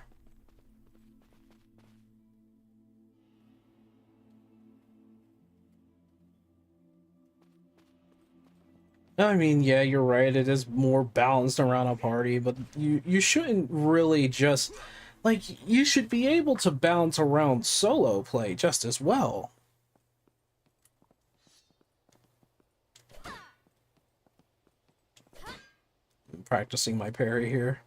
I mean, yeah, you're right. It is more balanced around a party, but you shouldn't really just like you should be able to bounce around solo play just as well. I'm practicing my parry here.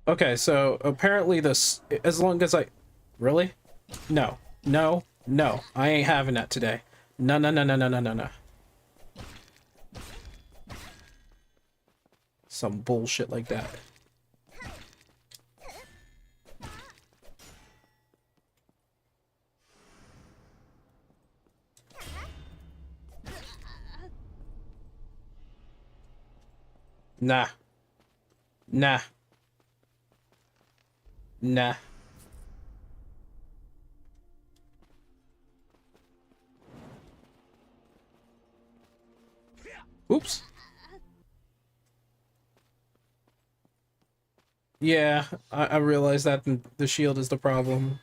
Okay, so apparently this, as long as I, really? No, no, no, I ain't having that today. No, no, no, no, no, no, no, no. Some bullshit like that. Nah. Nah. Nah. Oops. Yeah, I realize that the shield is the problem.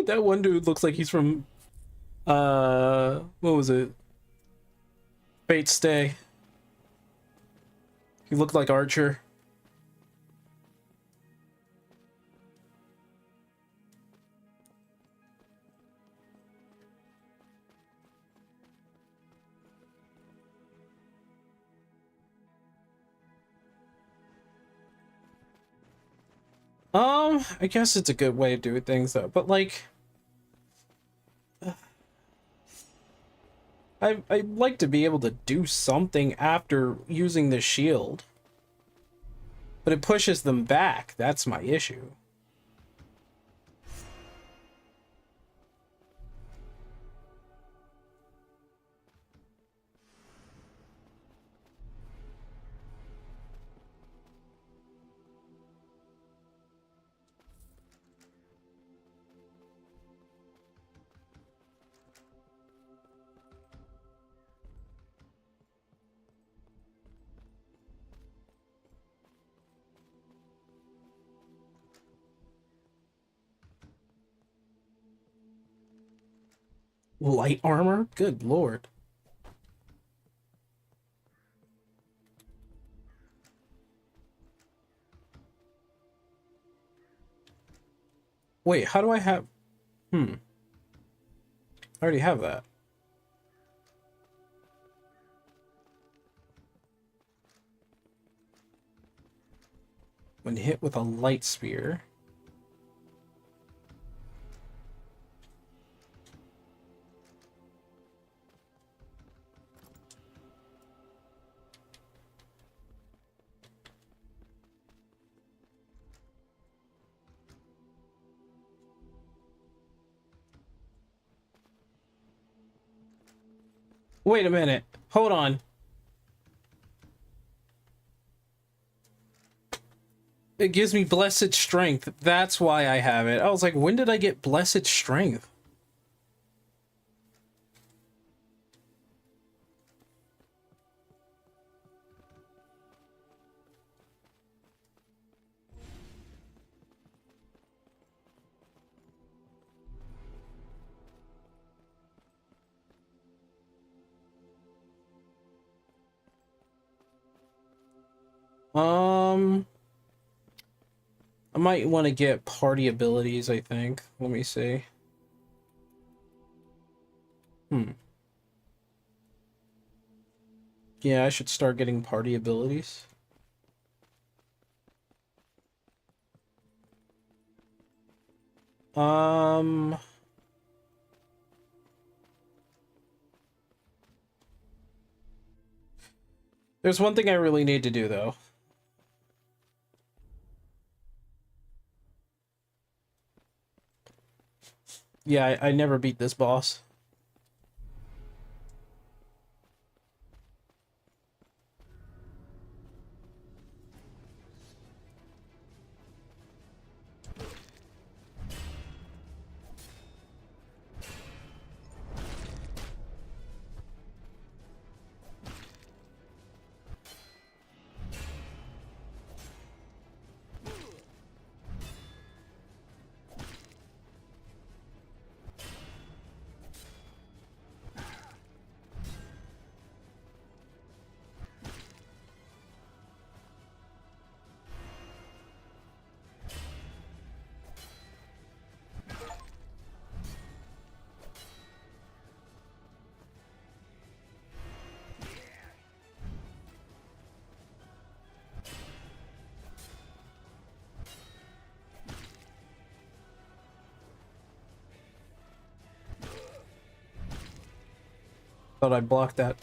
That one dude looks like he's from what was it? Fate's Stay. He looked like Archer. I guess it's a good way of doing things though, but like I'd like to be able to do something after using the shield. But it pushes them back. That's my issue. Light armor? Good lord. Wait, how do I have... I already have that. When hit with a light spear... Wait a minute. Hold on. It gives me blessed strength. That's why I have it. I was like, when did I get blessed strength? Um, I might want to get party abilities, I think. Let me see. Yeah, I should start getting party abilities. Um, there's one thing I really need to do, though. Yeah, I never beat this boss. Thought I blocked that.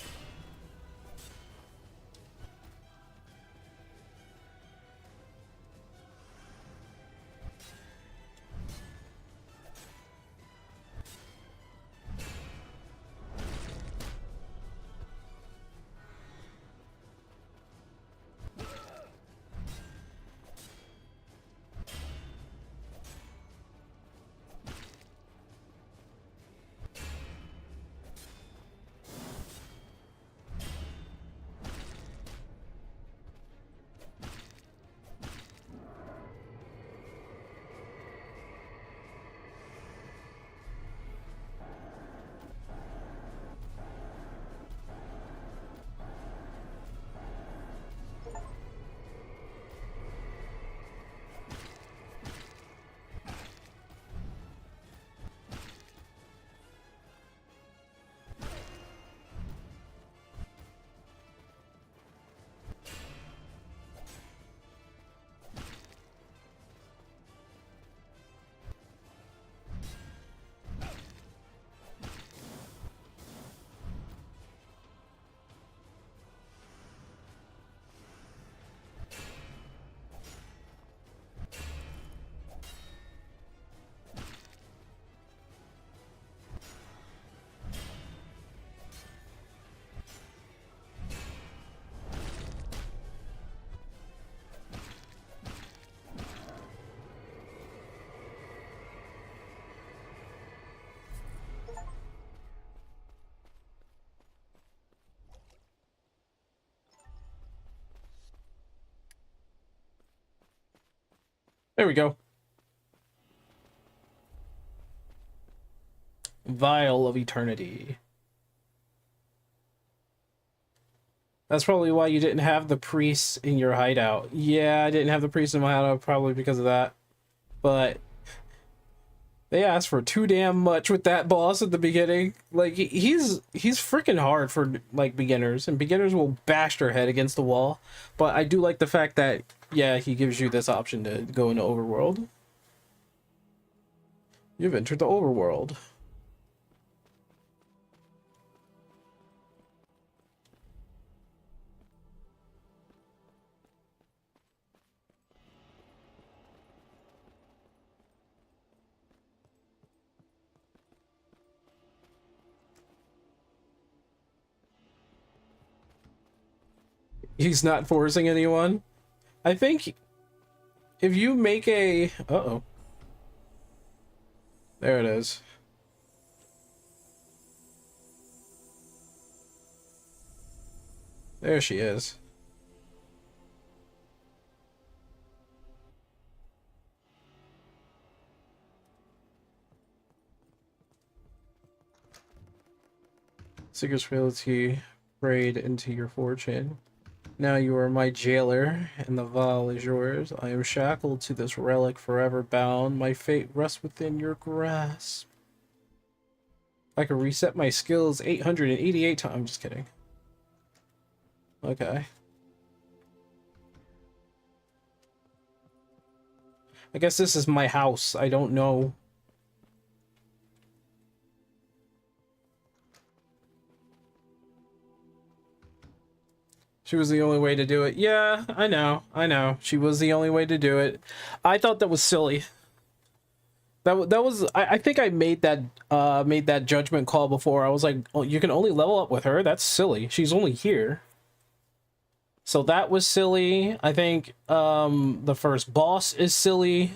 There we go. Vial of Eternity. That's probably why you didn't have the priests in your hideout. Yeah, I didn't have the priests in my hideout probably because of that. But they asked for too damn much with that boss at the beginning. Like he's freaking hard for like beginners, and beginners will bash their head against the wall. But I do like the fact that yeah, he gives you this option to go into overworld. You've entered the overworld. He's not forcing anyone. I think if you make a... Uh-oh. There it is. There she is. Seeker's frailty prayed into your fortune. Now you are my jailer, and the vial is yours. I am shackled to this relic, forever bound. My fate rests within your grasp. I can reset my skills 888 times. I'm just kidding. Okay. I guess this is my house. I don't know. She was the only way to do it. Yeah, I know. I know. She was the only way to do it. I thought that was silly. That was I think I made that judgment call before. I was like, "Oh, you can only level up with her? That's silly. She's only here." So that was silly. I think the first boss is silly.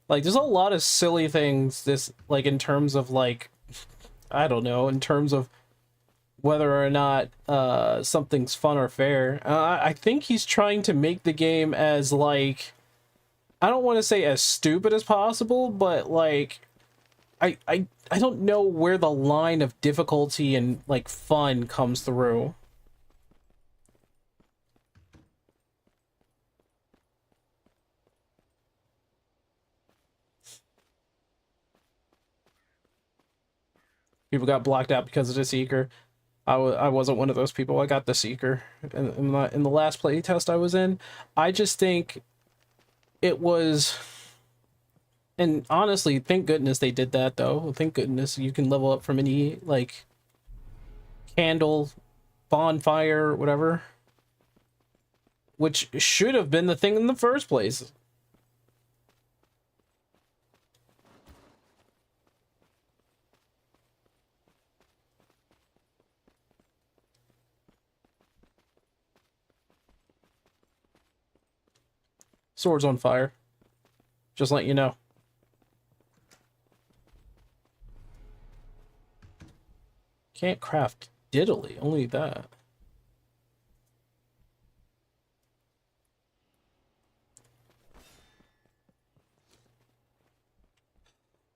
Like there's a lot of silly things this like in terms of like I don't know, in terms of whether or not something's fun or fair. I think he's trying to make the game as like I don't want to say as stupid as possible, but like I don't know where the line of difficulty and like fun comes through. People got blocked out because of the Seeker. I wasn't one of those people. I got the Seeker in the last playtest I was in. I just think it was, and honestly, thank goodness they did that though. Thank goodness you can level up from any like candle, bonfire, whatever, which should have been the thing in the first place. Sword's on fire. Just let you know. Can't craft diddly, only that.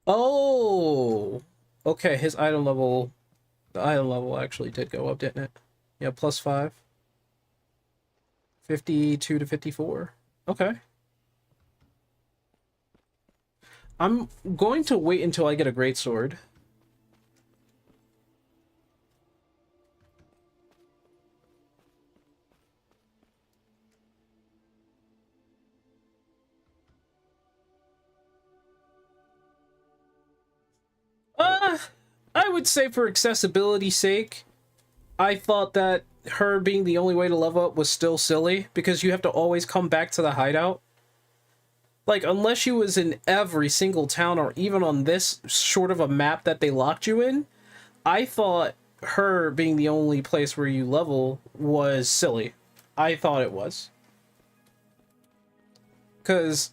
Oh! Okay, his item level... The item level actually did go up, didn't it? Yeah, +5. 52 to 54. Okay. I'm going to wait until I get a great sword. I would say for accessibility's sake, I thought that her being the only way to level up was still silly because you have to always come back to the hideout. Like, unless she was in every single town or even on this short of a map that they locked you in, I thought her being the only place where you level was silly. I thought it was. Because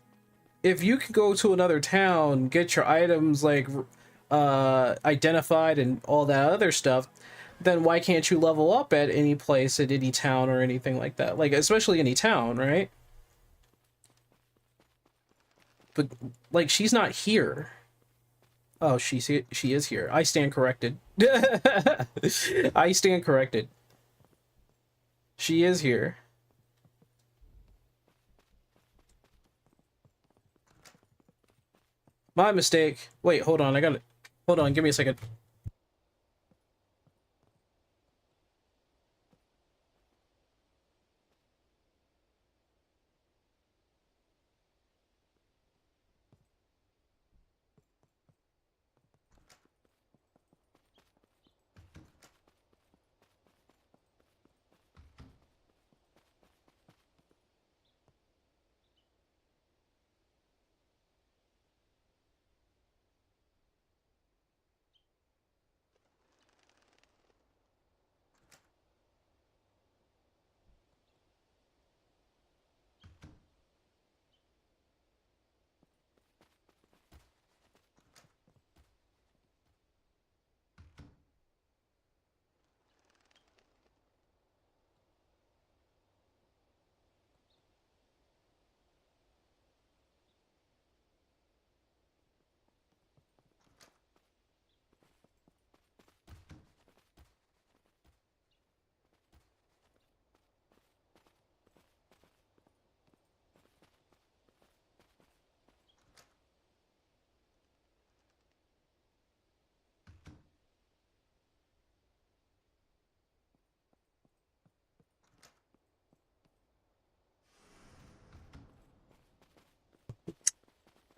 if you can go to another town, get your items, like, identified and all that other stuff, then why can't you level up at any place, at any town or anything like that? Like, especially any town, right? But, like, she's not here. Oh, she is here. I stand corrected. I stand corrected. She is here. My mistake. Wait, hold on. I got it. Hold on. Give me a second.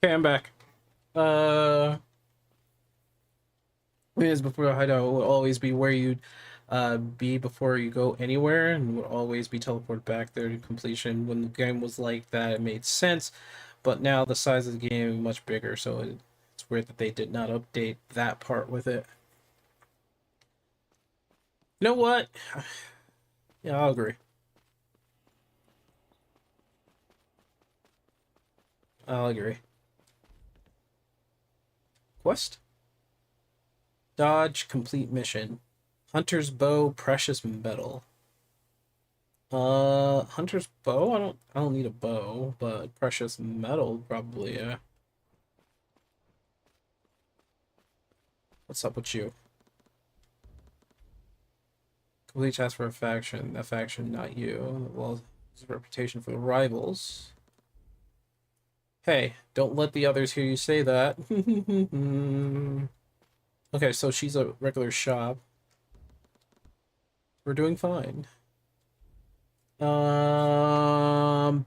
Okay, I'm back. Is before hideout will always be where you'd be before you go anywhere, and would always be teleported back there to completion. When the game was like that, it made sense, but now the size of the game is much bigger, so it's weird that they did not update that part with it. You know what? Yeah, I'll agree. I'll agree. Quest? Dodge, complete mission. Hunter's bow, precious metal. Hunter's bow? I don't need a bow, but precious metal probably, yeah. What's up with you? Complete task for a faction. That faction, not you. Well, it's a reputation for the rivals. Hey, don't let the others hear you say that. Okay, so she's a regular shop. We're doing fine.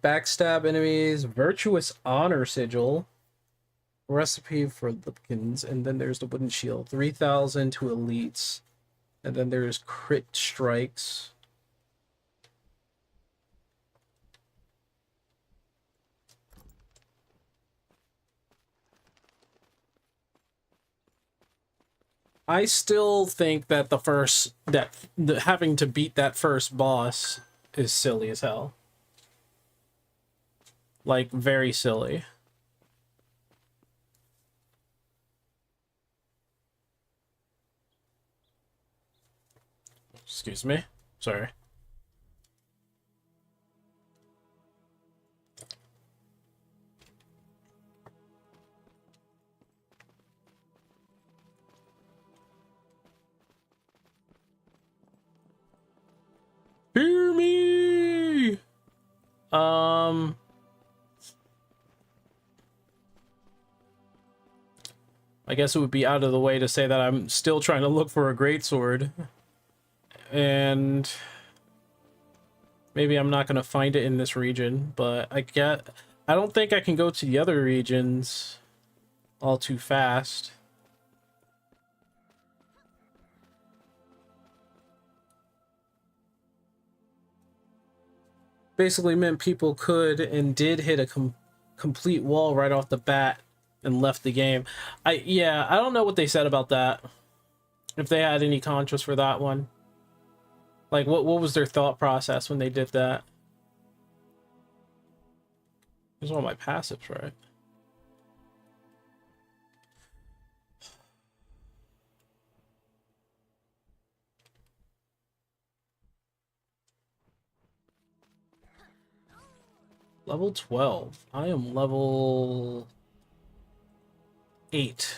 Backstab enemies, virtuous honor sigil, recipe for Lipkins, and then there's the wooden shield. 3,000 to elites, and then there's crit strikes. I still think that having to beat that first boss is silly as hell. Like, very silly. Excuse me. Sorry. Hear me! I guess it would be out of the way to say that I'm still trying to look for a greatsword. And maybe I'm not going to find it in this region, but I don't think I can go to the other regions all too fast. Basically meant people could and did hit a complete wall right off the bat and left the game. I don't know what they said about that. If they had any conscience for that one. Like, what was their thought process when they did that? These are all my passives, right? Level 12. I am level 8.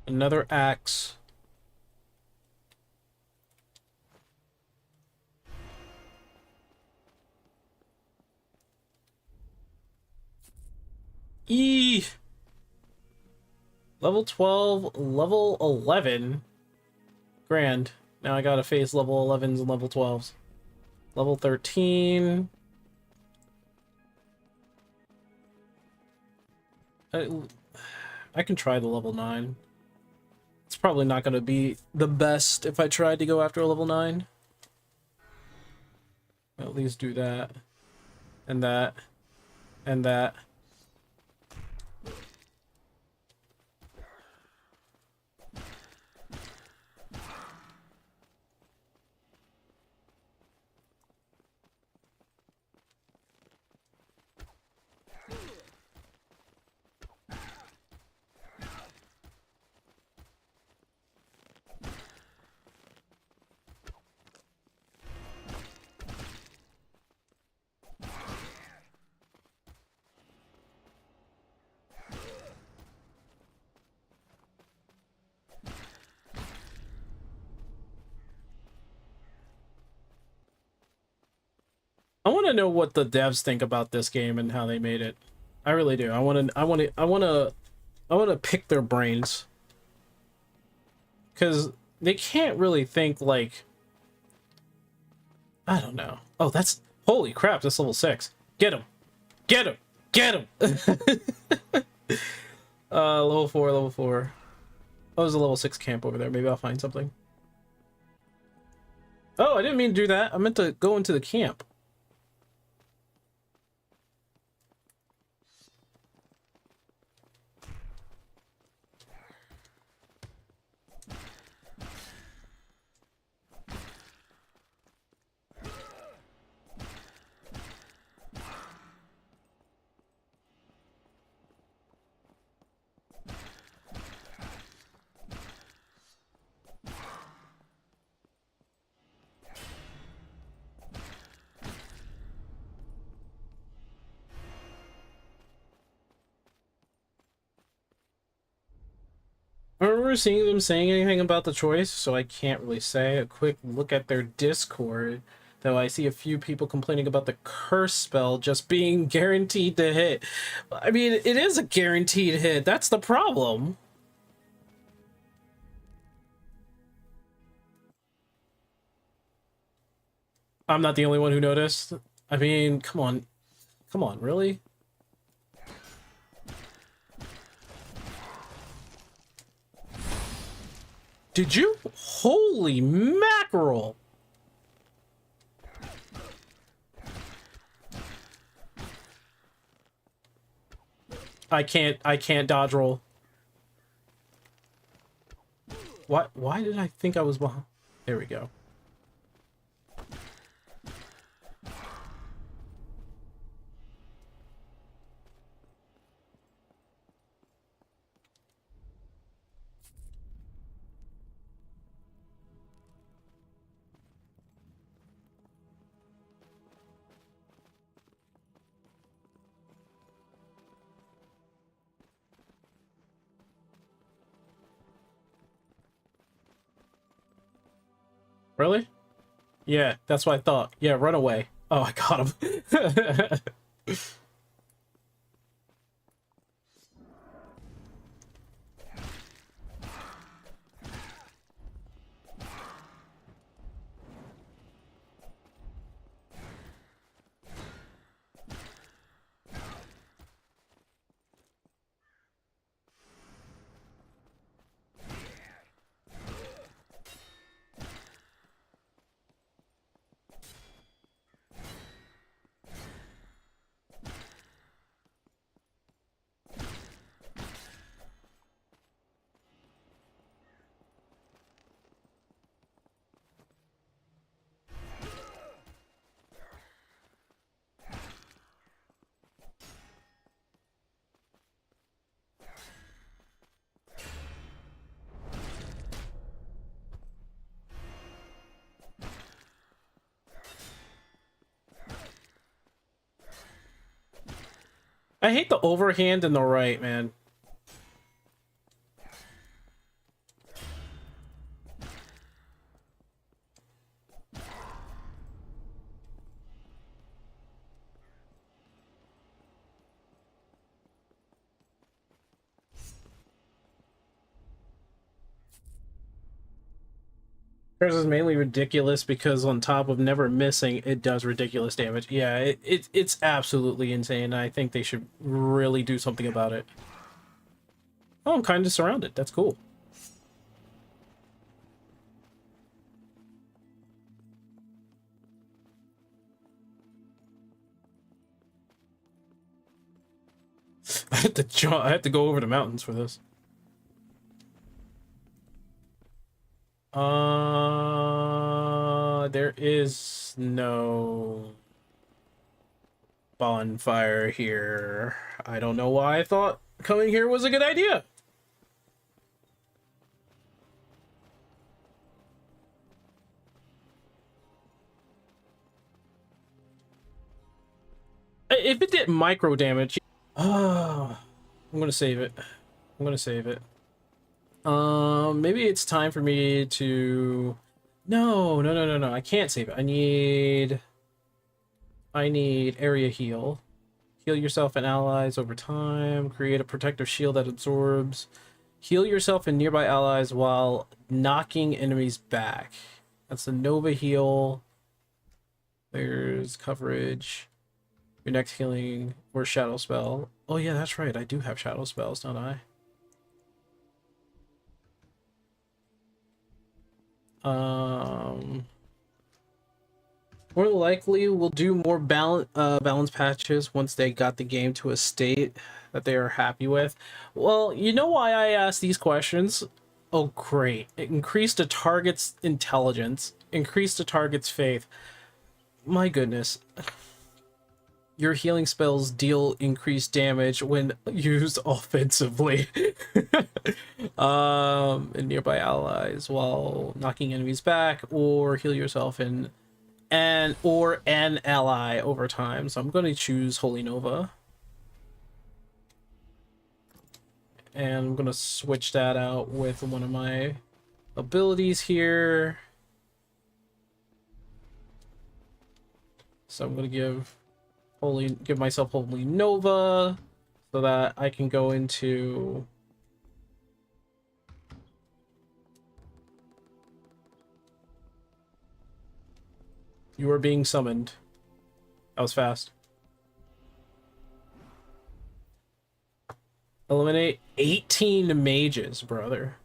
Another axe. E. Level 12, level 11. Grand. Now I gotta face level 11s and level 12s. Level 13. I can try the level 9. It's probably not going to be the best if I tried to go after a level 9. I'll at least do that. And that. And that. I want to know what the devs think about this game and how they made it. I really do. I want to pick their brains. Cuz they can't really think like, I don't know. Oh, that's, holy crap, that's level 6. Get him. Get him. Get him. Level 4, level 4. Oh, there's a level 6 camp over there. Maybe I'll find something. Oh, I didn't mean to do that. I meant to go into the camp. I remember seeing them saying anything about the choice, so I can't really say. A quick look at their Discord, though I see a few people complaining about the curse spell just being guaranteed to hit. I mean, it is a guaranteed hit. That's the problem. I'm not the only one who noticed. I mean, come on. Come on, really? Did you? Holy mackerel! I can't dodge roll. What? Why did I think I was behind? There we go. Really? Yeah, that's what I thought. Yeah, run away. Oh, I got him. I hate the overhand and the right, man. Hers is mainly ridiculous because on top of never missing, it does ridiculous damage. Yeah, it's absolutely insane. I think they should really do something about it. Oh, I'm kind of surrounded. That's cool. I had to jump. I had to go over the mountains for this. There is no bonfire here. I don't know why I thought coming here was a good idea. If it did micro damage, I'm gonna save it. I'm gonna save it. Maybe it's time for me to... No. I can't save it. I need... I need area heal. Heal yourself and allies over time. Create a protective shield that absorbs. Heal yourself and nearby allies while knocking enemies back. That's a Nova heal. There's coverage. Your next healing or shadow spell. Oh yeah, that's right. I do have shadow spells, don't I? More likely we'll do more balance patches once they got the game to a state that they are happy with. Well, you know why I ask these questions? Oh great. Increase the target's intelligence. Increase the target's faith. My goodness. Your healing spells deal increased damage when used offensively. And nearby allies while knocking enemies back, or heal yourself or an ally over time. So I'm going to choose Holy Nova. And I'm going to switch that out with one of my abilities here. So I'm going to give myself Holy Nova so that I can go into You are being summoned. That was fast. Eliminate 18 mages, brother.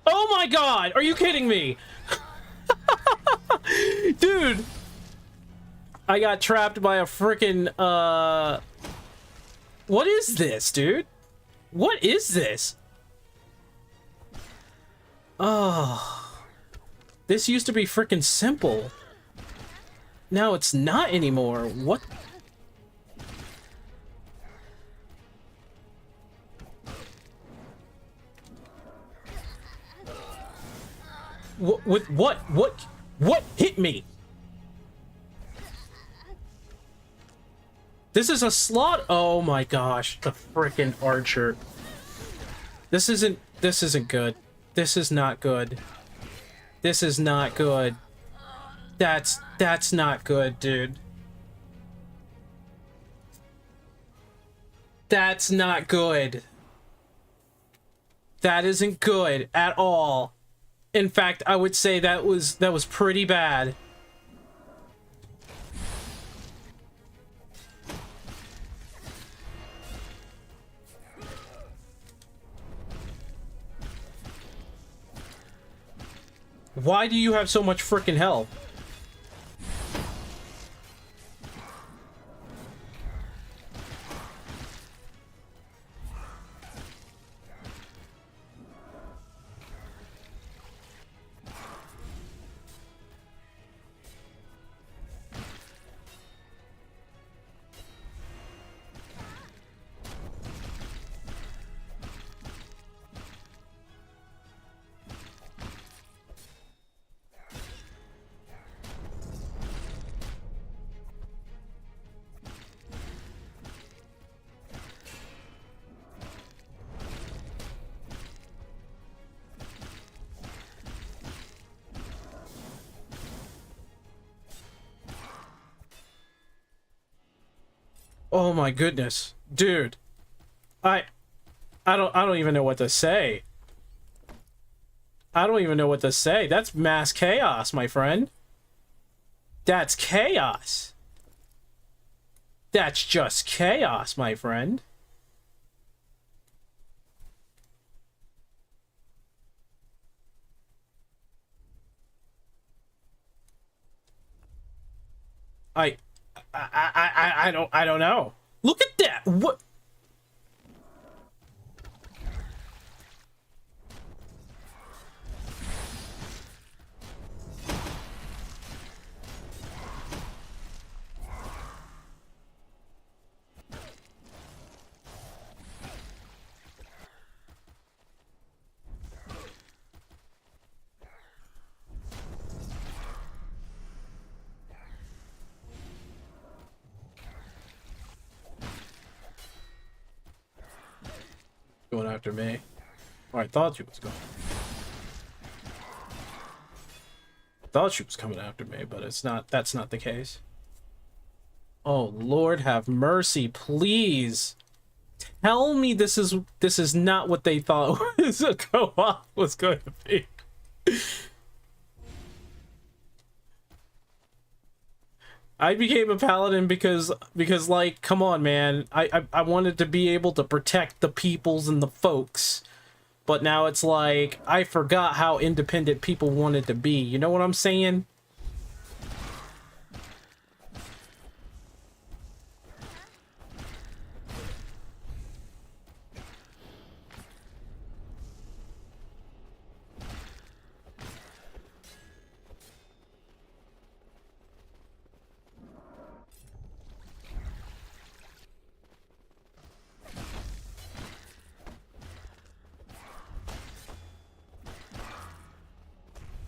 Oh my god, are you kidding me? Dude, I got trapped by a freaking what is this, dude? What is this? Oh, this used to be freaking simple. Now it's not anymore. What? What hit me? This is a slot. Oh my gosh, the freaking archer. This isn't good. This is not good. This is not good. That's not good, dude. That's not good. That isn't good at all. In fact, I would say that was pretty bad. Why do you have so much freaking health? Oh my goodness, dude. I don't even know what to say. I don't even know what to say. That's mass chaos, my friend. That's chaos. That's just chaos, my friend. I don't know. Look at that. What? Going after me. Or I thought she was going. Thought she was coming after me, but it's not. That's not the case. Oh Lord, have mercy, please. Tell me this is not what they thought was a co-op was going to be. I became a paladin because like, come on, man. I wanted to be able to protect the peoples and the folks. But now it's like, I forgot how independent people wanted to be. You know what I'm saying?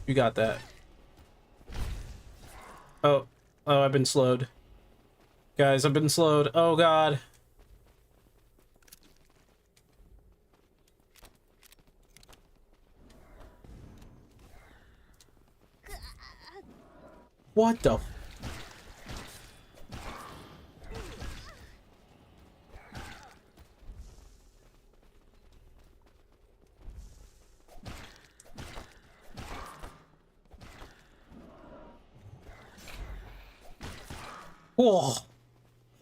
You got that. Oh, I've been slowed. Guys, I've been slowed. Oh God. What the? Oh.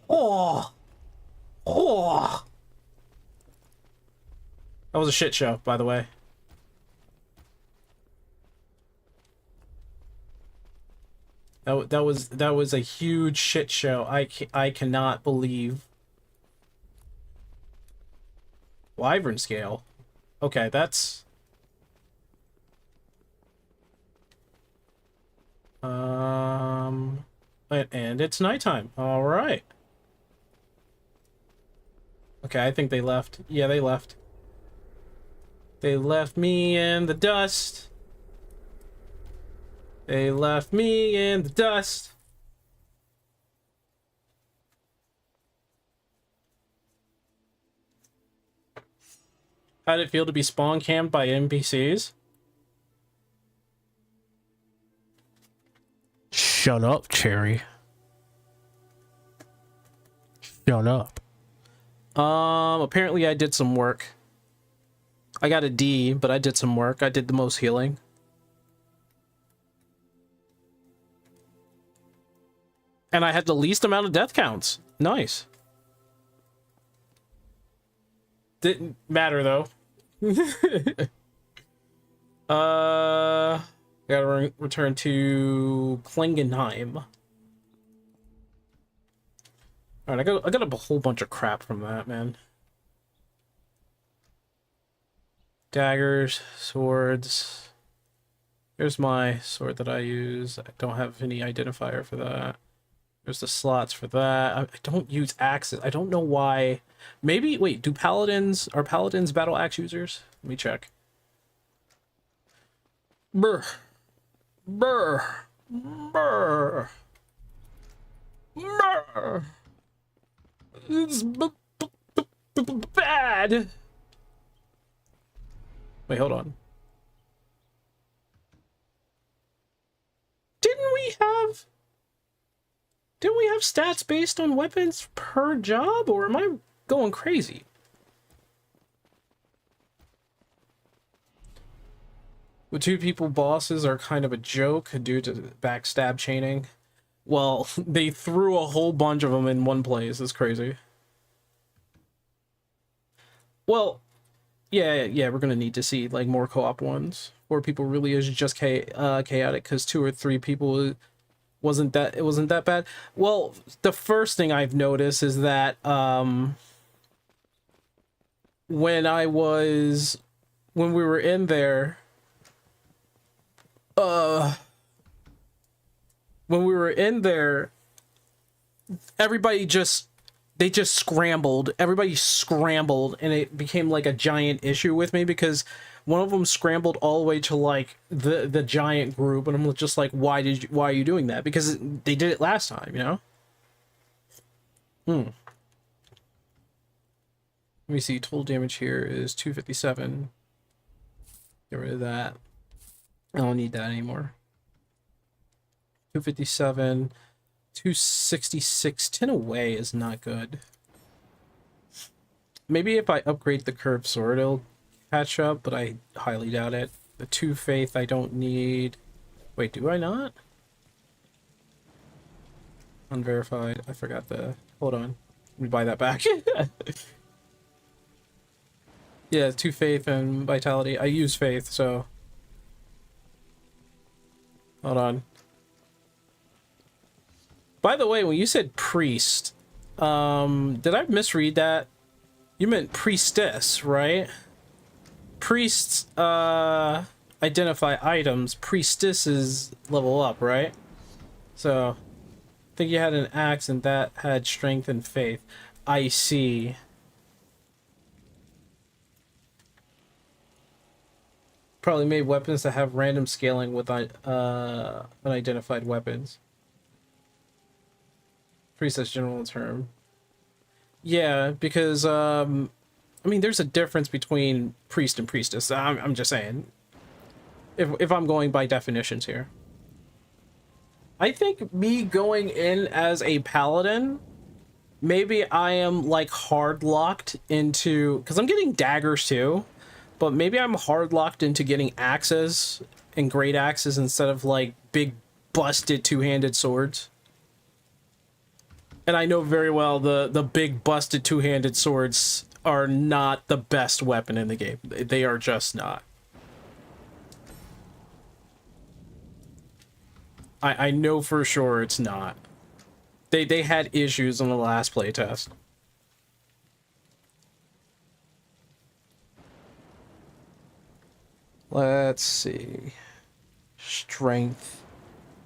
Oh. Oh. That was a shit show, by the way. That was a huge shit show. I cannot believe. Wyvern scale. Okay, that's and it's nighttime. All right. Okay, I think they left. Yeah, they left. They left me in the dust. They left me in the dust. How did it feel to be spawn camped by NPCs? Shut up, Cherry. Shut up. Apparently I did some work. I got a D, but I did some work. I did the most healing. And I had the least amount of death counts. Nice. Didn't matter though. Gotta return to Klingenheim. All right, I got a whole bunch of crap from that, man. Daggers, swords. Here's my sword that I use. I don't have any identifier for that. There's the slots for that. I don't use axes. I don't know why. Maybe, wait, are paladins battle axe users? Let me check. Brr. Brr. Brr. Brr. It's bad. Wait, hold on. Didn't we have stats based on weapons per job, or am I going crazy? With two people bosses are kind of a joke due to backstab chaining. Well, they threw a whole bunch of them in one place. It's crazy. Well, yeah, we're gonna need to see like more co-op ones, or people really is just chaotic because 2 or 3 people it wasn't that bad. Well, the first thing I've noticed is that when we were in there, when we were in there, they just scrambled. Everybody scrambled, and it became like a giant issue with me because one of them scrambled all the way to like the giant group, and I'm just like, why are you doing that? Because they did it last time, you know. Let me see. Total damage here is 257. Get rid of that. I don't need that anymore. 257. 266. 10 away is not good. Maybe if I upgrade the curved sword, it'll catch up, but I highly doubt it. The 2 faith I don't need. Wait, do I not? Unverified. I forgot the... Hold on. Let me buy that back. Yeah, 2 faith and vitality. I use faith, so... Hold on. By the way, when you said priest, did I misread that? You meant priestess, right? Priests, identify items. Priestesses level up, right? So, I think you had an axe and that had strength and faith. I see. Probably made weapons that have random scaling with unidentified weapons. Priestess general term. Yeah, because I mean, there's a difference between priest and priestess. I'm just saying. If I'm going by definitions here, I think me going in as a paladin, maybe I am like hard locked into, because I'm getting daggers too, but maybe I'm hard locked into getting axes and great axes instead of like big busted 2-handed swords. And I know very well the big busted 2-handed swords are not the best weapon in the game. They are just not. I know for sure it's not. They had issues on the last playtest. Let's see. Strength.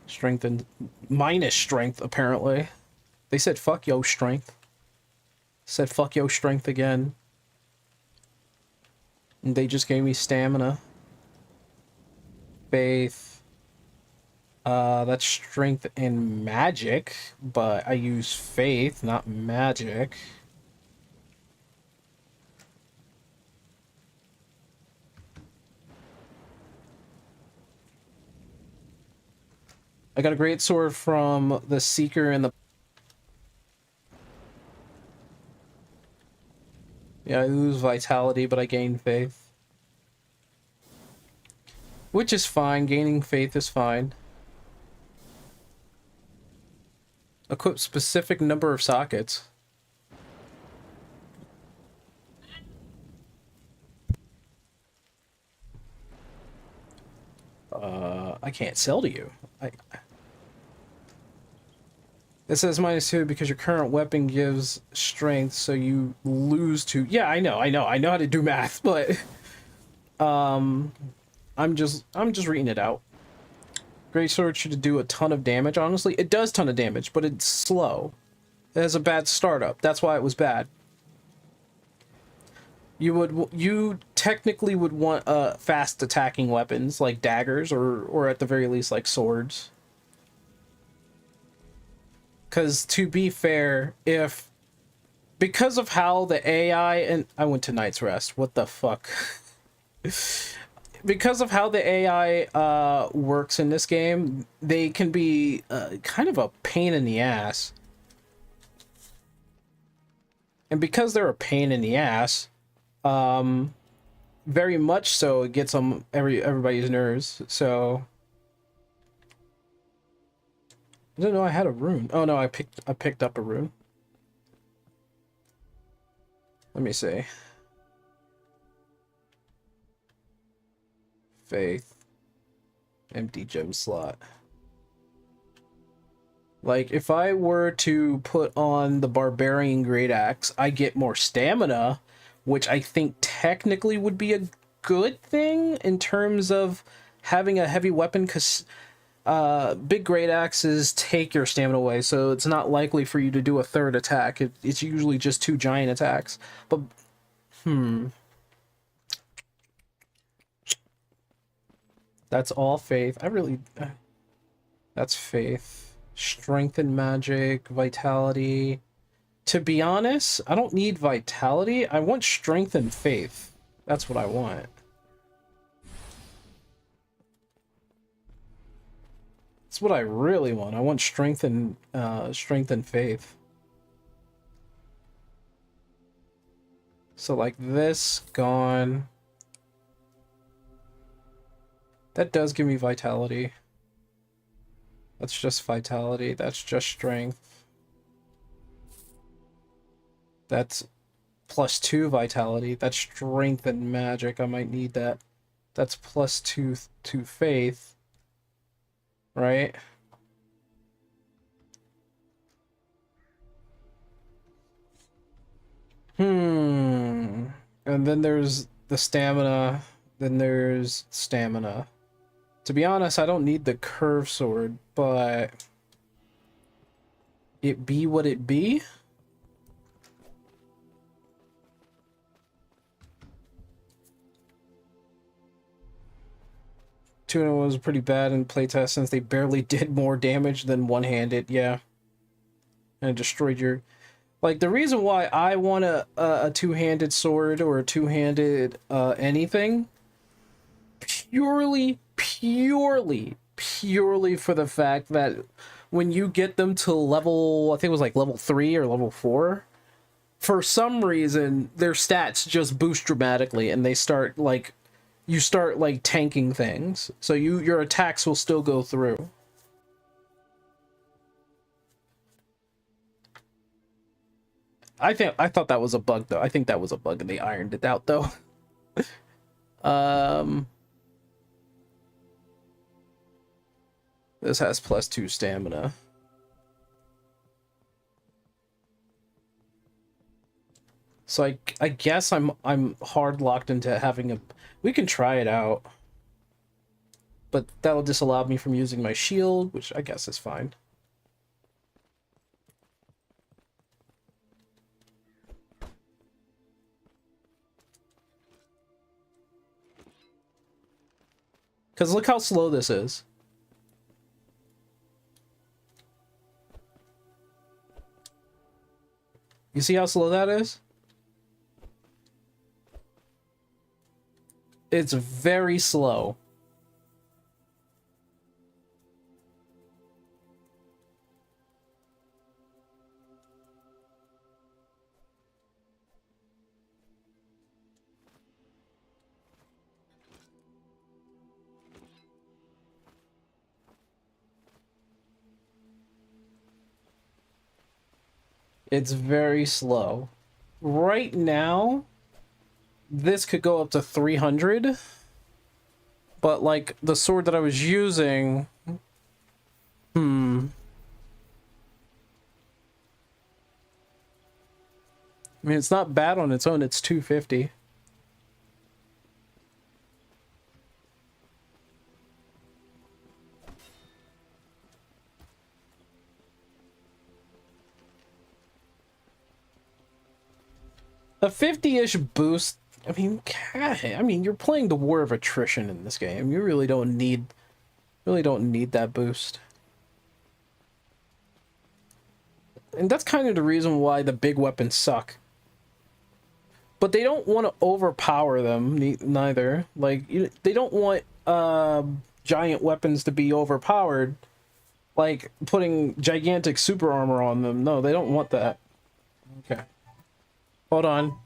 Strength and minus strength, apparently. They said fuck yo strength. Said fuck yo strength again. And they just gave me stamina. Faith. That's strength and magic, but I use faith, not magic. I got a great sword from the Seeker and the... Yeah, I lose vitality, but I gain faith. Which is fine. Gaining faith is fine. Equip specific number of sockets. I can't sell to you. It says -2 because your current weapon gives strength, so you lose 2. Yeah, I know how to do math, but I'm just reading it out. Greatsword should do a ton of damage. Honestly, it does ton of damage, but it's slow. It has a bad startup. That's why it was bad. You technically would want fast attacking weapons like daggers or at the very least like swords. Because to be fair, because of how the AI and I went to Night's Rest. What the fuck? Because of how the AI works in this game, they can be kind of a pain in the ass. And because they're a pain in the ass, very much so, it gets on everybody's nerves. So I didn't know I had a rune. Oh no, I picked up a rune. Let me see. Faith. Empty gem slot. Like, if I were to put on the Barbarian Great Axe, I get more stamina, which I think technically would be a good thing in terms of having a heavy weapon, because big Great Axes take your stamina away, so it's not likely for you to do a third attack. It's usually just 2 giant attacks. But, That's all faith. That's faith. Strength and magic, vitality. To be honest, I don't need vitality. I want strength and faith. That's what I want. That's what I really want. I want strength and faith. So like this, gone. That does give me vitality. That's just vitality. That's just strength. That's +2 vitality. That's strength and magic. I might need that. That's +2 to faith. Right? And then there's the stamina. Then there's stamina. To be honest, I don't need the curve sword, but it be what it be. Tuna was pretty bad in playtest since they barely did more damage than one-handed, yeah. And it destroyed your... Like, the reason why I want a two-handed sword or a two-handed anything, purely for the fact that when you get them to level, I think it was like level 3 or level 4, for some reason, their stats just boost dramatically and they start, like, you start, like, tanking things. So your attacks will still go through. I thought that was a bug, though. I think that was a bug and they ironed it out, though. This has +2 stamina. So I guess I'm hard locked into having a... We can try it out. But that'll disallow me from using my shield, which I guess is fine. Because look how slow this is. You see how slow that is? It's very slow. It's very slow. Right now, this could go up to 300. But, like, the sword that I was using... I mean, it's not bad on its own. It's 250. A 50-ish boost. I mean, you're playing the War of Attrition in this game. You really don't need that boost. And that's kind of the reason why the big weapons suck. But they don't want to overpower them, neither. Like, they don't want giant weapons to be overpowered, like putting gigantic super armor on them. No, they don't want that. Okay. Hold on.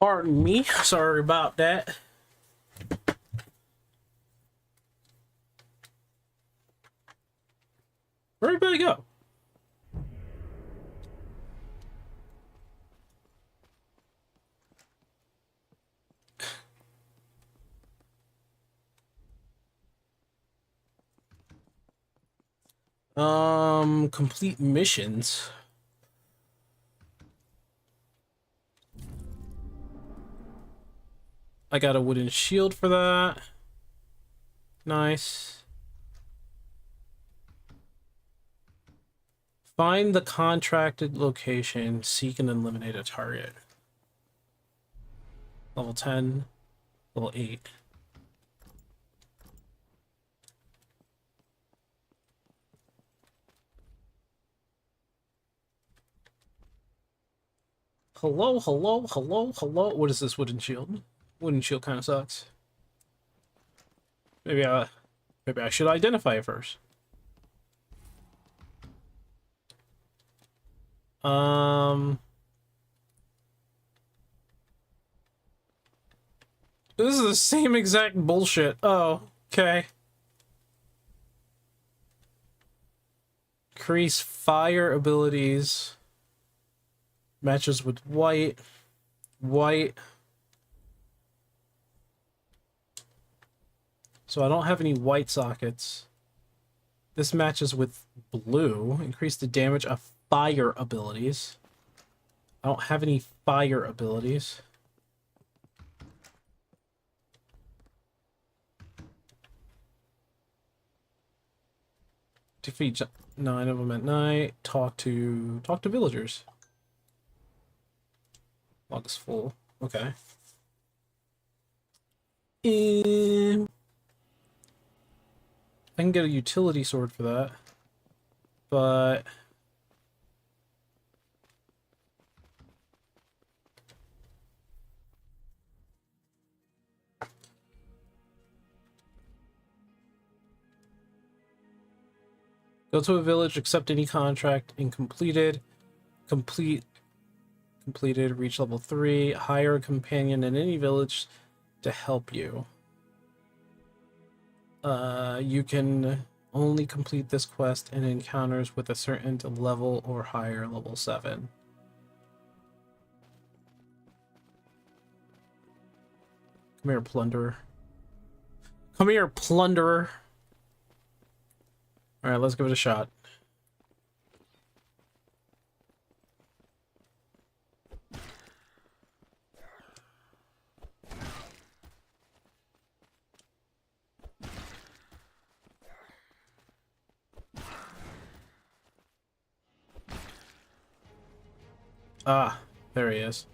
Pardon me. Sorry about that. Where'd everybody go? Complete missions. I got a wooden shield for that. Nice. Find the contracted location, seek and eliminate a target. Level 10, level 8. Hello, hello, hello, hello. What is this wooden shield? Wooden shield kind of sucks. Maybe I should identify it first. This is the same exact bullshit. Oh, okay. Increase fire abilities. Matches with white. White. So I don't have any white sockets. This matches with blue. Increase the damage of fire abilities. I don't have any fire abilities. Defeat 9 of them at night. Talk to villagers. Log is full. Okay. I can get a utility sword for that, but go to a village, accept any contract, completed, reach level 3, hire a companion in any village to help you. You can only complete this quest in encounters with a certain level or higher, level 7. Come here, plunderer. Come here, plunderer. Alright, let's give it a shot. Ah, there he is.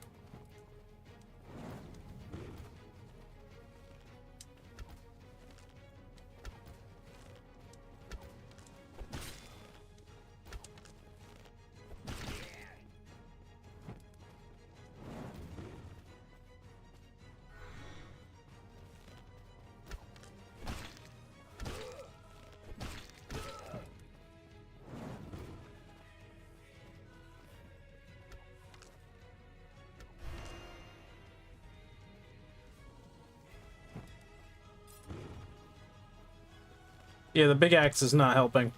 Yeah, the big axe is not helping.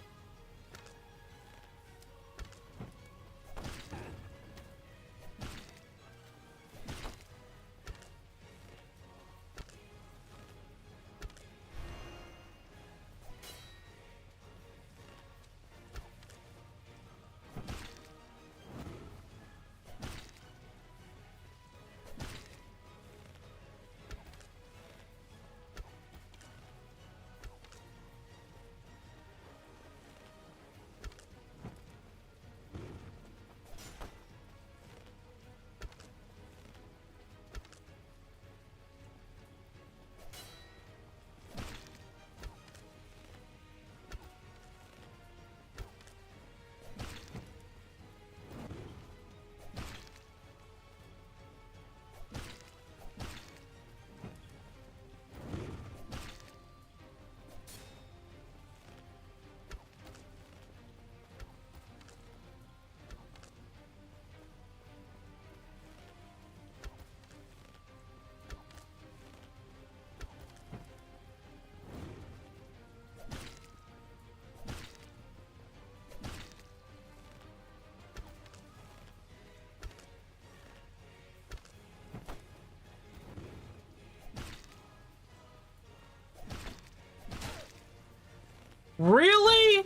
Really?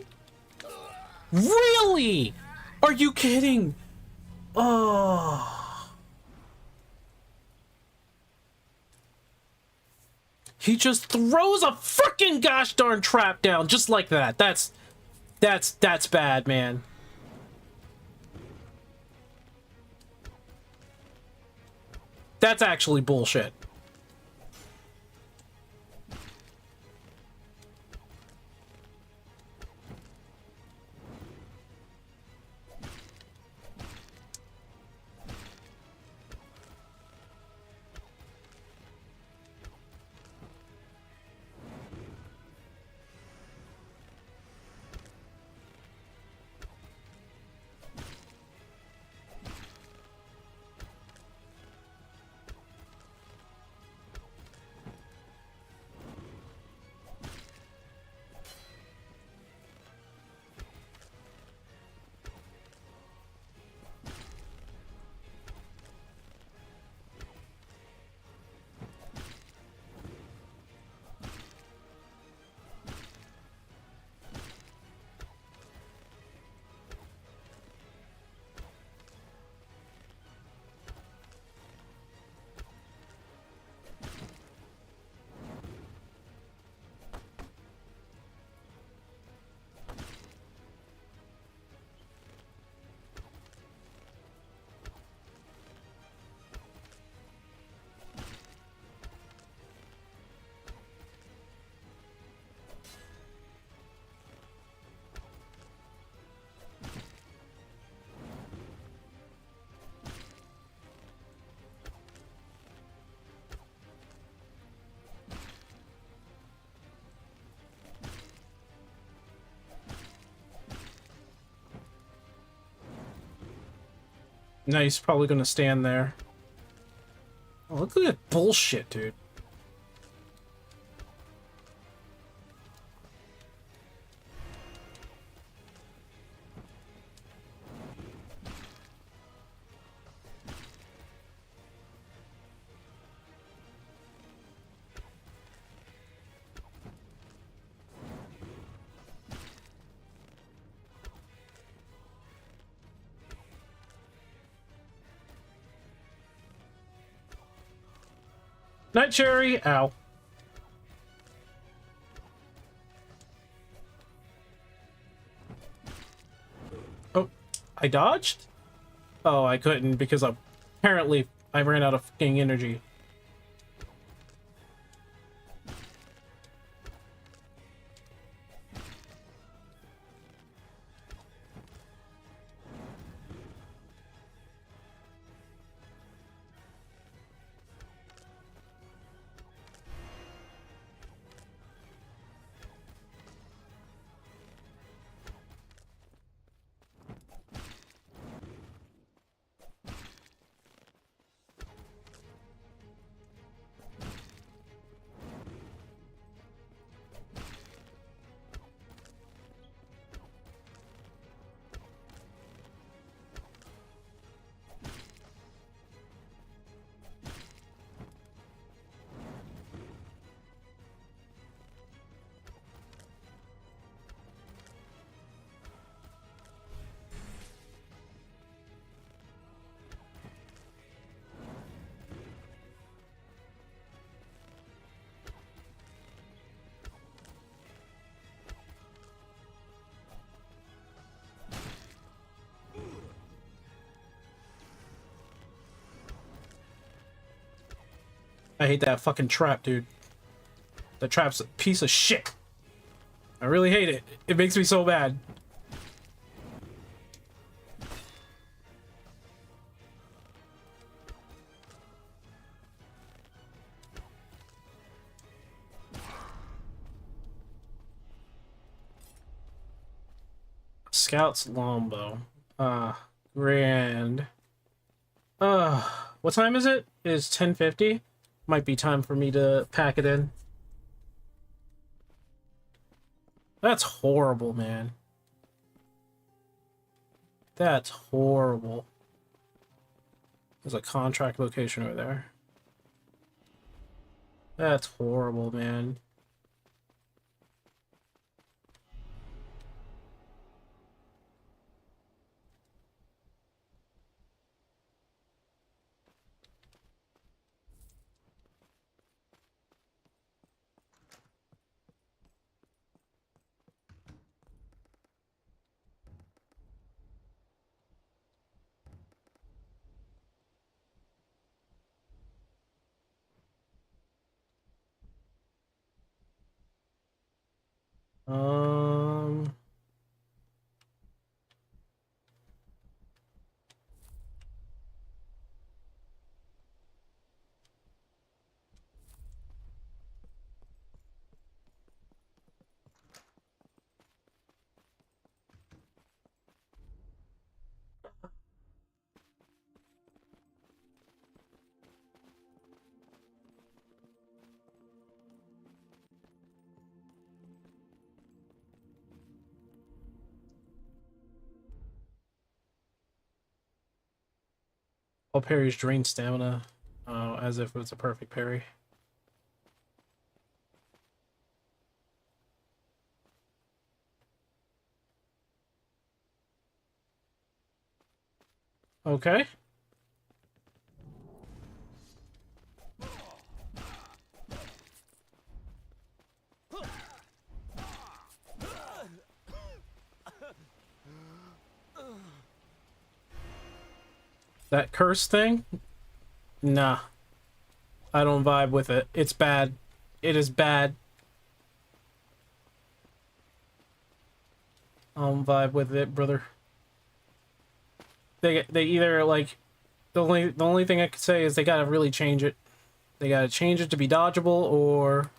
Really? Are you kidding? Oh. He just throws a freaking gosh darn trap down just like that. That's bad, man. That's actually bullshit. Now he's probably gonna stand there. Oh, look at that bullshit, dude. Night Cherry! Ow. Oh, I dodged? Oh, I couldn't because apparently I ran out of fucking energy. I hate that fucking trap, dude. The trap's a piece of shit. I really hate it. It makes me so mad. Scout's longbow. Grand. What time is it? It is 10:50. Might be time for me to pack it in. That's horrible, man. That's horrible. There's a contract location over there. That's horrible, man. Um. All parries drain stamina, as if it was a perfect parry. Okay. That curse thing? Nah. I don't vibe with it. It's bad. It is bad. I don't vibe with it, brother. They either like the only thing I could say is they gotta really change it. They gotta change it to be dodgeable, or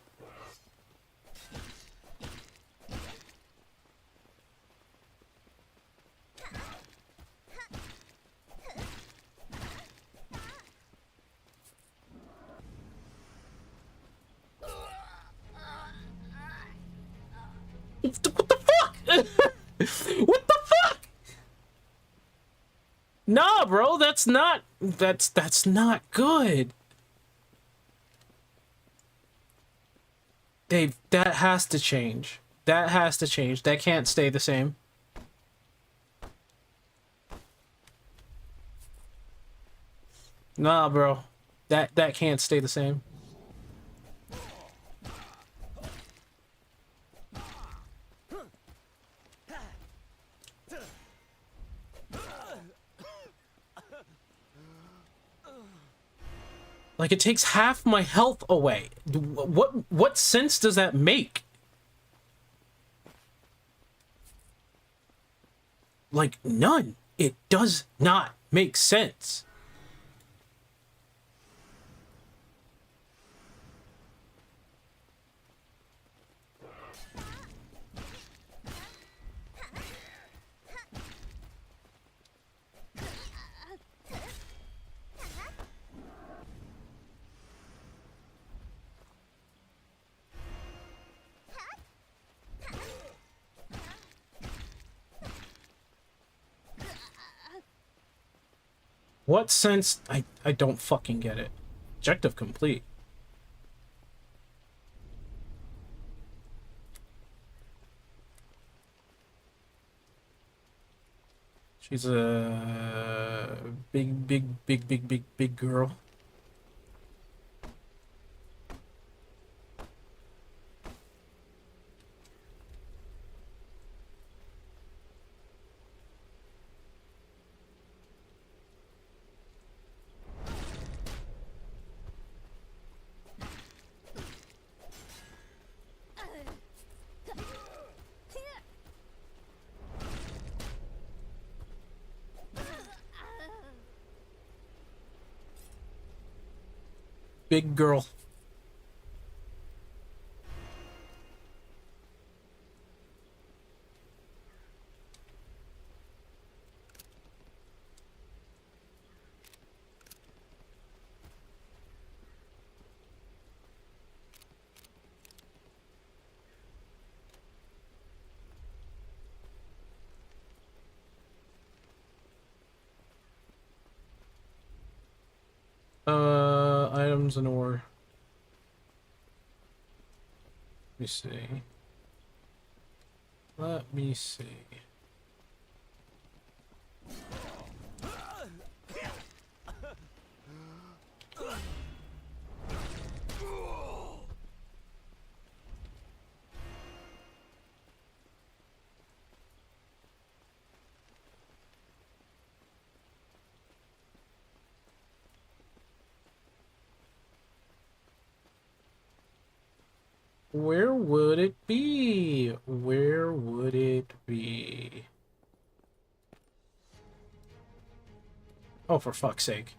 what the fuck? What the fuck? Nah, bro, that's not good. That has to change. That has to change. That can't stay the same. Nah, bro. That can't stay the same. Like, it takes half my health away. What sense does that make? Like, none. It does not make sense. What sense? I don't fucking get it. Objective complete. She's a big girl. Big girl. Items and ore. Let me see. Let me see. Where would it be? Where would it be? Oh, for fuck's sake.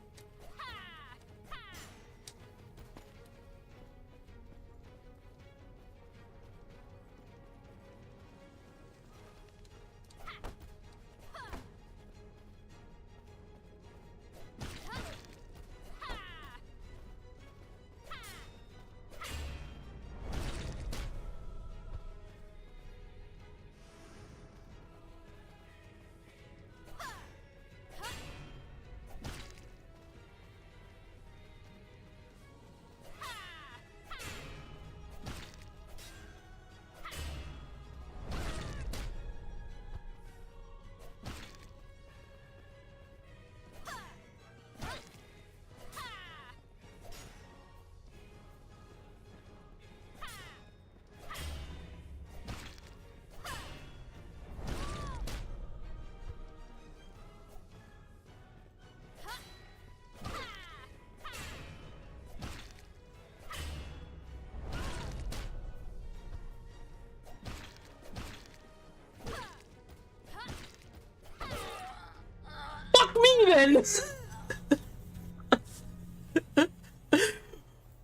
Fuck me then!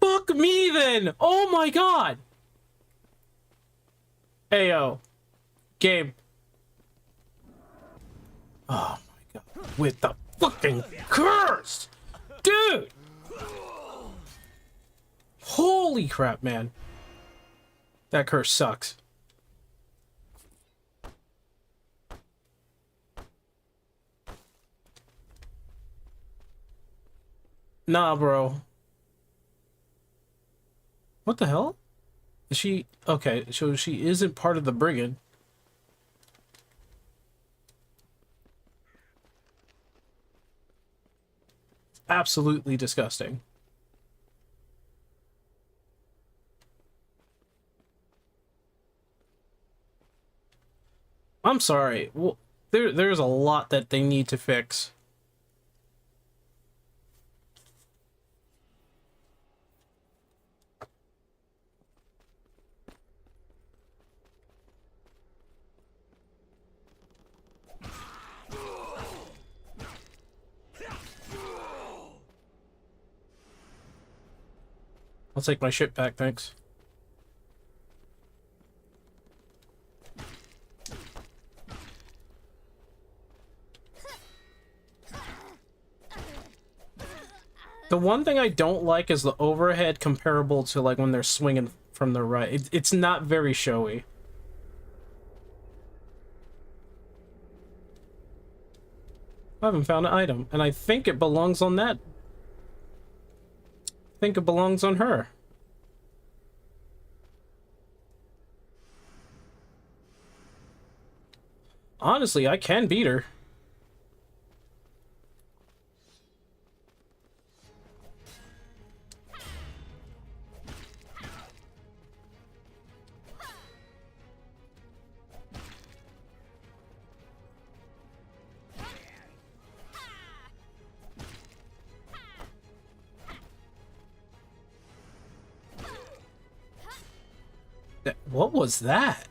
Fuck me then! Oh my god! Ayo. Game. Oh my god. With the fucking curse! Dude! Holy crap, man. That curse sucks. Nah, bro. What the hell? Is she... Okay, so she isn't part of the brigand. Absolutely disgusting. I'm sorry. Well, there's a lot that they need to fix. I'll take my shit back, thanks. The one thing I don't like is the overhead comparable to like when they're swinging from the right. It's not very showy. I haven't found an item, and I think it belongs on that. I think it belongs on her. Honestly, I can beat her. What was that?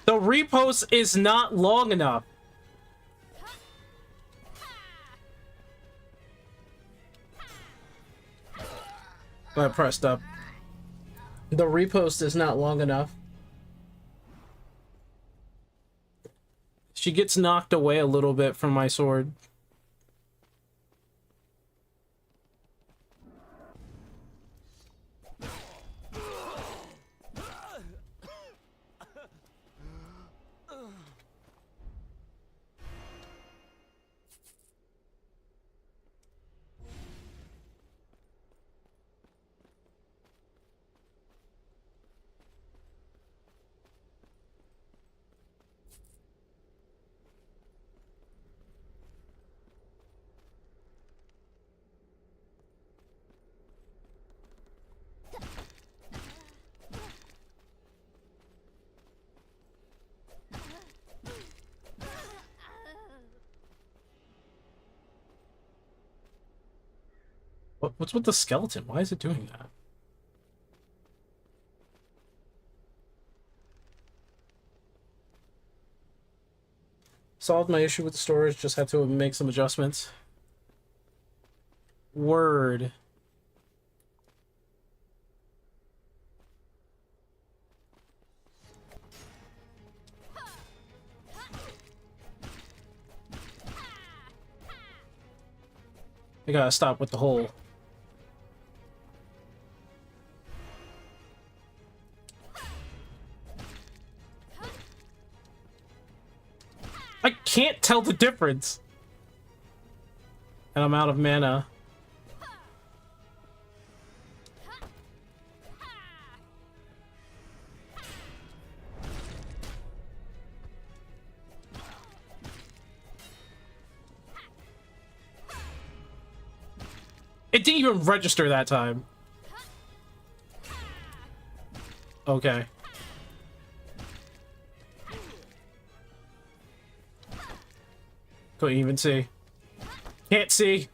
The repost is not long enough. I pressed up. The repost is not long enough. She gets knocked away a little bit from my sword. What's with the skeleton? Why is it doing that? Solved my issue with the storage, just had to make some adjustments. Word. I gotta stop with the whole... I can't tell the difference! And I'm out of mana. It didn't even register that time. Okay. Couldn't even see. Can't see.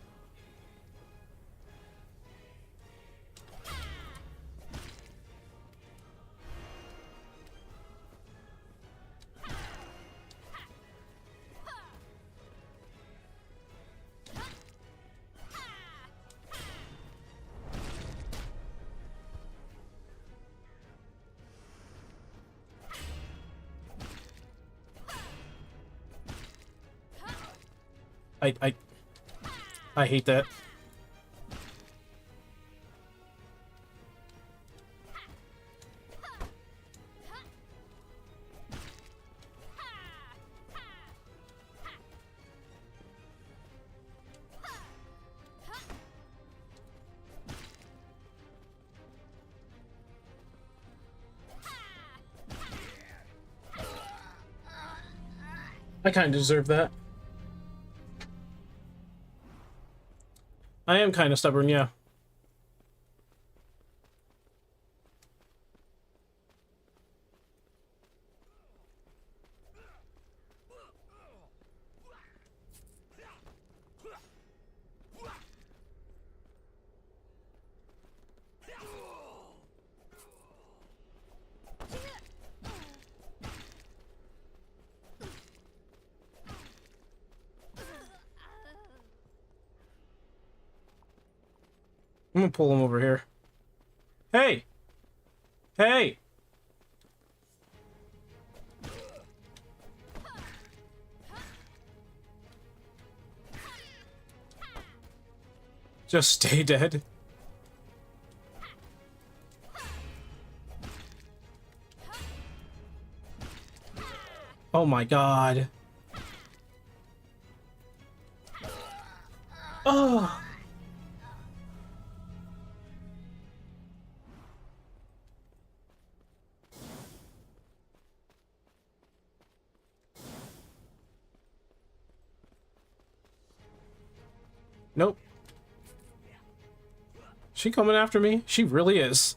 I hate that. I kind of deserve that. I am kind of stubborn, yeah. I'm gonna pull him over here. Hey! Hey! Just stay dead. Oh my god. Oh! Nope. She coming after me? She really is.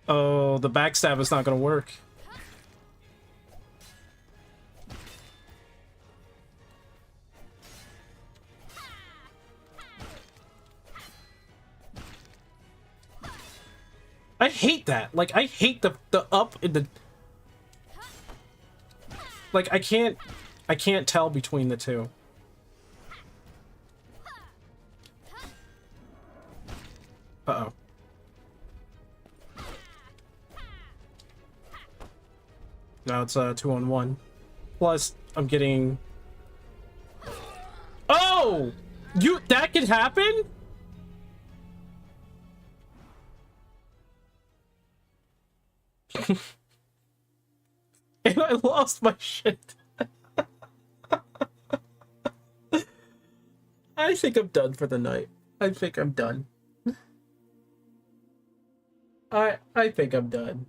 Oh, the backstab is not gonna work. I hate that. Like, I hate the up and the... Like, I can't tell between the two. Uh-oh. Now it's 2-on-1. Plus, I'm getting... Oh! That could happen? And I lost my shit. I think I'm done for the night. I think I'm done. I think I'm done.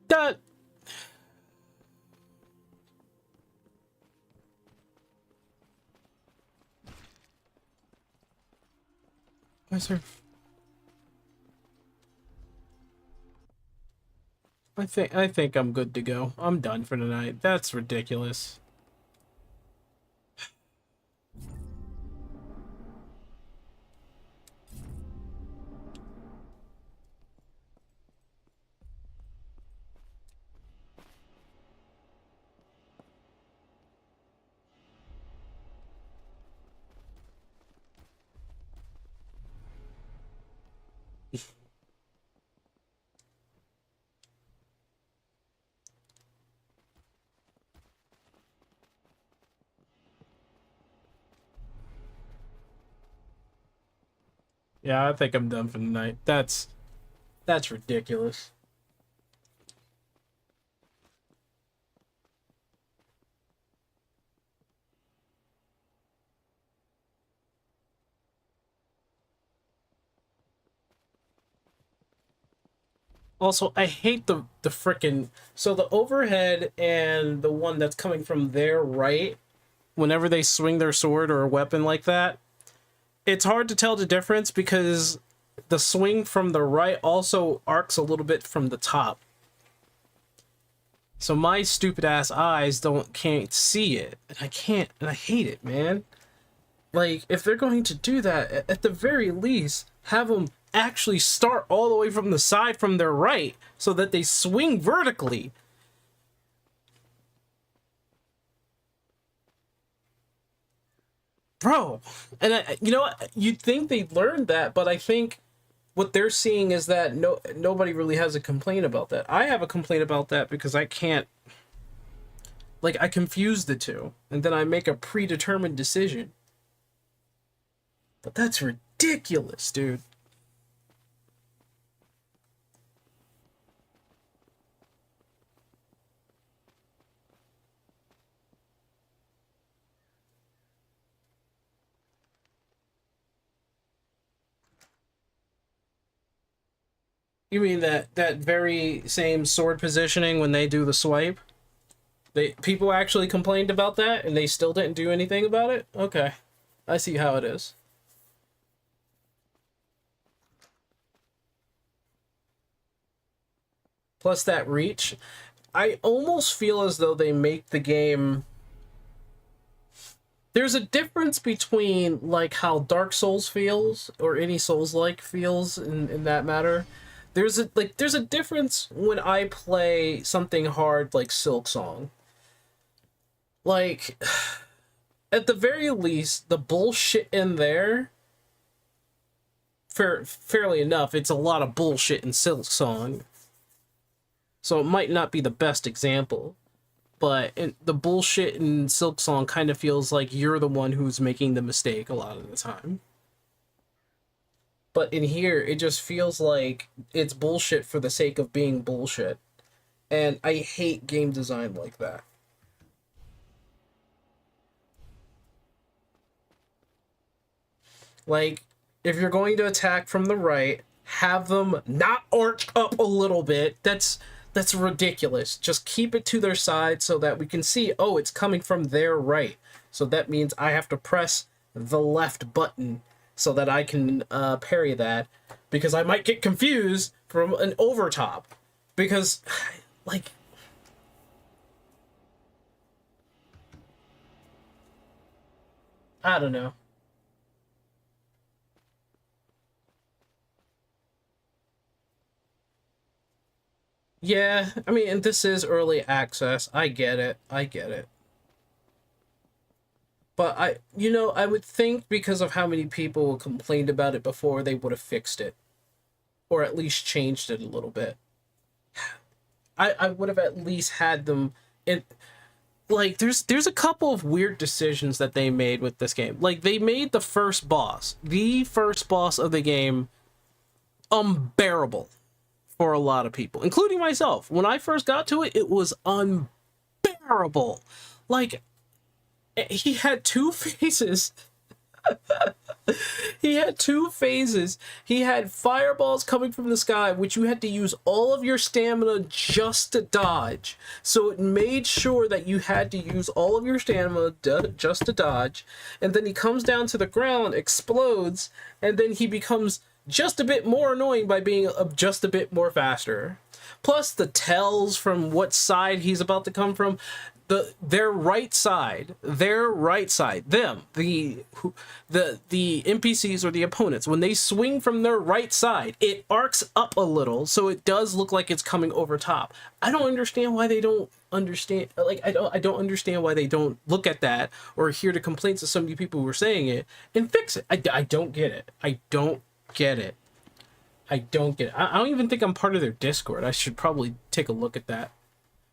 That. Where's her? I think I'm good to go. I'm done for tonight. That's ridiculous. Yeah, I think I'm done for the night. That's ridiculous. Also, I hate the frickin' so the overhead and the one that's coming from their right, whenever they swing their sword or a weapon like that, it's hard to tell the difference because the swing from the right also arcs a little bit from the top. So my stupid ass eyes can't see it. And I hate it, man. Like, if they're going to do that, at the very least, have them actually start all the way from the side from their right so that they swing vertically. Bro, and you know what? You'd think they'd learned that, but I think what they're seeing is that nobody really has a complaint about that. I have a complaint about that because I can't, like, I confuse the two, and then I make a predetermined decision. But that's ridiculous, dude. You mean that very same sword positioning when they do the swipe? People actually complained about that and they still didn't do anything about it? Okay. I see how it is. Plus that reach. I almost feel as though they make the game... There's a difference between, like, how Dark Souls feels, or any Souls-like feels in that matter. There's a difference when I play something hard like Silksong. Like, at the very least, the bullshit in there, fairly enough, it's a lot of bullshit in Silksong. So it might not be the best example, but the bullshit in Silksong kind of feels like you're the one who's making the mistake a lot of the time. But in here, it just feels like it's bullshit for the sake of being bullshit. And I hate game design like that. Like, if you're going to attack from the right, have them not arch up a little bit. That's ridiculous. Just keep it to their side so that we can see, oh, it's coming from their right. So that means I have to press the left button so that I can parry that, because I might get confused from an overtop. Because, like... I don't know. Yeah, I mean, and this is early access. I get it. I get it. But I would think because of how many people complained about it before, they would have fixed it. Or at least changed it a little bit. I would have at least had them in... Like, there's a couple of weird decisions that they made with this game. Like, they made the first boss of the game, unbearable for a lot of people, including myself. When I first got to it, it was unbearable. Like, he had two phases. He had two phases. He had fireballs coming from the sky, which you had to use all of your stamina just to dodge. So it made sure that you had to use all of your stamina just to dodge. And then he comes down to the ground, explodes, and then he becomes just a bit more annoying by being just a bit more faster. Plus the tells from what side he's about to come from. Their right side, them, the NPCs or the opponents, when they swing from their right side, it arcs up a little, so it does look like it's coming over top. I don't understand why they don't understand. Like, I don't understand why they don't look at that or hear the complaints of some of you people who are saying it and fix it. I don't get it. I don't get it. I don't even think I'm part of their Discord. I should probably take a look at that.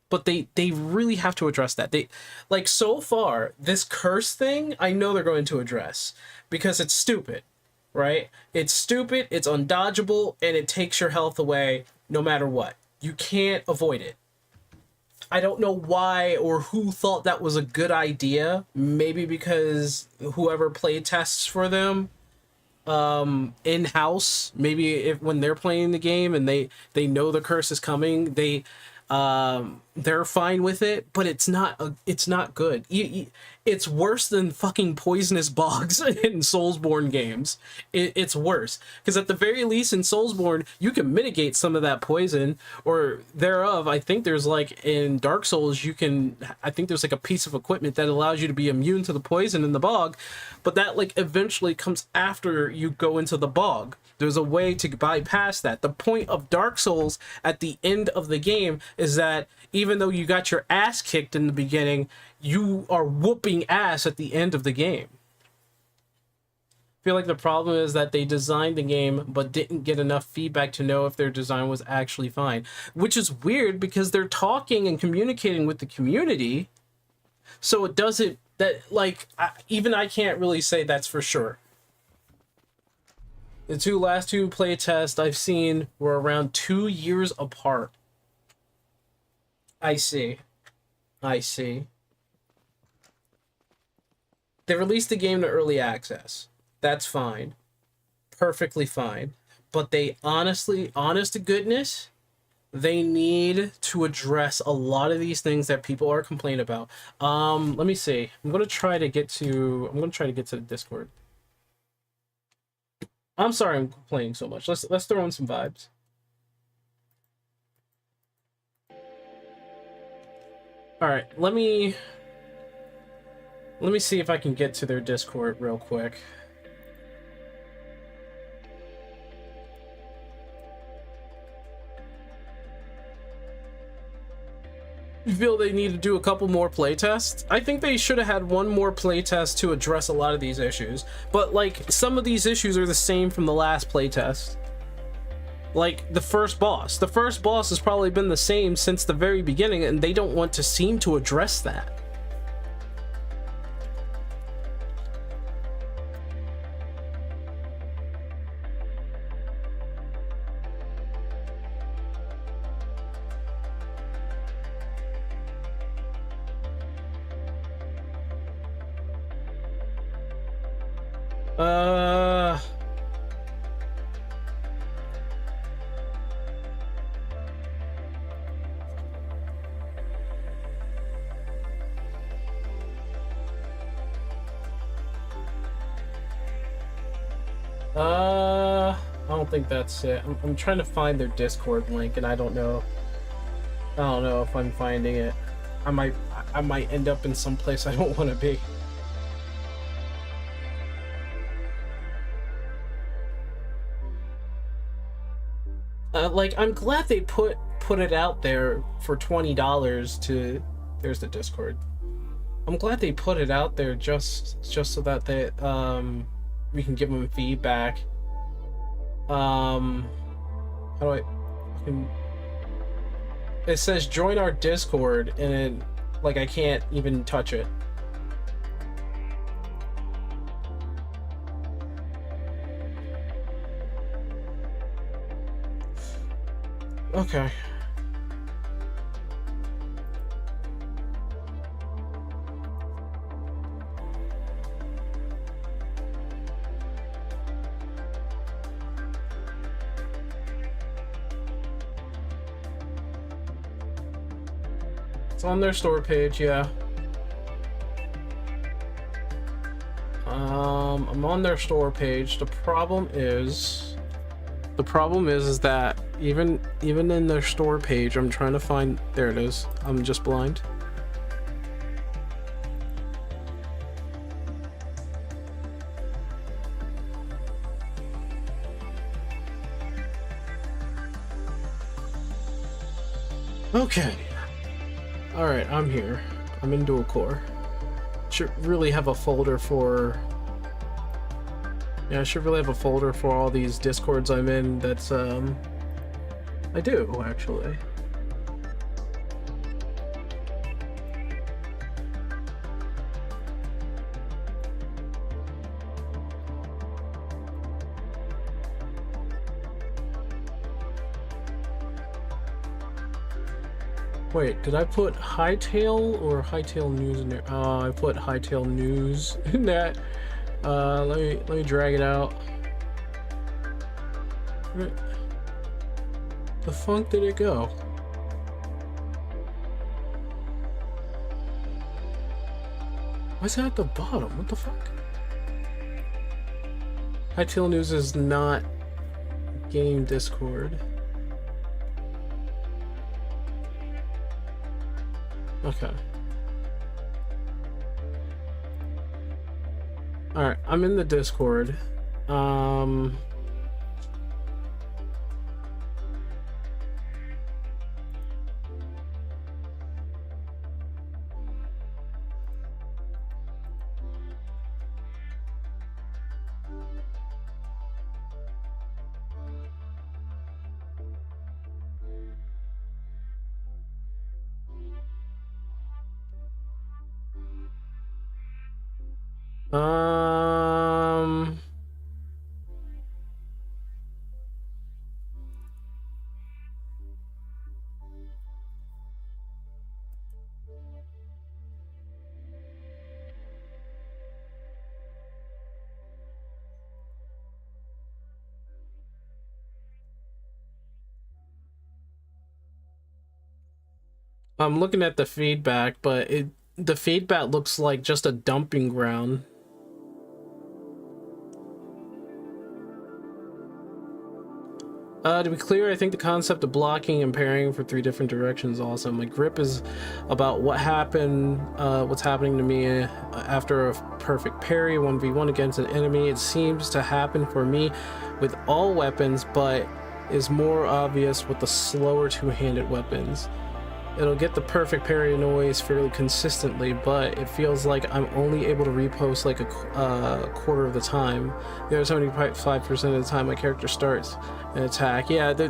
But they really have to address that. They, like, so far, this curse thing, I know they're going to address because it's stupid, right? It's stupid, it's undodgeable, and it takes your health away no matter what. You can't avoid it. I don't know why or who thought that was a good idea. Maybe because whoever played tests for them in-house, maybe if when they're playing the game and they know the curse is coming, they're fine with it, but it's not good. It's worse than fucking poisonous bogs in Soulsborne games. It's worse because at the very least in Soulsborne you can mitigate some of that poison or thereof. I think there's like in Dark Souls I think there's like a piece of equipment that allows you to be immune to the poison in the bog, but that like eventually comes after you go into the bog. There's a way to bypass that. The point of Dark Souls at the end of the game is that even though you got your ass kicked in the beginning, you are whooping ass at the end of the game. I feel like the problem is that they designed the game but didn't get enough feedback to know if their design was actually fine. Which is weird because they're talking and communicating with the community. So it doesn't, that like, even I can't really say that's for sure. The last two playtests I've seen were around 2 years apart. I see. They released the game to early access. That's fine. Perfectly fine. But they honest to goodness, they need to address a lot of these things that people are complaining about. Let me see. I'm gonna try to get to the Discord. I'm sorry I'm complaining so much. Let's throw in some vibes. All right, let me see if I can get to their Discord real quick. You feel they need to do a couple more playtests? I think they should have had one more playtest to address a lot of these issues. But like some of these issues are the same from the last playtest. Like the first boss. The first boss has probably been the same since the very beginning, and they don't want to seem to address that. I don't think that's it. I'm trying to find their Discord link, and I don't know if I'm finding it. I might end up in some place I don't want to be. Like, I'm glad they put it out there for $20 to. There's the Discord. I'm glad they put it out there just so that they we can give them feedback. How do I fucking... It says join our Discord, and it, like, I can't even touch it. Okay. It's on their store page, yeah. I'm on their store page. The problem is that even in their store page, I'm trying to find. There it is. I'm just blind. Okay. All right, I'm here. I'm in dual core. Should really have a folder for. Yeah, I should really have a folder for all these discords I'm in. That's I do actually. Wait, did I put Hightail or Hightail News in there? Oh, I put Hightail News in that. Let me drag it out. Where the funk did it go? Why's that at the bottom? What the fuck? Hightail News is not game Discord. Okay. Alright, I'm in the Discord. I'm looking at the feedback, but the feedback looks like just a dumping ground. To be clear, I think the concept of blocking and parrying for 3 different directions is awesome. My grip is about what's happening to me after a perfect parry 1v1 against an enemy. It seems to happen for me with all weapons, but is more obvious with the slower two-handed weapons. It'll get the perfect parry noise fairly consistently, but it feels like I'm only able to repost like a quarter of the time. The other 75% of the time my character starts an attack. Yeah, the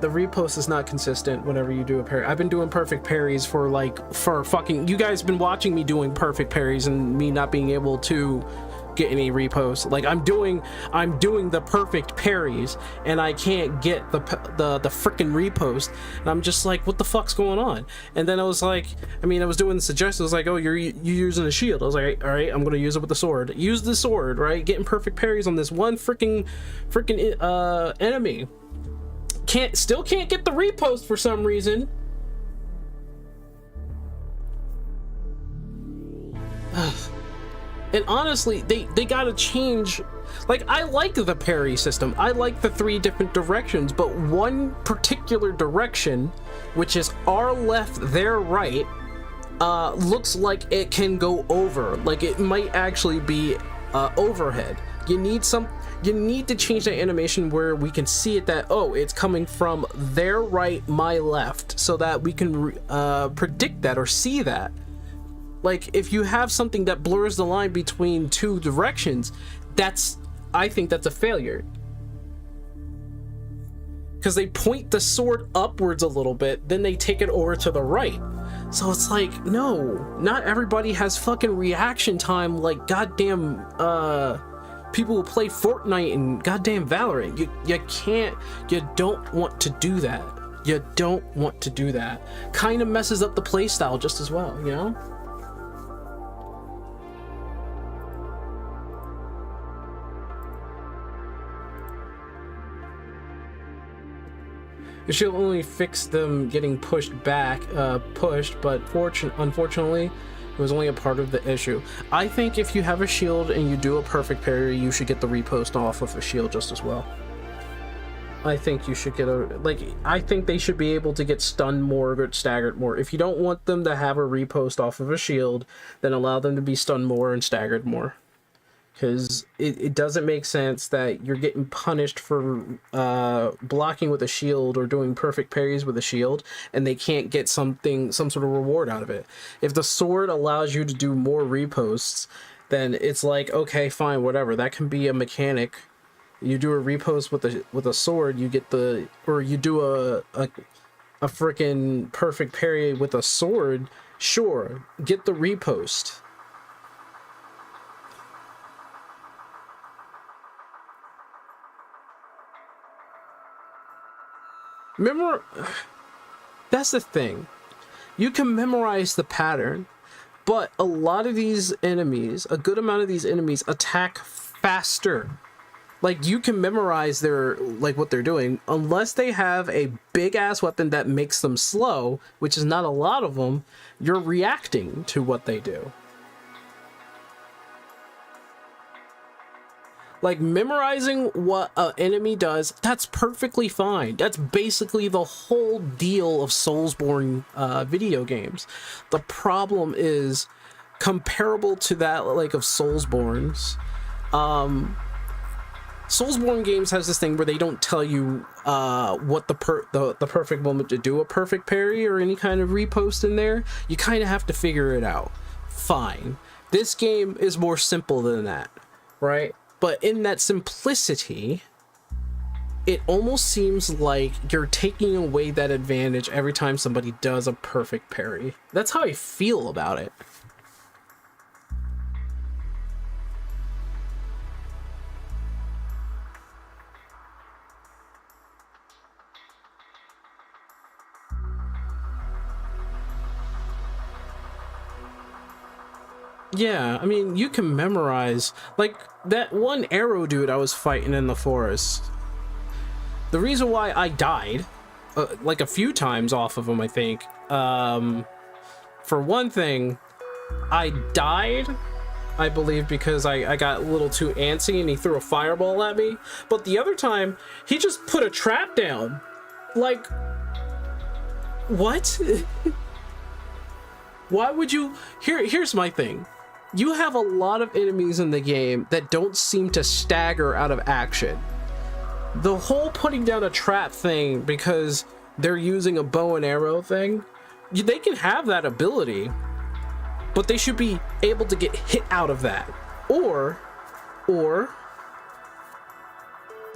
repost is not consistent whenever you do a parry. I've been doing perfect parries for fucking... You guys have been watching me doing perfect parries and me not being able to get any reposts. Like I'm doing the perfect parries and I can't get the freaking repost, and I'm just like, what the fuck's going on? And then I was like, I was doing the suggestion. I was like, oh, you're using a shield. I was like, all right, I'm gonna use it with the sword. Use the sword, right? Getting perfect parries on this one freaking enemy. Still can't get the repost for some reason. And honestly, they gotta change. Like, I like the parry system. I like the 3 different directions, but one particular direction, which is our left, their right, looks like it can go over. Like, it might actually be overhead. You need to change that animation where we can see it that, oh, it's coming from their right, my left, so that we can predict that or see that. Like, if you have something that blurs the line between 2 directions, I think that's a failure. Because they point the sword upwards a little bit, then they take it over to the right. So it's like, no, not everybody has fucking reaction time like goddamn people who play Fortnite and goddamn Valorant. You don't want to do that. You don't want to do that. Kind of messes up the playstyle just as well, you know? She'll only fix them getting pushed, but unfortunately, it was only a part of the issue. I think if you have a shield and you do a perfect parry, you should get the repost off of a shield just as well. I think you should get I think they should be able to get stunned more or get staggered more. If you don't want them to have a repost off of a shield, then allow them to be stunned more and staggered more. Because it doesn't make sense that you're getting punished for blocking with a shield or doing perfect parries with a shield, and they can't get some sort of reward out of it. If the sword allows you to do more reposts, then it's like, okay, fine, whatever. That can be a mechanic. You do a repost with a sword, you get or you do a freaking perfect parry with a sword. Sure, get the repost. That's the thing. You can memorize the pattern, but a lot of these enemies, a good amount of these enemies attack faster. Like, you can memorize what they're doing, unless they have a big ass weapon that makes them slow, which is not a lot of them. You're reacting to what they do. Like, memorizing what an enemy does, that's perfectly fine. That's basically the whole deal of Soulsborne video games. The problem is, comparable to that, like, of Soulsborne's, Soulsborne games has this thing where they don't tell you what the perfect moment to do a perfect parry or any kind of repost in there. You kind of have to figure it out. Fine. This game is more simple than that, right? But in that simplicity, it almost seems like you're taking away that advantage every time somebody does a perfect parry. That's how I feel about it. Yeah, I mean, you can memorize, like, that one arrow dude I was fighting in the forest. The reason why I died, like, a few times off of him, I think, for one thing, I died, I believe, because I got a little too antsy and he threw a fireball at me. But the other time, he just put a trap down. Like, what? Why would you... Here's my thing. You have a lot of enemies in the game that don't seem to stagger out of action. The whole putting down a trap thing because they're using a bow and arrow thing, they can have that ability, but they should be able to get hit out of that. Or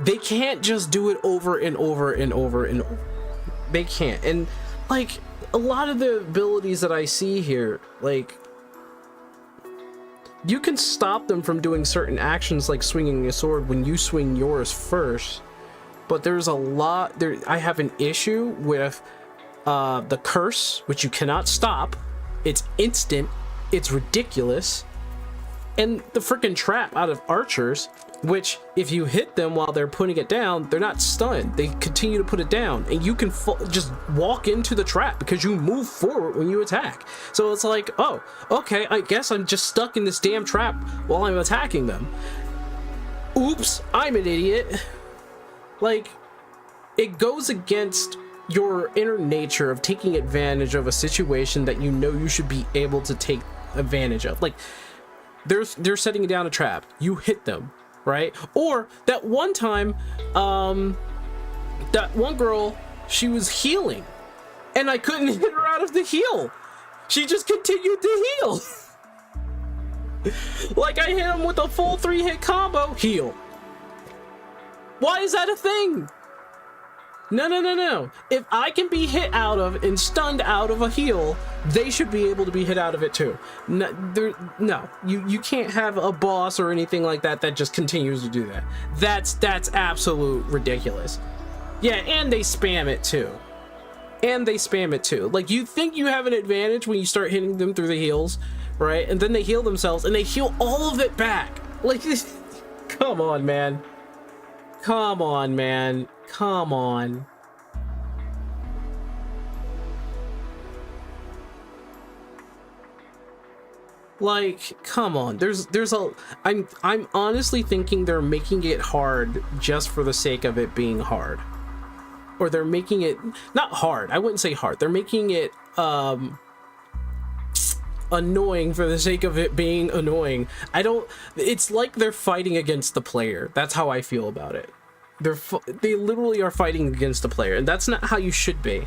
they can't just do it over and over and over and over. They can't. And, like, a lot of the abilities that I see here, like, you can stop them from doing certain actions like swinging a sword when you swing yours first, but there's a lot there. I have an issue with the curse, which you cannot stop. It's instant, it's ridiculous, and the freaking trap out of archers, which if you hit them while they're putting it down, they're not stunned. They continue to put it down, and you can just walk into the trap because you move forward when you attack. So it's like, oh, okay, I guess I'm just stuck in this damn trap while I'm attacking them. Oops, I'm an idiot. Like, it goes against your inner nature of taking advantage of a situation that you know you should be able to take advantage of. Like, they're setting down a trap. You hit them. Right? Or that one time, that one girl, she was healing and I couldn't hit her out of the heal. She just continued to heal. Like, I hit him with a full 3-hit combo, heal. Why is that a thing? No. If I can be hit out of and stunned out of a heal, they should be able to be hit out of it too. No, you can't have a boss or anything like that that just continues to do that. That's absolute ridiculous. Yeah, and they spam it too. and they spam it too. Like, you think you have an advantage when you start hitting them through the heals, right? And then they heal themselves and they heal all of it back. Like, come on, man. Come on, man. Come on. Like, come on. I'm honestly thinking they're making it hard just for the sake of it being hard. Or they're making it not hard. I wouldn't say hard. They're making it annoying for the sake of it being annoying. It's like they're fighting against the player. That's how I feel about it. They literally are fighting against the player, and that's not how you should be.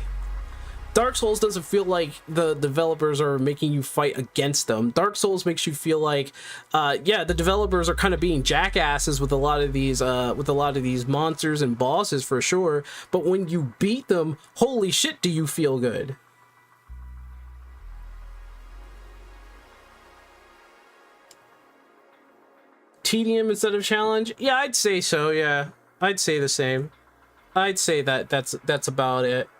Dark Souls doesn't feel like the developers are making you fight against them. Dark Souls makes you feel like, yeah, the developers are kind of being jackasses with a lot of these monsters and bosses for sure. But when you beat them, holy shit, do you feel good? Tedium instead of challenge? Yeah, I'd say so. Yeah, I'd say the same. I'd say that's about it.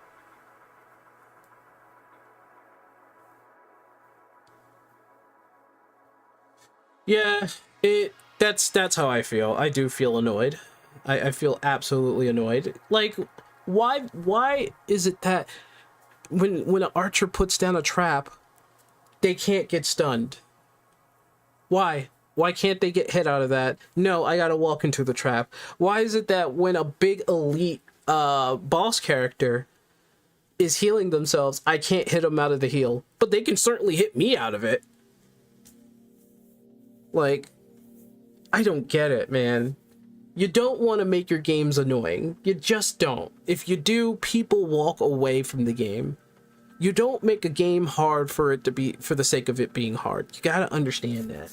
Yeah, that's how I feel. I do feel annoyed. I feel absolutely annoyed. Like, why is it that when an archer puts down a trap, they can't get stunned? Why? Why can't they get hit out of that? No, I gotta walk into the trap. Why is it that when a big elite boss character is healing themselves, I can't hit them out of the heal, but they can certainly hit me out of it? Like, I don't get it, man. You don't want to make your games annoying. You just don't. If you do, people walk away from the game. You don't make a game hard for the sake of it being hard. You gotta understand that.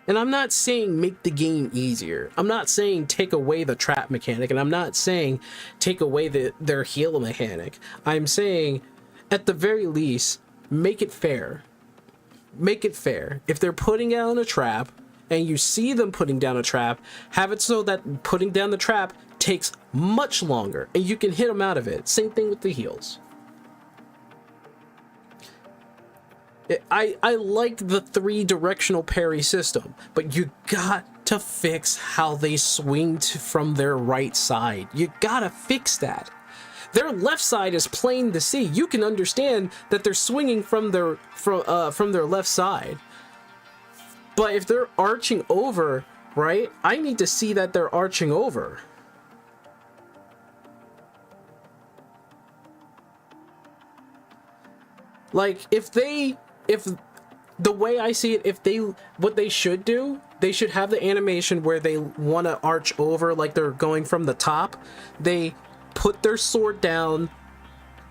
And I'm not saying make the game easier. I'm not saying take away the trap mechanic, and I'm not saying take away their heal mechanic. I'm saying, at the very least, make it fair. Make it fair. If they're putting down a trap and you see them putting down a trap, have it so that putting down the trap takes much longer and you can hit them out of it. Same thing with the heals. I like the 3-directional parry system, but you got to fix how they swing from their right side. You gotta fix that. Their left side is plain to see. You can understand that they're swinging from their left side. But if they're arching over, right? I need to see that they're arching over. Like, if the way I see it, what they should do, they should have the animation where they want to arch over, like they're going from the top. They put their sword down,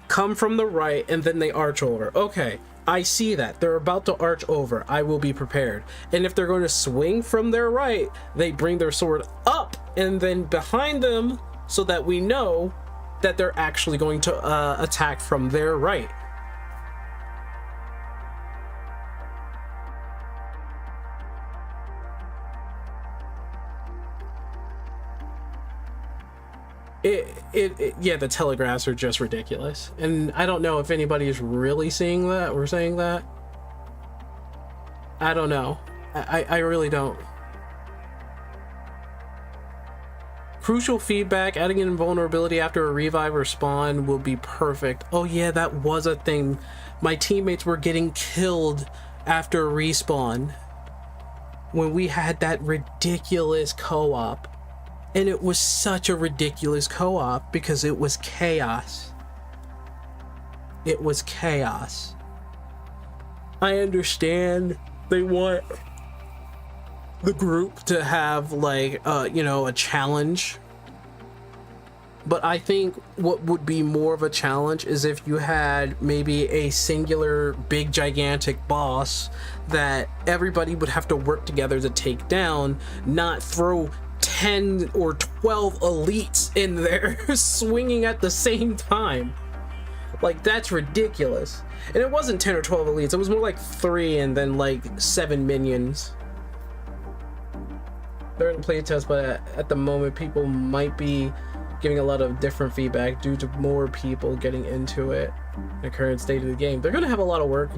come from the right, and then they arch over. Okay, I see that. They're about to arch over. I will be prepared. And if they're going to swing from their right, they bring their sword up and then behind them so that we know that they're actually going to attack from their right. Yeah, the telegraphs are just ridiculous, and I don't know if anybody is really seeing that or saying that. I don't know. I really don't. Crucial feedback: adding in invulnerability after a revive or spawn will be perfect. Oh yeah, that was a thing. My teammates were getting killed after a respawn when we had that ridiculous co-op. And it was such a ridiculous co-op because it was chaos. It was chaos. I understand they want the group to have, like, a challenge. But I think what would be more of a challenge is if you had maybe a singular big gigantic boss that everybody would have to work together to take down, not throw 10 or 12 elites in there swinging at the same time. Like, that's ridiculous. And it wasn't 10 or 12 elites, it was more like 3 and then like 7 minions. They're in playtest, but at the moment people might be giving a lot of different feedback due to more people getting into it, the current state of the game. They're gonna have a lot of work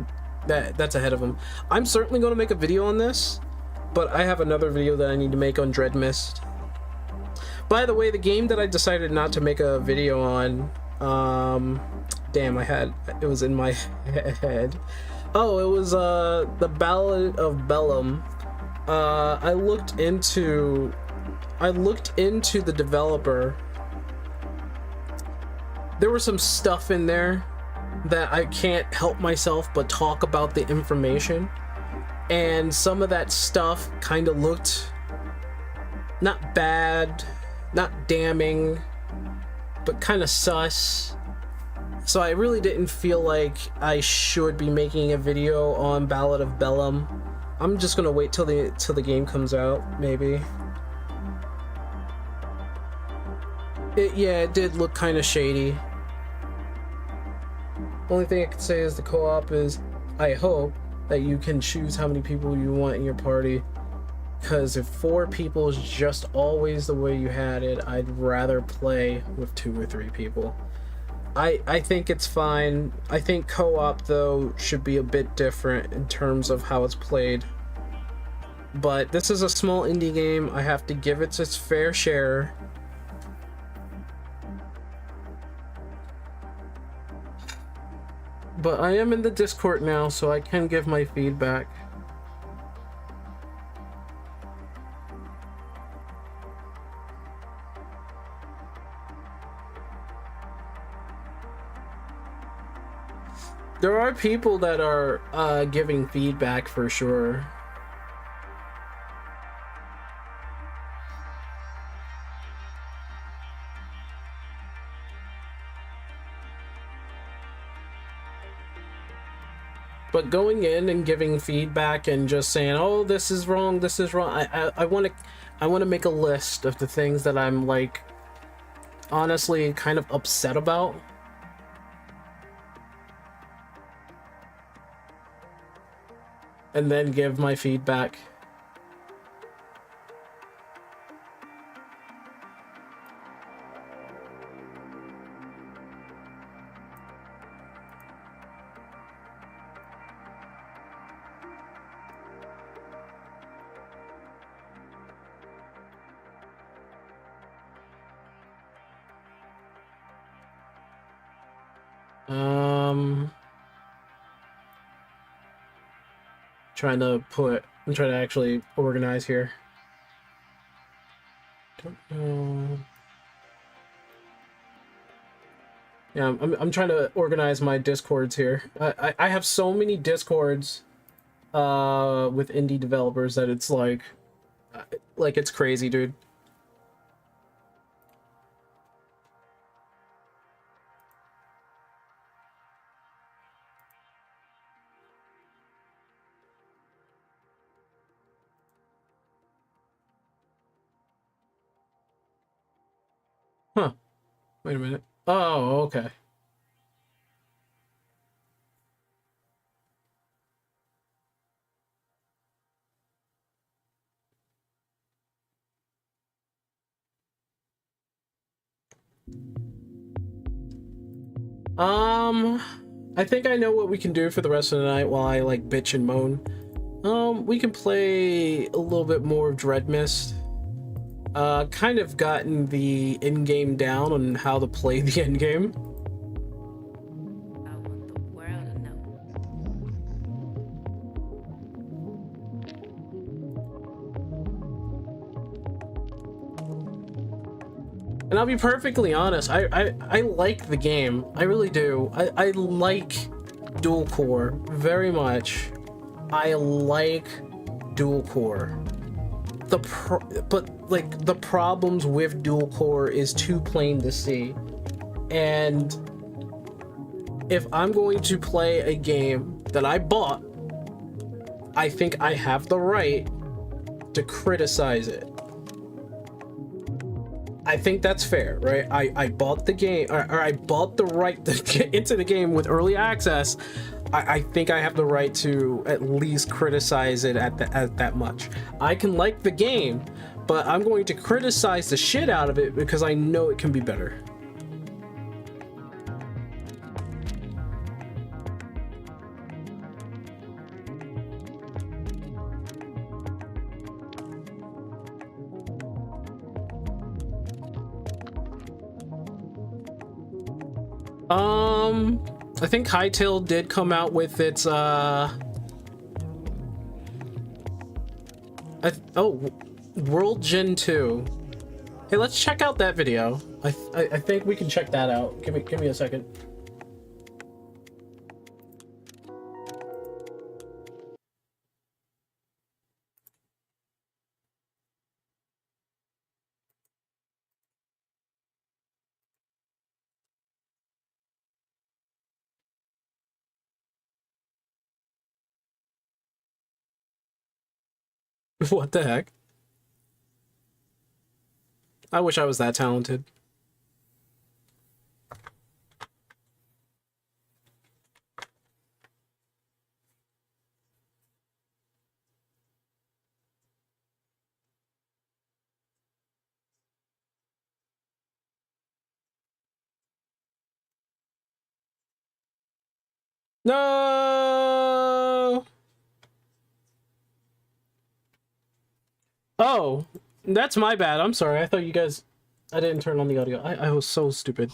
that's ahead of them. I'm certainly gonna make a video on this, but I have another video that I need to make on Dread Mist. By the way, the game that I decided not to make a video on, damn, it was in my head. Oh, it was the Ballad of Bellum. I looked into the developer. There was some stuff in there that I can't help myself but talk about the information, and some of that stuff kind of looked not bad, not damning, but kind of sus. So I really didn't feel like I should be making a video on Ballad of Bellum. I'm just gonna wait till the game comes out, maybe. It did look kind of shady. Only thing I could say is the co-op is, I hope that you can choose how many people you want in your party. Because if 4 people is just always the way you had it, I'd rather play with 2 or 3 people. I think it's fine. I think co-op, though, should be a bit different in terms of how it's played. But this is a small indie game. I have to give it its fair share. But I am in the Discord now, so I can give my feedback. There are people that are giving feedback for sure. But going in and giving feedback and just saying, "Oh, this is wrong, this is wrong," I want to make a list of the things that I'm like honestly kind of upset about. And then give my feedback. I'm trying to actually organize here. Don't know. Yeah, I'm trying to organize my Discords here. I have so many Discords with indie developers that it's like it's crazy, dude. Huh. Wait a minute. Oh, okay. I think I know what we can do for the rest of the night while I like bitch and moan. We can play a little bit more of Dread Mist. Kind of gotten the in-game down on how to play the in-game. I want the world to know. And I'll be perfectly honest, I like the game. I really do. I like dual core very much. I like dual core. But like the problems with dual core is too plain to see. And if I'm going to play a game that I bought, I think I have the right to criticize it. I think that's fair, right? I bought the game, or I bought the right to get into the game with early access. I think I have the right to at least criticize it at that much. I can like the game, but I'm going to criticize the shit out of it because I know it can be better. I think Hytale did come out with its World Gen 2. Hey, let's check out that video. I think we can check that out. Give me a second. What the heck? I wish I was that talented. No! Oh, that's my bad. I'm sorry. I thought you guys... I didn't turn on the audio. I was so stupid.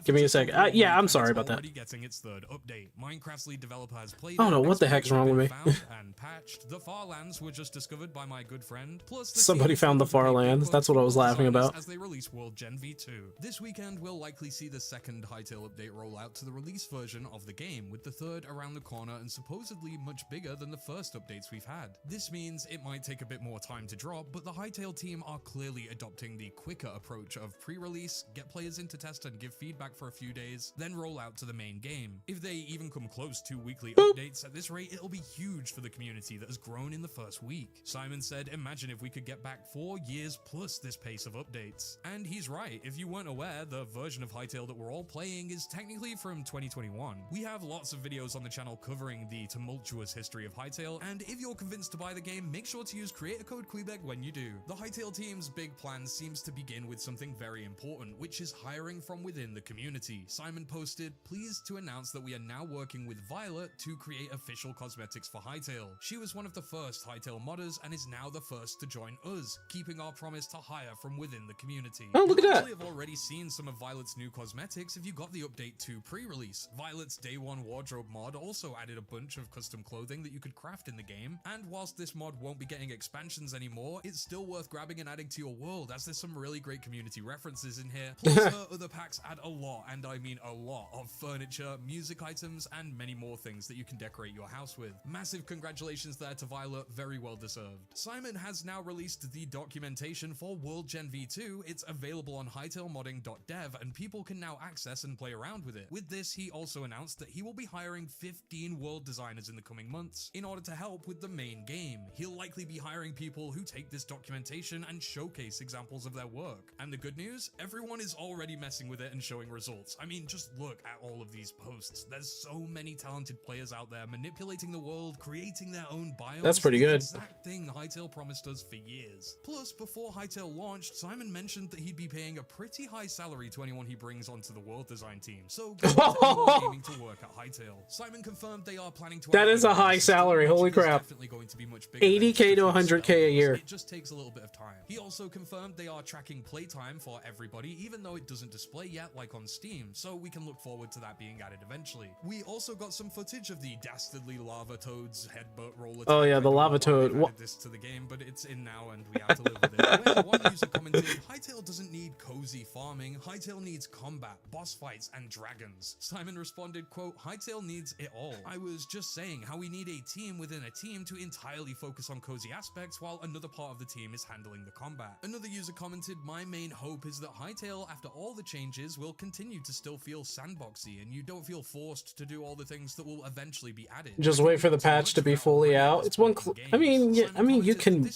Give me a sec. Yeah, I'm sorry about that. Getting its third update. Minecraft's lead developer has played. I don't know what the heck's wrong with me. And patched. The Farlands were just discovered by my good friend. Plus, Somebody found the Farlands. That's what I was laughing about. As they release World Gen V2. This weekend, we'll likely see the second Hytale update roll out to the release version of the game, with the third around the corner and supposedly much bigger than the first updates we've had. This means it might take a bit more time to drop, but the Hytale team are clearly adopting the quicker approach of pre-release, get players into test and give feedback for a few days, then roll out to the main game. If they even come close to weekly updates at this rate, it'll be huge for the community that has grown in the first week. Simon said, imagine if we could get back 4 years plus this pace of updates. And he's right. If you weren't aware, the version of Hytale that we're all playing is technically from 2021. We have lots of videos on the channel covering the tumultuous history of Hytale, and if you're convinced to buy the game, make sure to use creator code Quebec when you do. The Hytale team's big plan seems to begin with something very important, which is hiring from within the community. Simon posted, pleased to announce that we are now working with Violet to create official cosmetics for Hytale. She was one of the first Hytale modders and is now the first to join us, keeping our promise to hire from within the community. Oh, look at that. You have already seen some of Violet's new cosmetics if you got the update to pre-release. Violet's Day 1 wardrobe mod also added a bunch of custom clothing that you could craft in the game, and whilst this mod won't be getting expansions anymore, it's still worth grabbing and adding to your world, as there's some really great community references in here. Plus, other packs add a lot, and I mean a lot, of furniture, music items, and many more things that you can decorate your house with. Massive congratulations there to Violet, very well deserved. Simon has now released the documentation for World Gen V2. It's available on hytalemodding.dev, and people can now access and play around with it. With this, he also announced that he will be hiring 15 world designers in the coming months in order to help with the main game. He'll likely be hiring people who take this documentation and showcase examples of their work. And the good news, everyone is already messing with it and showing results. I mean, just look at all of these posts. There's so many talented players out there manipulating the world, creating their own biomes. That's pretty good. The exact thing Hytale promised us for years. Plus, before Hytale launched, Simon mentioned that he'd be paying a pretty high salary to anyone he brings onto the world design team. So, good to anyone aiming to work at Hytale. Simon confirmed they are planning to. That is a high salary. Holy crap. 80K to 100K a year. It just takes a little bit of time. He also confirmed they are tracking playtime for everybody, even though it doesn't display yet like on Steam, so we can look forward to that being added eventually. We also got some footage of the dastardly lava toad's headbutt roller. Oh yeah, the lava toad. What? This to the game, but it's in now and we have to live with it. When one user commented, Hytale doesn't need cozy farming, Hytale needs combat, boss fights, and dragons. Simon responded, quote, Hytale needs it all. I was just saying how we need a team within a team to entirely focus on cozy aspects while another part of the team is handling the combat. Another user commented, my main hope is that Hytale, after all the changes, will continue to still feel sandboxy and you don't feel forced to do all the things that will eventually be added. Just wait for the patch to be fully out. It's one. I mean, yeah. I mean, you can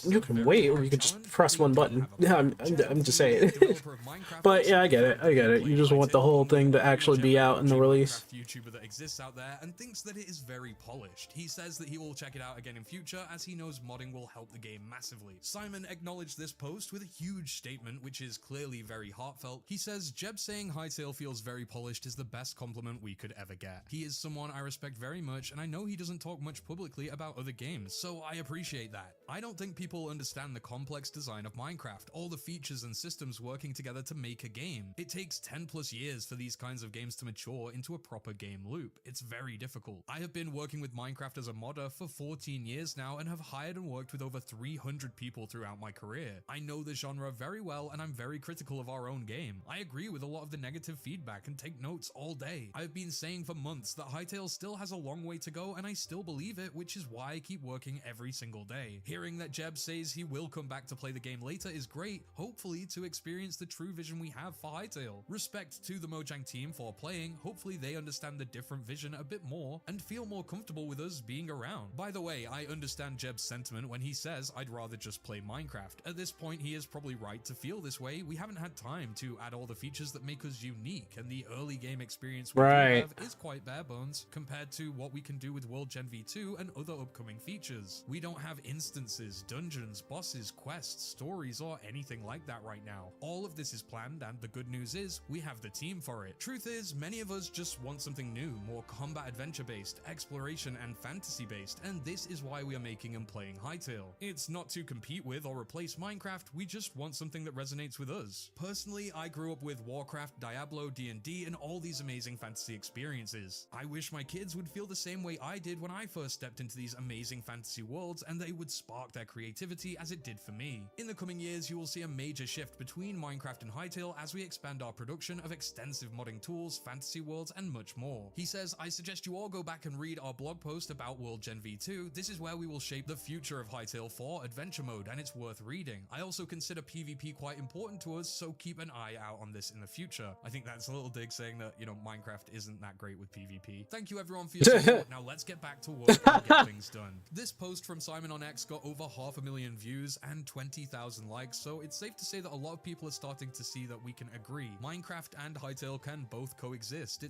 wait, or you can just press one button. Yeah, I'm just saying. developer of Minecraft. But yeah, I get it. I get it. You just want the whole thing to actually be out in the release. YouTuber that exists out there and thinks that it is very polished. He says that he will check it out again in future as he knows modding will help the game massively. Simon acknowledged this post with a huge statement which is clearly very heartfelt. He says, Jeb saying Hytale feels very polished is the best compliment we could ever get. He is someone I respect very much and I know he doesn't talk much publicly about other games, so I appreciate that. I don't think people understand the complex design of Minecraft, all the features and systems working together to make a game. It takes 10 plus years for these kinds of games to mature into a proper game loop. It's very difficult. I have been working with Minecraft as a modder for 14 years now and have hired and worked with over 300 people throughout my career. I know the genre very well and I'm very critical of our own game. I agree with a lot of the negative feedback and take notes all day. I've been saying for months that Hytale still has a long way to go and I still believe it, which is why I keep working every single day. Hearing that Jeb says he will come back to play the game later is great, hopefully to experience the true vision we have for Hytale. Respect to the Mojang team for playing, hopefully they understand the different vision a bit more and feel more comfortable with us being around. By the way, I understand Jeb's sentiment when he says I'd rather just play Minecraft. At this point he is probably right to feel this way. We haven't had time to add all the features that make us unique and the early game experience we do have is quite bare bones compared to what we can do with World Gen V2 and other upcoming features. We don't have instances, dungeons, bosses, quests, stories, or anything like that right now. All of this is planned and the good news is we have the team for it. Truth is, many of us just want something new, more combat adventure based, exploration and fantasy based, and this is why we are making and playing Hytale. It's not to compete with or replace Minecraft, we just want something that resonates with us. Personally, I grew up with Warcraft, Diablo, D&D, and all these amazing fantasy experiences. I wish my kids would feel the same way I did when I first stepped into these amazing fantasy worlds and they would spark their creativity as it did for me. In the coming years, you will see a major shift between Minecraft and Hytale as we expand our production of extensive modding tools, fantasy worlds, and much more. He says, I suggest you all go back and read our blog post about World Gen V2. This is where we will shape the future of Hytale for adventure mode, and it's worth reading. I also consider PvP quite important to us, so keep an eye out on this in the future. I think that's a little dig saying that, you know, Minecraft isn't that great with PvP. Thank you everyone for your support. Now let's get back to work and get things done. This post from Simon on X got over 500,000 views and 20,000 likes, so it's safe to say that a lot of people are starting to see that we can agree. Minecraft and Hytale can both coexist.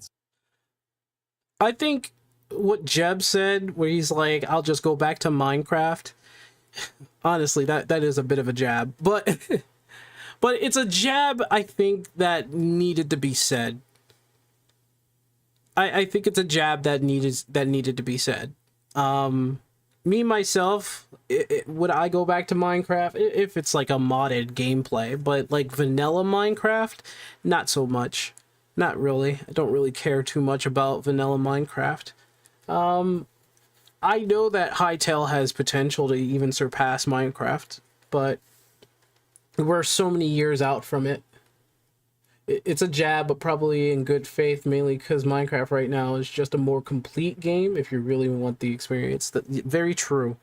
I think what Jeb said, where he's like, I'll just go back to Minecraft, honestly, that is a bit of a jab, but but it's a jab I think that needed to be said. I think it's a jab that needed to be said. Me myself, would I go back to Minecraft if it's like a modded gameplay, but like vanilla Minecraft, not so much. Not really. I don't really care too much about vanilla Minecraft. I know that Hytale has potential to even surpass Minecraft, but we're so many years out from it. It's a jab, but probably in good faith, mainly because Minecraft right now is just a more complete game if you really want the experience. Very true.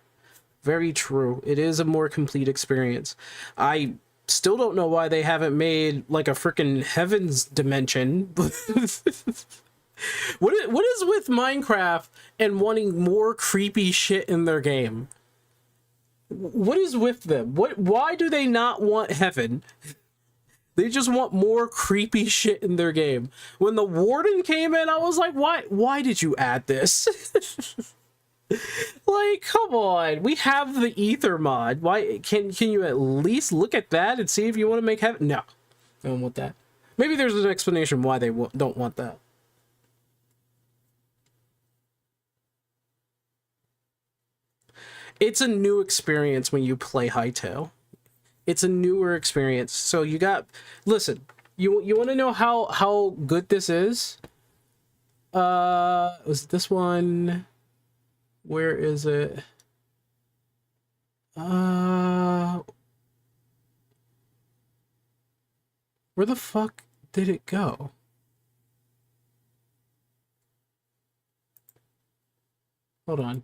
Very true. It is a more complete experience. I still don't know why they haven't made like a freaking Heaven's Dimension. What is with Minecraft and wanting more creepy shit in their game? What is with them? Why do they not want heaven? They just want more creepy shit in their game. When the Warden came in, I was like, why did you add this? Like, come on. We have the Ether mod. Why can you at least look at that and see if you want to make heaven? No. I don't want that. Maybe there's an explanation why they don't want that. It's a new experience when you play Hytale. It's a newer experience. So you got, listen, you want to know how good this is? Was this one? Where is it? Where the fuck did it go? Hold on.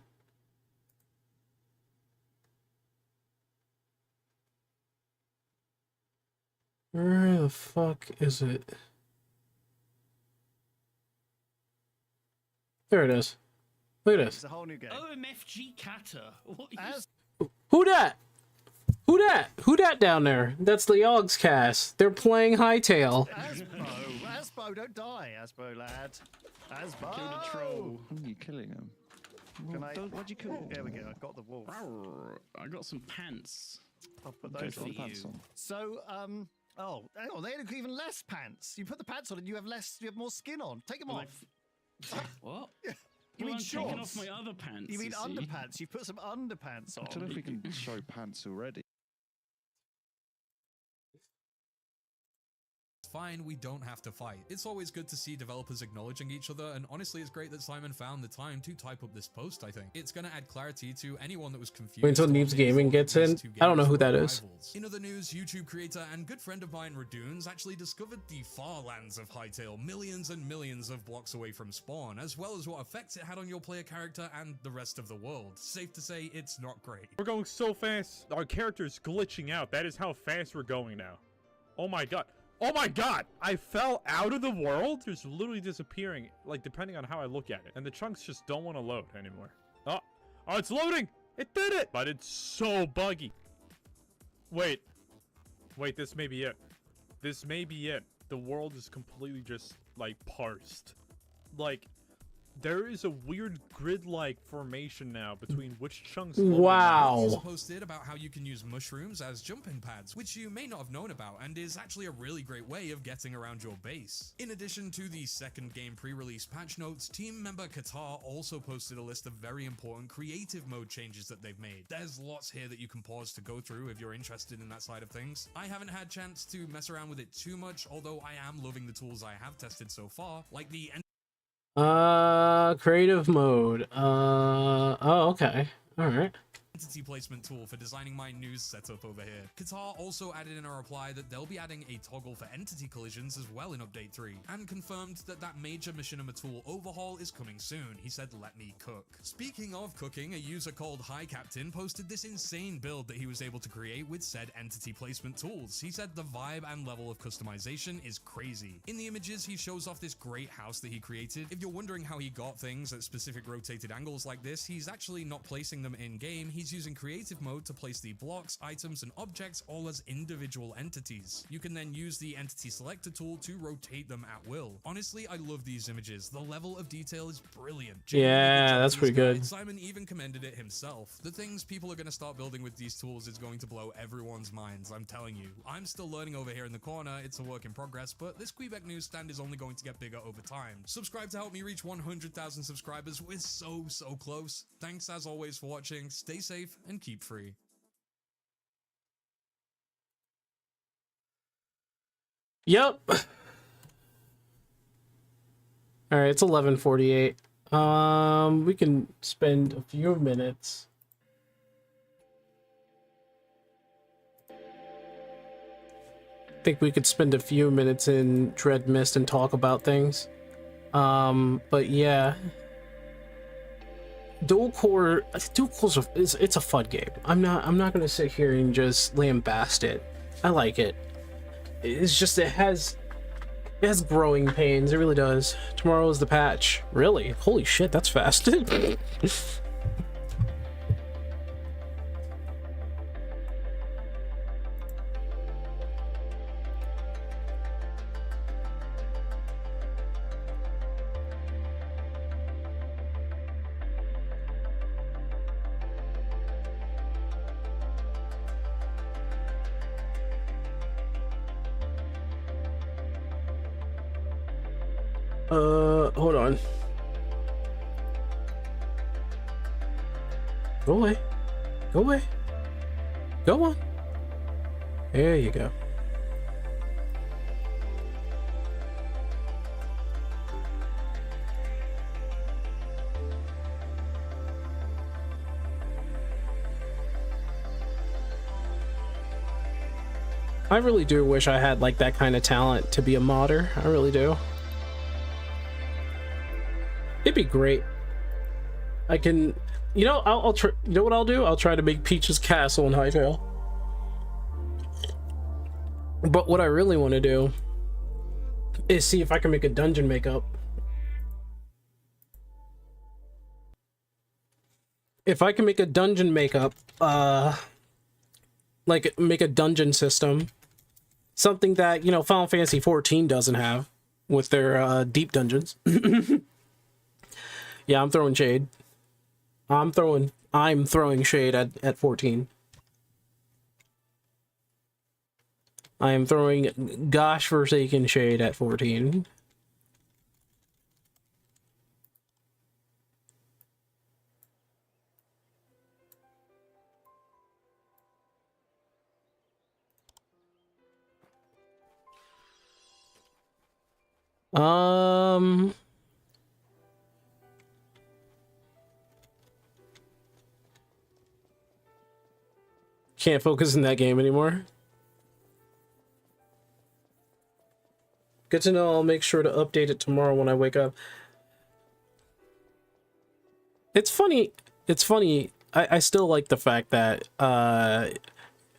Where the fuck is it? There it is. Look at this. It's a whole new game. OMFG Kata. What As Who dat? Who dat? Who dat down there? That's the Yogs cast. They're playing Hytale. Aspo, don't die, Aspo lad. Aspo. Kill the troll. Are you killing him? Why'd you kill him? There we go. I got the wolf. I got some pants. I'll put Okay, those put on the pants you. on. So, oh, hang on, they look even less pants. You put the pants on and you have more skin on. Take them Well, off. What? You mean I'm taking shorts? off my other pants. You mean see? underpants? You put some underpants on. I don't know if we can show pants already. Fine, we don't have to fight. It's always good to see developers acknowledging each other, and honestly it's great that Simon found the time to type up this post, I think. It's gonna add clarity to anyone that was confused. Wait until on Neebs the Gaming thought gets that these in. two I don't know games who were that is. rivals. In other news, YouTube creator and good friend of mine, Radoons, actually discovered the far lands of Hytale, millions and millions of blocks away from spawn, as well as what effects it had on your player character and the rest of the world. Safe to say, it's not great. We're going so fast. Our character's glitching out. That is how fast we're going now. Oh my god. Oh my god! I fell out of the world? It's literally disappearing, like, depending on how I look at it. And the chunks just don't want to load anymore. Oh, it's loading! It did it! But it's so buggy. Wait, this may be it. This may be it. The world is completely just, like, parsed. Like, there is a weird grid-like formation now between which chunks load and Wow. News posted about how you can use mushrooms as jumping pads, which you may not have known about and is actually a really great way of getting around your base. In addition to the second game pre-release patch notes, team member Qatar also posted a list of very important creative mode changes that they've made. There's lots here that you can pause to go through if you're interested in that side of things. I haven't had chance to mess around with it too much, although I am loving the tools I have tested so far, like the Creative mode. Oh, okay. All right. entity placement tool for designing my news setup over here. Qatar also added in a reply that they'll be adding a toggle for entity collisions as well in Update 3, and confirmed that that major Machinima tool overhaul is coming soon. He said, "Let me cook." Speaking of cooking, a user called Hi Captain posted this insane build that he was able to create with said entity placement tools. He said the vibe and level of customization is crazy. In the images, he shows off this great house that he created. If you're wondering how he got things at specific rotated angles like this, he's actually not placing them in-game. He's using creative mode to place the blocks, items, and objects all as individual entities. You can then use the entity selector tool to rotate them at will. Honestly, I love these images. The level of detail is brilliant. Yeah, that's pretty good. Simon even commended it himself. The things people are going to start building with these tools is going to blow everyone's minds, I'm telling you. I'm still learning over here in the corner, it's a work in progress, but this Quebec newsstand is only going to get bigger over time. Subscribe to help me reach 100,000 subscribers. We're so close. Thanks as always for watching. Stay safe and keep free. Yep. All right, it's 11:48. We can spend a few minutes. I think we could spend a few minutes in Dread Mist and talk about things. But yeah. Dual Core it's a fun game. I'm not gonna sit here and just lambast it. I like it. It's just it has growing pains. It really does. Tomorrow is the patch. Really? Holy shit, that's fast. Hold on. Go away. Go away. Go on. There you go. I really do wish I had like that kind of talent to be a modder. I really do. It'd be great. I can, you know, I'll try. You know what I'll do? I'll try to make Peach's castle in Hytale. But what I really want to do is see if I can make a dungeon makeup. If I can make a dungeon makeup, like make a dungeon system, something that, you know, Final Fantasy 14 doesn't have with their deep dungeons. Yeah, I'm throwing shade. I'm throwing shade at 14. I am throwing gosh forsaken shade at 14. Can't focus in that game anymore. Good to know. I'll make sure to update it tomorrow when I wake up. It's funny. It's funny. I still like the fact that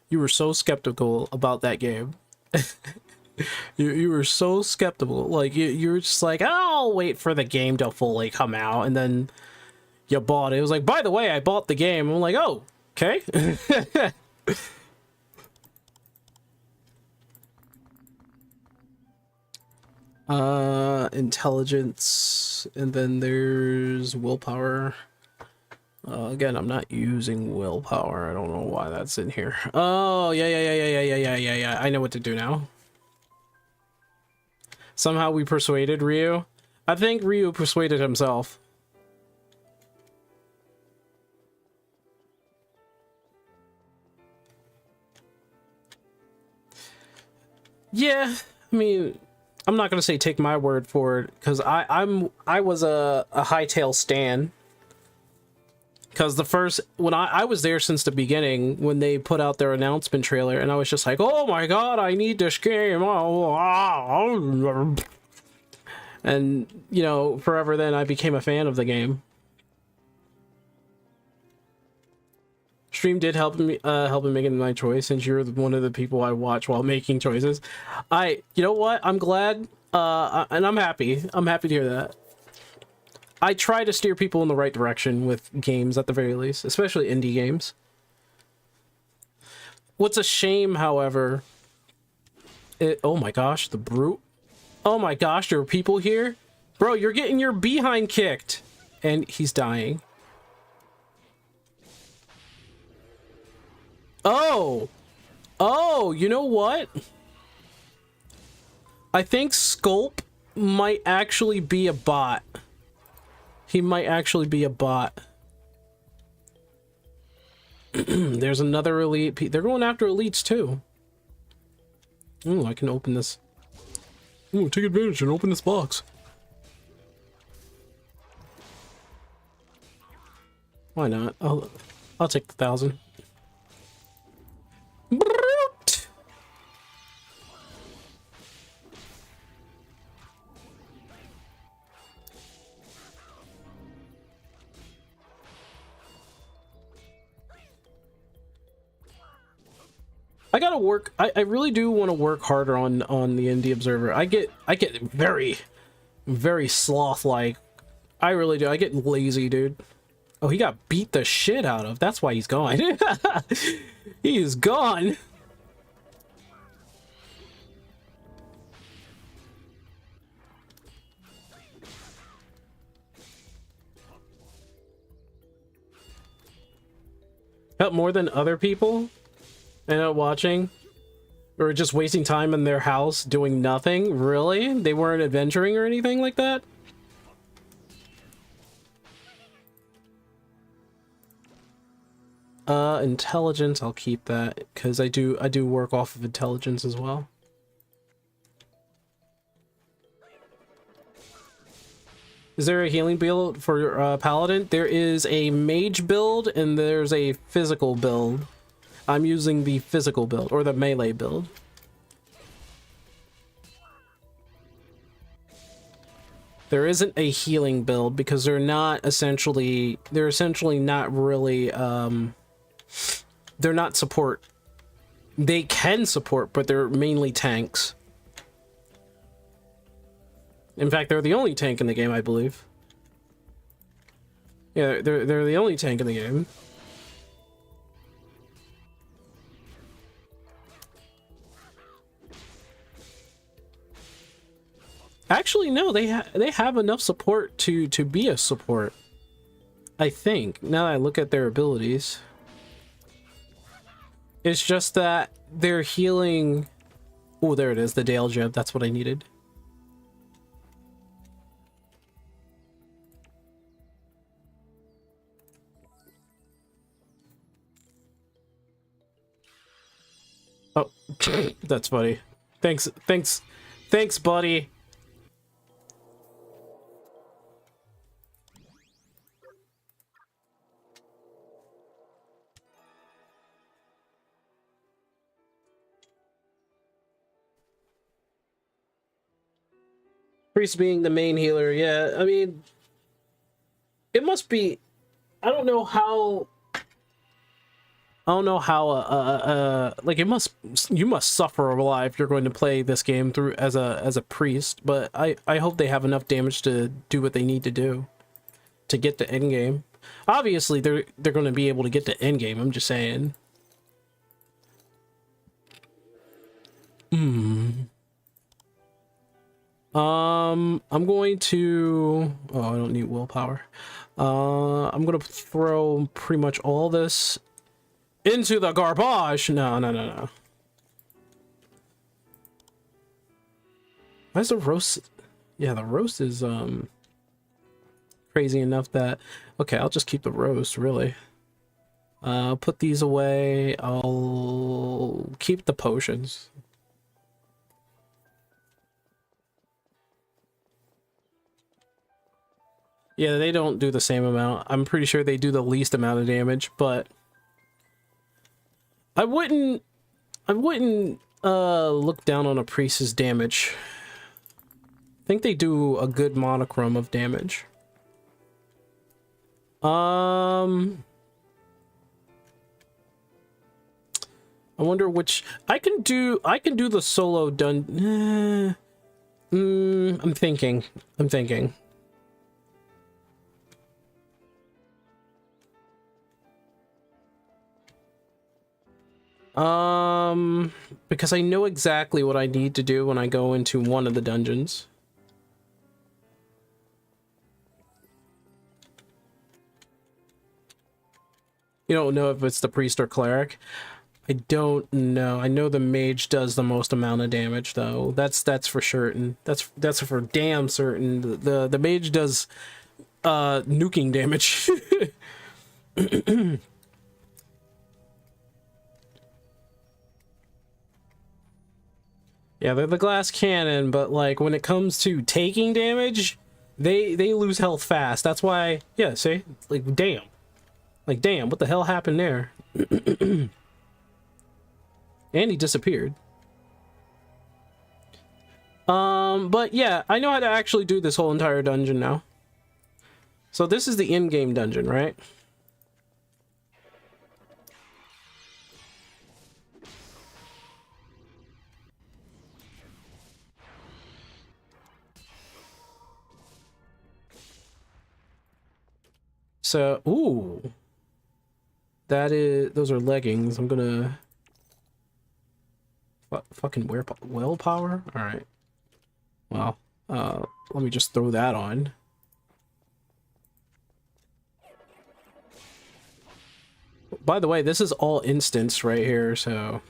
you were so skeptical about that game. You were so skeptical. Like you were just like, I'll wait for the game to fully come out, and then you bought it. It was like, by the way, I bought the game. I'm like, oh, okay. Intelligence, and then there's willpower. Again, I'm not using willpower. I don't know why that's in here. Oh, yeah. I know what to do now. Somehow we persuaded Ryu. I think Ryu persuaded himself. Yeah, I mean, I'm not gonna say take my word for it, because I was a Hytale stan. Because the first, when I was there since the beginning, when they put out their announcement trailer, and I was just like, oh my god, I need this game. And, you know, forever then I became a fan of the game. Stream did help me help in making my choice, since you're one of the people I watch while making choices. You know what? I'm glad, and I'm happy. I'm happy to hear that. I try to steer people in the right direction with games at the very least, especially indie games. What's a shame, however, oh my gosh, the brute. Oh my gosh, there are people here. Bro, you're getting your behind kicked. And he's dying. Oh, you know what? I think Sculp might actually be a bot. He might actually be a bot. There's another elite. They're going after elites too. Ooh, I can open this. Ooh, take advantage and open this box. Why not? I'll take the 1,000. Brute. I gotta work. I really do want to work harder on the Indie Observer. I get very, very sloth-like. I really do. I get lazy, dude. Oh, he got beat the shit out of. That's why he's gone. He is gone. Help more than other people? And not watching? Or just wasting time in their house doing nothing? Really? They weren't adventuring or anything like that? Intelligence, I'll keep that, because I do work off of intelligence as well. Is there a healing build for Paladin? There is a mage build and there's a physical build. I'm using the physical build, or the melee build. There isn't a healing build because they're essentially not really, they're not support. They can support, but they're mainly tanks. In fact, they're the only tank in the game, I believe. Yeah, they're the only tank in the game. Actually, no, they have enough support to be a support. I think, now that I look at their abilities. It's just that they're healing... Oh, there it is, the Dale Gem. That's what I needed. Oh, that's funny. Thanks, buddy. Priest being the main healer, yeah. I mean, it must be. I don't know how. Like it must. You must suffer a lot if you're going to play this game through as a priest. But I hope they have enough damage to do what they need to do, to get to end game. Obviously, they're going to be able to get to end game. I'm just saying. I'm going to... Oh, I don't need willpower. I'm going to throw pretty much all this into the garbage. No. Why's the roast? Yeah, the roast is, crazy enough that... Okay, I'll just keep the roast, really. Put these away. I'll keep the potions. Yeah, they don't do the same amount. I'm pretty sure they do the least amount of damage, but I wouldn't look down on a priest's damage. I think they do a good monochrome of damage. I wonder which I can do the solo dun. I'm thinking. Because I know exactly what I need to do when I go into one of the dungeons. You don't know if it's the priest or cleric? I don't know. I know the mage does the most amount of damage, though. That's for certain. That's for damn certain. The mage does nuking damage. Yeah, they're the glass cannon, but like when it comes to taking damage, they lose health fast. That's why, yeah, see? Like damn. Like damn, what the hell happened there? And he disappeared. But yeah, I know how to actually do this whole entire dungeon now. So this is the in-game dungeon, right? So, ooh. Those are leggings. I'm gonna... Fucking willpower? Alright. Well, let me just throw that on. By the way, this is all instance right here, so...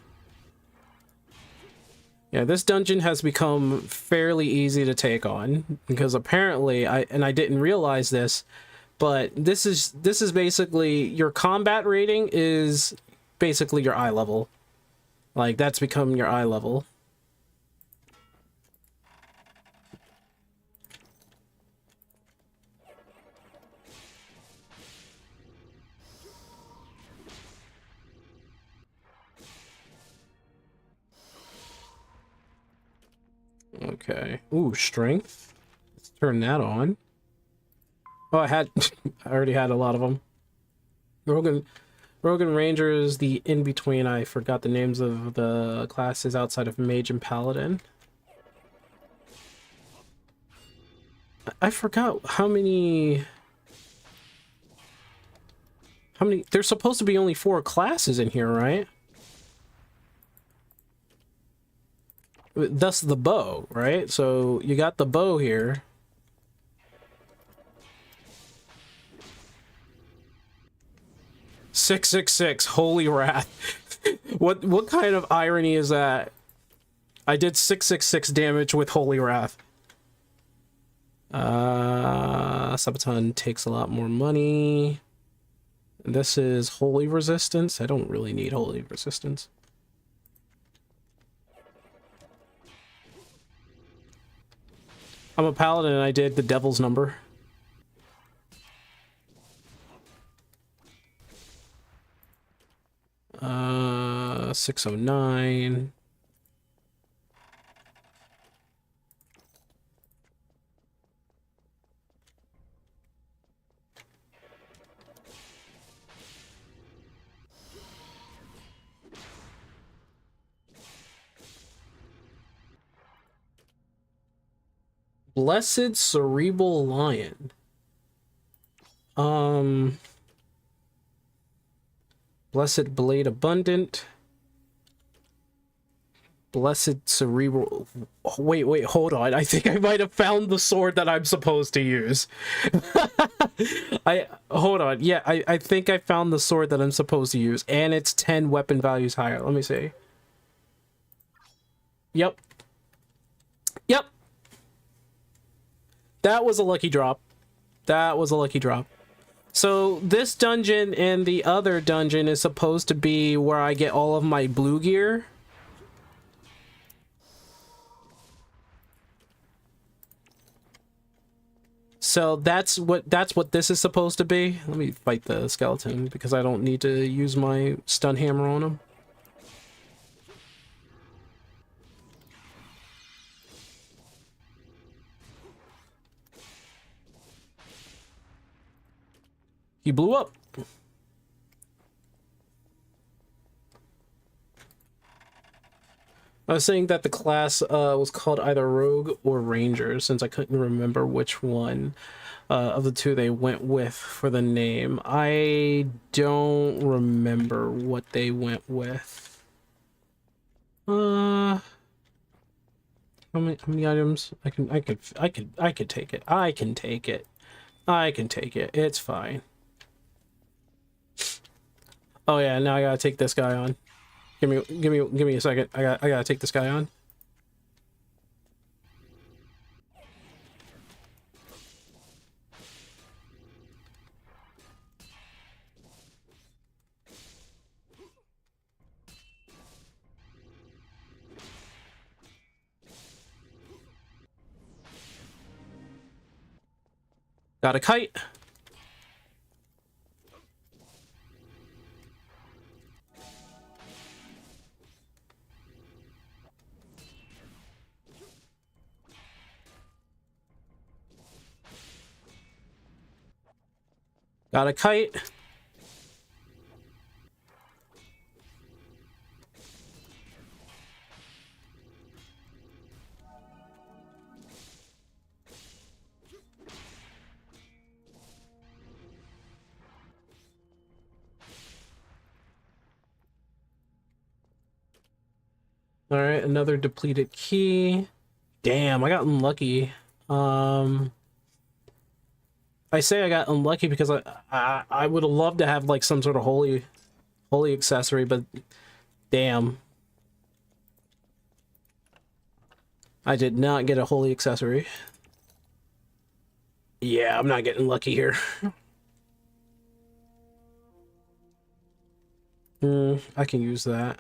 Yeah, this dungeon has become fairly easy to take on, because apparently, I didn't realize this, but this is basically your combat rating is basically your eye level. Like that's become your eye level. Okay. Ooh, strength. Let's turn that on. Oh, I already had a lot of them. Rogan Ranger is the in-between. I forgot the names of the classes outside of Mage and Paladin. I forgot how many... There's supposed to be only 4 classes in here, right? Thus the bow, right? So you got the bow here. "666 Holy Wrath." What kind of irony is that? I did 666 damage with Holy Wrath. Sabaton takes a lot more money. This is Holy Resistance. I don't really need Holy Resistance. I'm a paladin and I did the Devil's Number. Uh, 609. Blessed Cerebral Lion. Blessed Blade Abundant. Blessed Cerebral... Wait, hold on. I think I might have found the sword that I'm supposed to use. Hold on. Yeah, I think I found the sword that I'm supposed to use. And it's 10 weapon values higher. Let me see. Yep. That was a lucky drop. So this dungeon and the other dungeon is supposed to be where I get all of my blue gear. So that's what this is supposed to be. Let me fight the skeleton because I don't need to use my stun hammer on him. He blew up. I was saying that the class was called either Rogue or Ranger, since I couldn't remember which one of the two they went with for the name. I don't remember what they went with. How many items? I can take it. I can take it. It's fine. Oh yeah, now I gotta take this guy on. Give me a second. I gotta take this guy on. Got a kite. Got a kite. All right, another depleted key. Damn, I got unlucky. I say I got unlucky because I would have loved to have like some sort of holy accessory, but damn. I did not get a holy accessory. Yeah, I'm not getting lucky here. I can use that.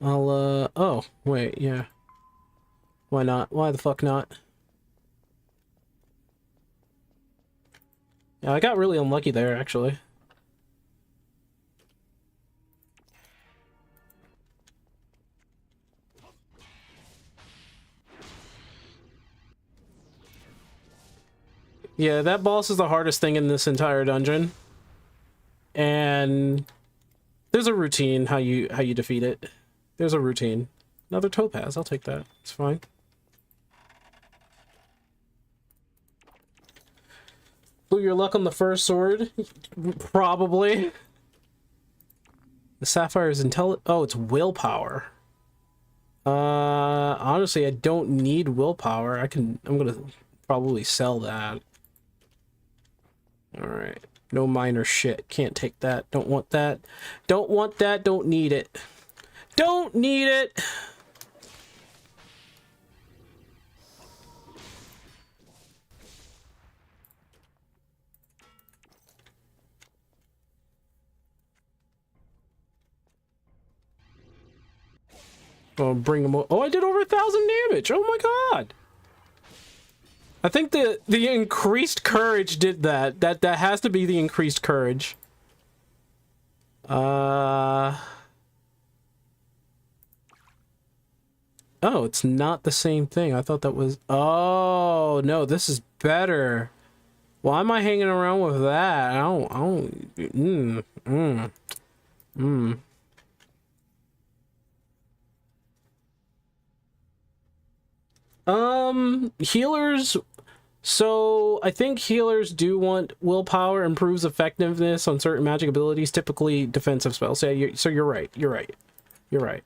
Oh, wait, yeah. Why not? Why the fuck not? Yeah, I got really unlucky there, actually. Yeah, that boss is the hardest thing in this entire dungeon. And there's a routine how you defeat it. There's a routine. Another topaz, I'll take that. It's fine. Blew your luck on the first sword? Probably. The sapphire is oh, it's willpower. Honestly, I don't need willpower. I'm gonna probably sell that. All right. No minor shit. Can't take that. Don't want that. Don't want that. Don't need it. Don't need it. I'll bring him. Oh, I did over 1,000 damage. Oh my god. I think the increased courage did that. That has to be the increased courage. Oh, it's not the same thing. I thought that was. Oh no, this is better. Why am I hanging around with that? I don't. Healers. So I think healers do want willpower, improves effectiveness on certain magic abilities, typically defensive spells. So, you're right. You're right. You're right.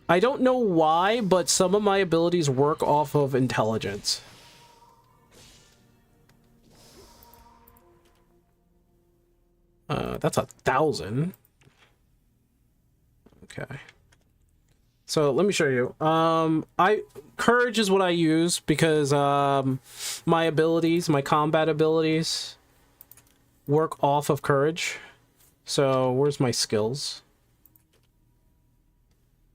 I don't know why, but some of my abilities work off of intelligence. That's 1,000. Okay. So let me show you. Courage is what I use because my abilities, my combat abilities, work off of courage. So where's my skills?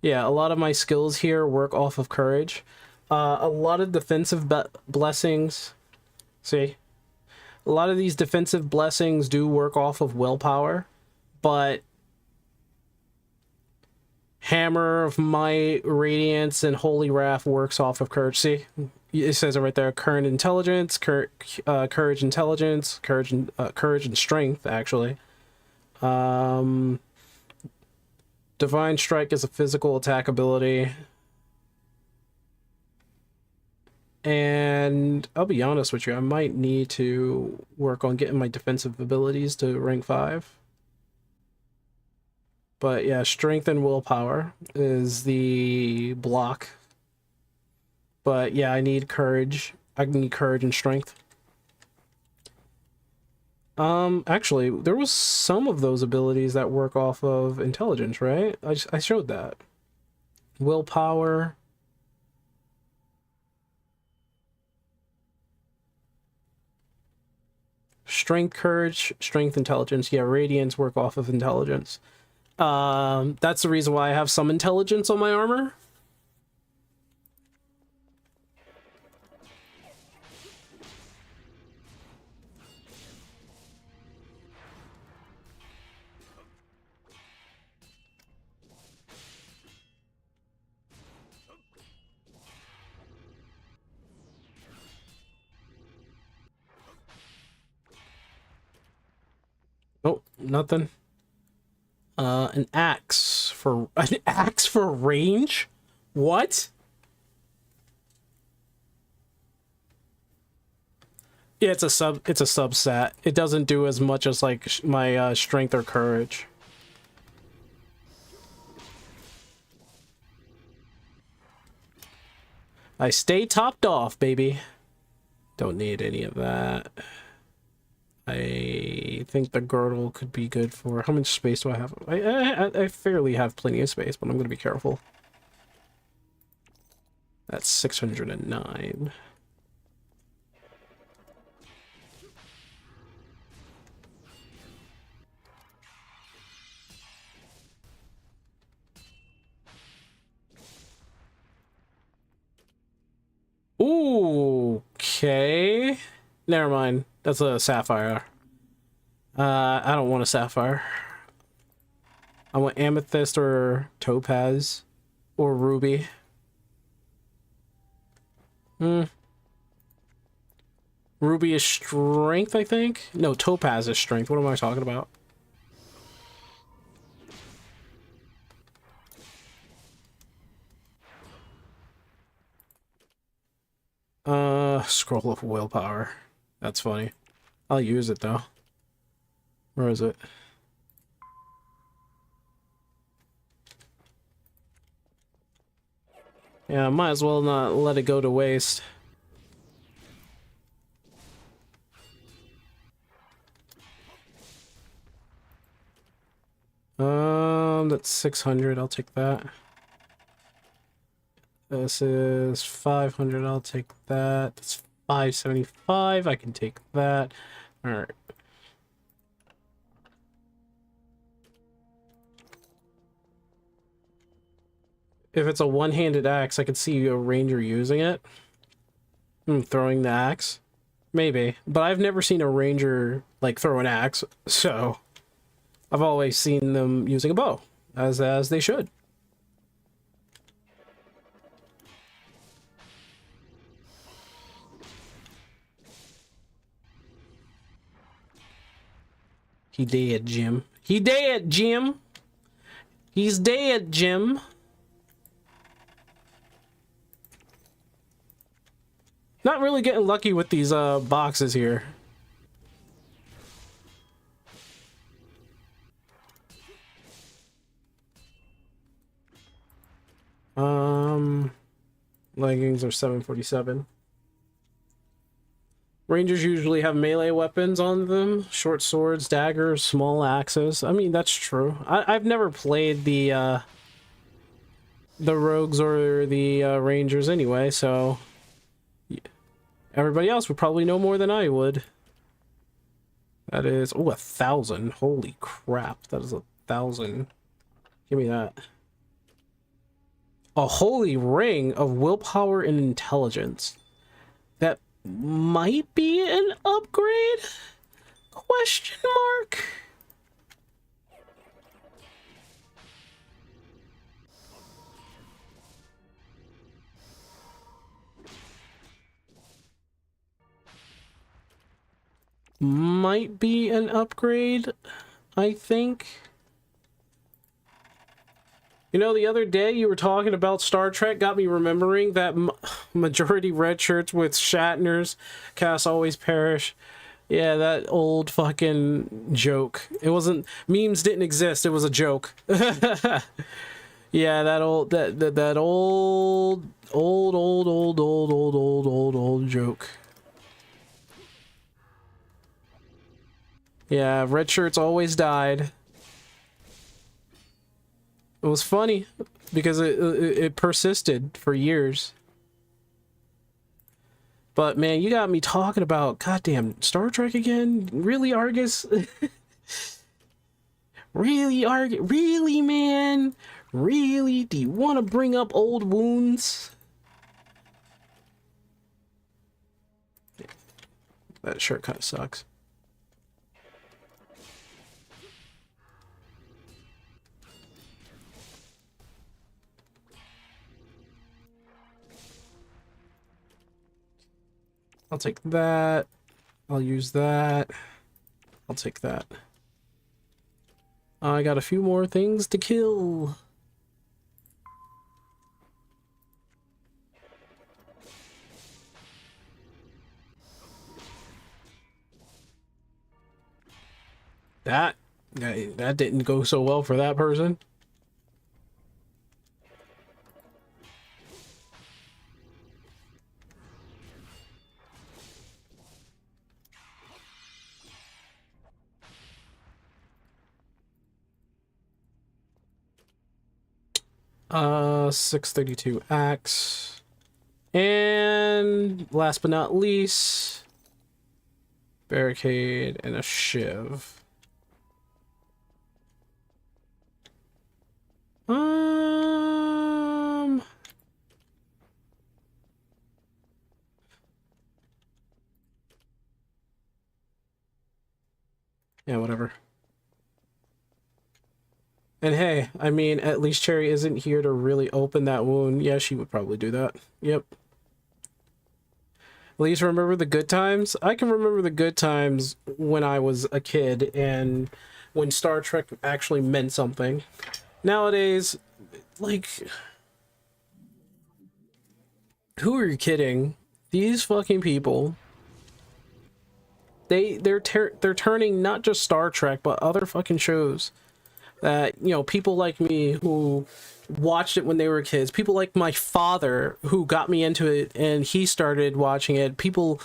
Yeah, a lot of my skills here work off of courage. A lot of defensive blessings. See, a lot of these defensive blessings do work off of willpower, but Hammer of Might, Radiance, and Holy Wrath works off of courage. See, it says it right there. Current intelligence, courage, intelligence, courage, and strength. Actually, Divine Strike is a physical attack ability, and I'll be honest with you, I might need to work on getting my defensive abilities to rank 5. But yeah, strength and willpower is the block. But yeah, I need courage. I need courage and strength. Actually, there was some of those abilities that work off of intelligence, right? I showed that. Willpower. Strength, courage, strength, intelligence. Yeah, radiance work off of intelligence. That's the reason why I have some intelligence on my armor. Oh, nothing. An axe for range? What? Yeah, it's a subset. It doesn't do as much as like my strength or courage. I stay topped off, baby. Don't need any of that. I think the girdle could be good for... How much space do I have? I fairly have plenty of space, but I'm going to be careful. That's 609. Ooh, okay. Never mind. That's a sapphire. I don't want a sapphire. I want amethyst or topaz or ruby. Ruby is strength, I think? No, topaz is strength. What am I talking about? Scroll of willpower. That's funny. I'll use it though. Where is it? Yeah, might as well not let it go to waste. That's 600. I'll take that. This is 500. I'll take that. That's 575. I can take that. All right. If it's a one-handed axe, I could see a ranger using it. Throwing the axe. Maybe. But I've never seen a ranger, like, throw an axe, so... I've always seen them using a bow, as they should. He dead, Jim. He dead, Jim! He's dead, Jim! Not really getting lucky with these boxes here. Leggings are 747. Rangers usually have melee weapons on them. Short swords, daggers, small axes. I mean, that's true. I've never played the rogues or the rangers anyway, so... Everybody else would probably know more than I would. That is... Oh, 1,000. Holy crap. That is 1,000. Give me that. A holy ring of willpower and intelligence. That might be an upgrade? Question mark? Might be an upgrade, I think. You know, the other day you were talking about Star Trek, got me remembering that majority red shirts with Shatner's cast always perish. Yeah, that old fucking joke. It wasn't, memes didn't exist, it was a joke. Yeah, that old, that old joke. Yeah, red shirts always died. It was funny because it persisted for years. But man, you got me talking about goddamn Star Trek again? Really, Argus? Really, Argus? Really, man? Really? Do you want to bring up old wounds? That shirt kind of sucks. I'll take that. I'll use that. I'll take that. I got a few more things to kill. That didn't go so well for that person. Uh, 632 axe. And last but not least, barricade and a shiv. Yeah, whatever. And hey, I mean, at least Cherry isn't here to really open that wound. Yeah, she would probably do that. Yep. At least remember the good times. I can remember the good times when I was a kid and when Star Trek actually meant something. Nowadays, like, who are you kidding? These fucking people They're turning not just Star Trek but other fucking shows that, you know, people like me who watched it when they were kids, people like my father who got me into it and he started watching it, people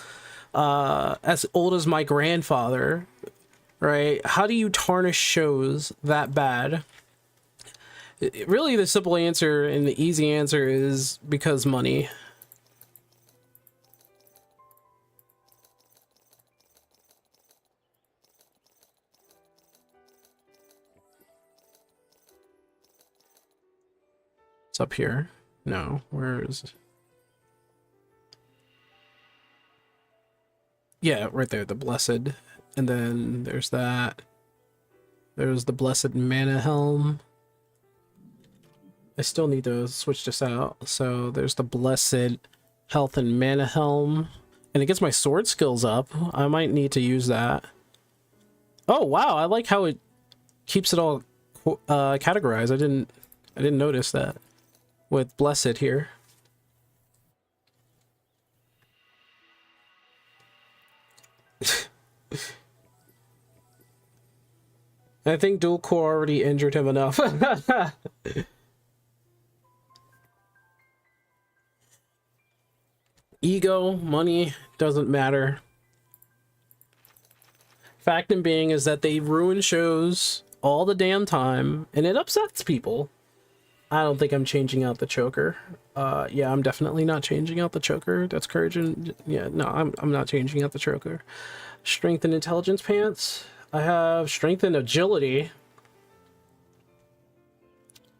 as old as my grandfather, right? How do you tarnish shows that bad? Really, the simple answer and the easy answer is because money. It's up here. No, where is it? Yeah, right there, the Blessed. And then there's that. There's the Blessed Mana Helm. I still need to switch this out. So there's the Blessed Health and Mana Helm. And it gets my sword skills up. I might need to use that. Oh, wow, I like how it keeps it all categorized. I didn't notice that with Blessed here. I think dual core already injured him enough. Ego, money, doesn't matter. Fact in being is that they ruin shows all the damn time, and it upsets people. I don't think I'm changing out the choker. Yeah, I'm definitely not changing out the choker. That's courage and... yeah, no, I'm not changing out the choker. Strength and intelligence pants. I have strength and agility.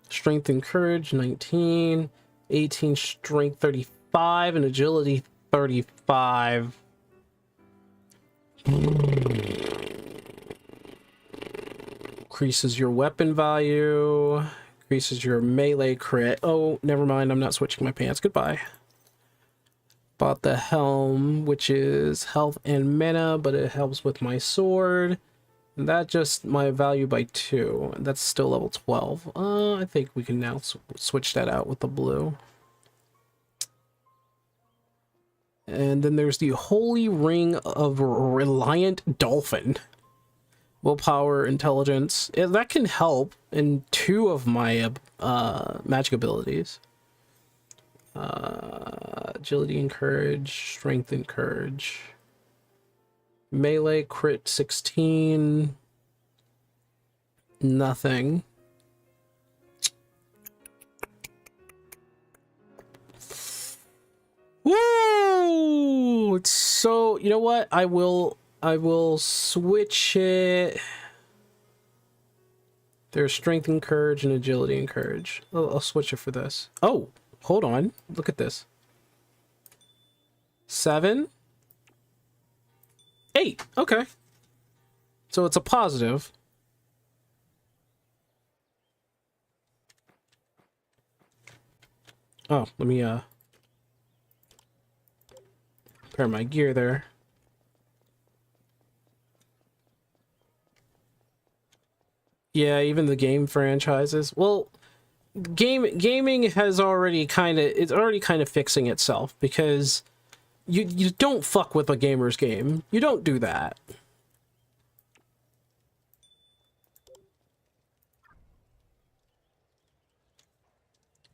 Strength and courage, 19. 18 strength, 35. And agility, 35. Increases your weapon value. Increases your melee crit. Oh, never mind. I'm not switching my pants. Goodbye. Bought the helm, which is health and mana, but it helps with my sword. And that just my value by 2. That's still level 12. I think we can now switch that out with the blue. And then there's the Holy Ring of Reliant Dolphin. Willpower, intelligence. Yeah, that can help in 2 of my magic abilities. Agility and courage, strength and courage. Melee crit 16. Nothing. Woo! So, you know what? I will switch it. There's strength and courage and agility and courage. I'll switch it for this. Oh, hold on. Look at this. 7. 8. Okay. So it's a positive. Oh, let me pair my gear there. Yeah, even the game franchises. Well, gaming has already kind of fixing itself, because you don't fuck with a gamer's game. You don't do that.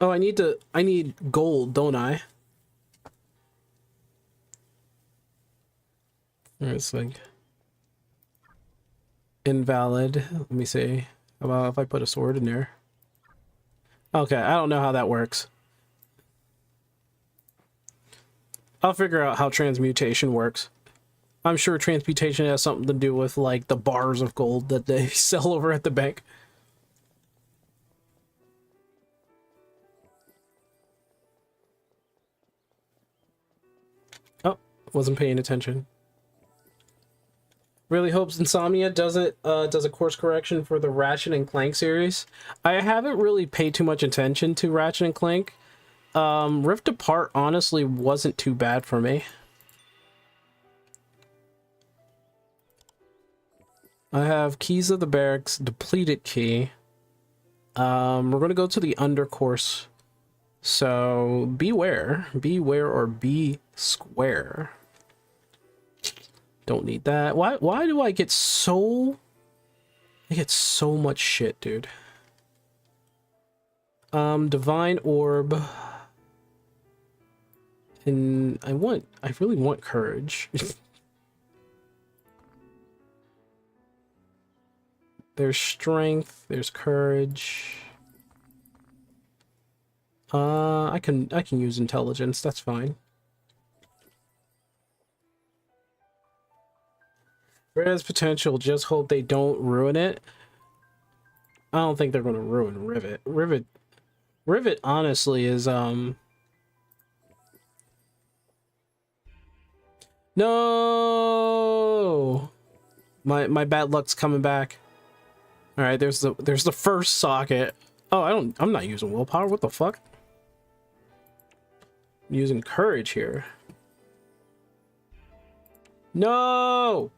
Oh, I need gold, don't I? It's like invalid. Let me see. How about if I put a sword in there? Okay, I don't know how that works. I'll figure out how transmutation works. I'm sure transmutation has something to do with, like, the bars of gold that they sell over at the bank. Oh, wasn't paying attention. Really hopes Insomnia does a course correction for the Ratchet and Clank series. I haven't really paid too much attention to Ratchet and Clank. Rift Apart honestly wasn't too bad for me. I have Keys of the Barracks, Depleted Key. We're gonna go to the Undercourse. So beware or be square. Don't need that. Why do I get so... I get so much shit, dude. Divine Orb. And I really want Courage. There's Strength, there's Courage. I can use Intelligence, that's fine. It has potential, just hope they don't ruin it. I don't think they're gonna ruin Rivet. Rivet honestly is No, my bad luck's coming back. All right, there's the first socket. Oh, I'm not using willpower. What the fuck? I'm using courage here. No.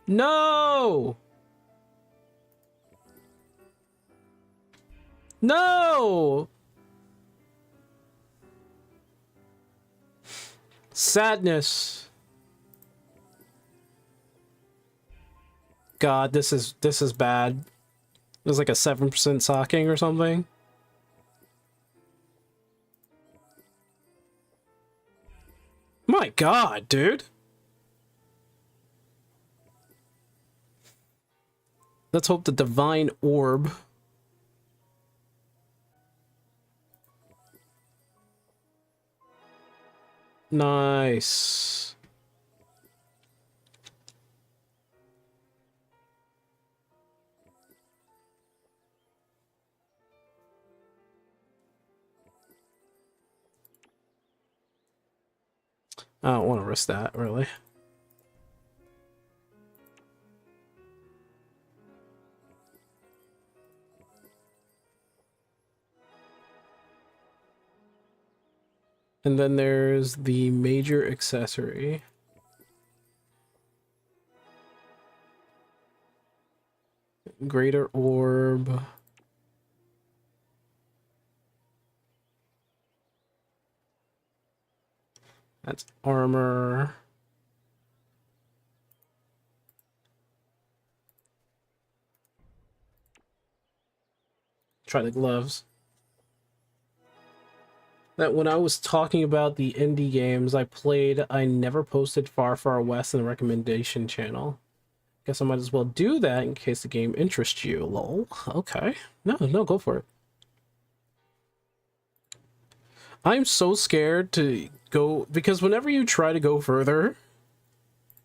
No. No. Sadness. God, this is bad. There's like a 7% socking or something. My God, dude. Let's hope the Divine Orb. Nice. I don't want to risk that, really. And then there's the major accessory. Greater Orb. That's armor. Try the gloves. That when I was talking about the indie games I played, I never posted Far Far West in the recommendation channel. Guess I might as well do that in case the game interests you, lol. Okay. No, go for it. I'm so scared to go, because whenever you try to go further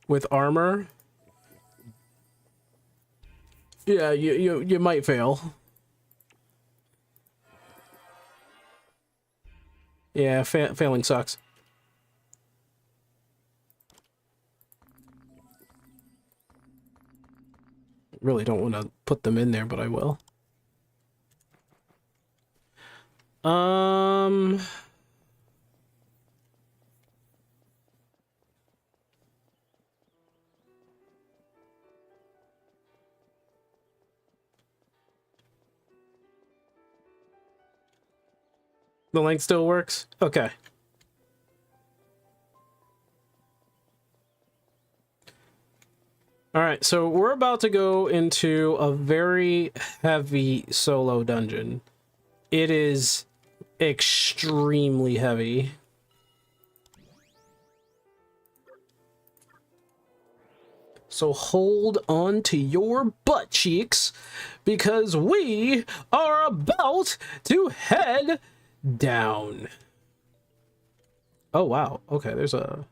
with armor, yeah, you might fail. Yeah, failing sucks. Really don't want to put them in there, but I will. The link still works? Okay. Alright, so we're about to go into a very heavy solo dungeon. It is extremely heavy. So hold on to your butt cheeks, because we are about to head down. Oh wow, okay, there's a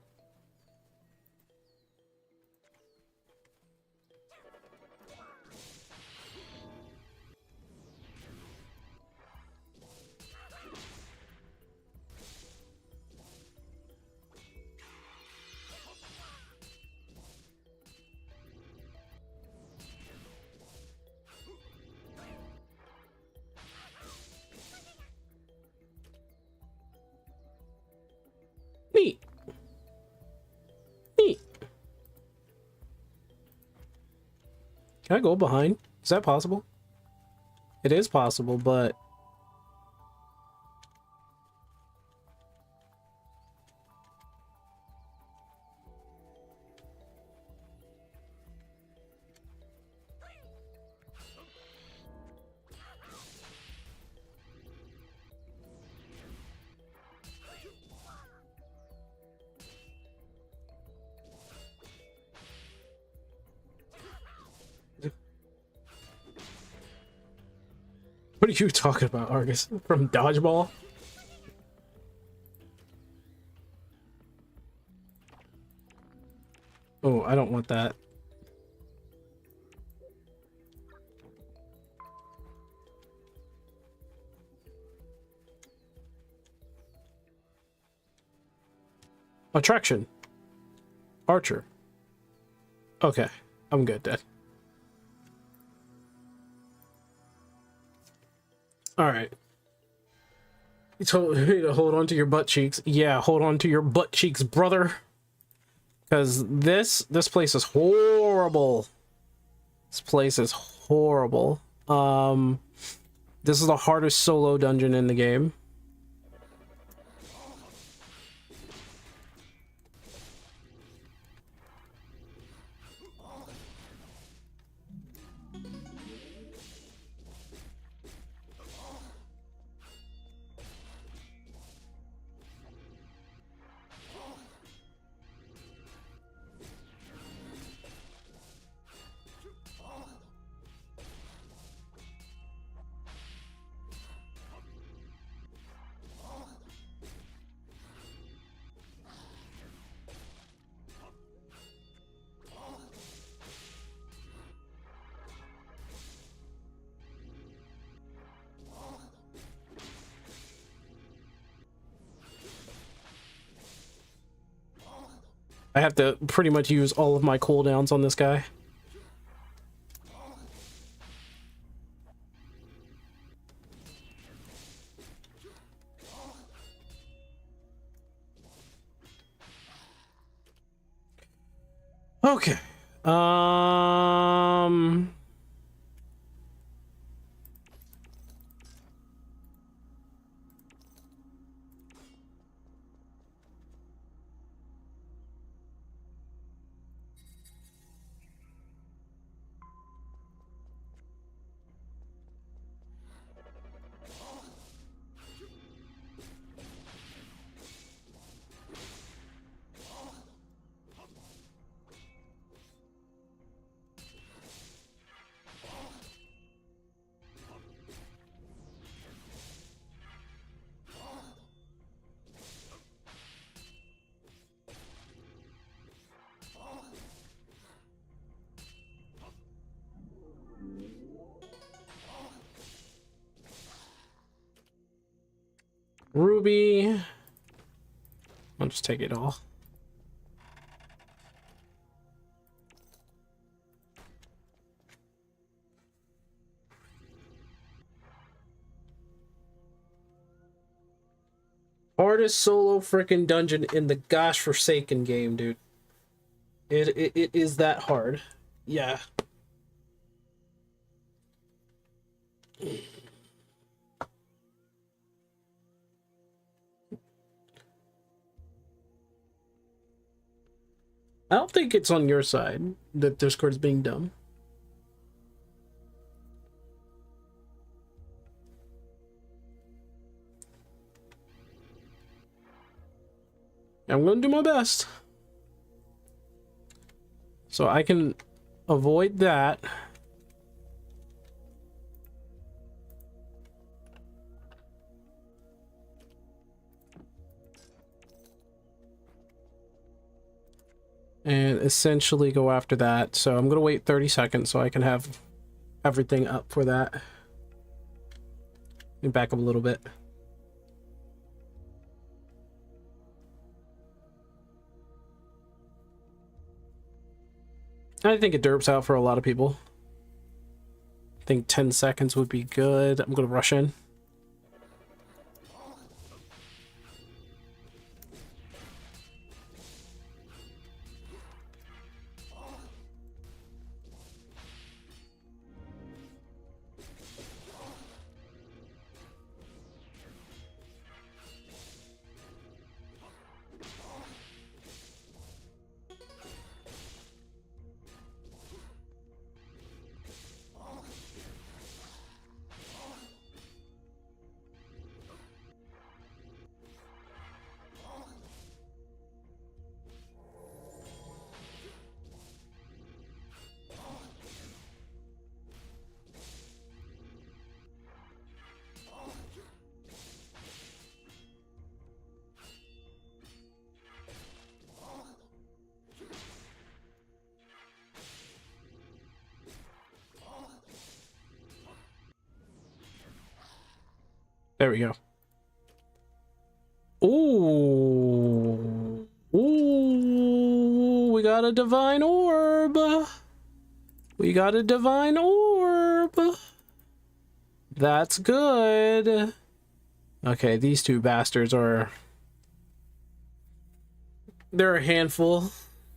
neat. Can I go behind? Is that possible? It is possible, but What are you talking about, Argus? From Dodgeball? Oh, I don't want that. Attraction. Archer. Okay, I'm good, Dad. All right. You told me to hold on to your butt cheeks. Yeah, hold on to your butt cheeks, brother. Because this place is horrible. This place is horrible. This is the hardest solo dungeon in the game. I have to pretty much use all of my cooldowns on this guy. Okay. Ruby. I'll just take it all. Hardest solo freaking dungeon in the gosh forsaken game, dude. It is that hard. Yeah. I don't think it's on your side that Discord's being dumb. I'm gonna do my best. So I can avoid that. And essentially go after that. So I'm gonna wait 30 seconds so I can have everything up for that. Let me back up a little bit. I think it derps out for a lot of people. I think 10 seconds would be good. I'm gonna rush in. There we go. Ooh. Ooh. We got a divine orb. We got a divine orb. That's good. Okay, these two bastards are... They're a handful.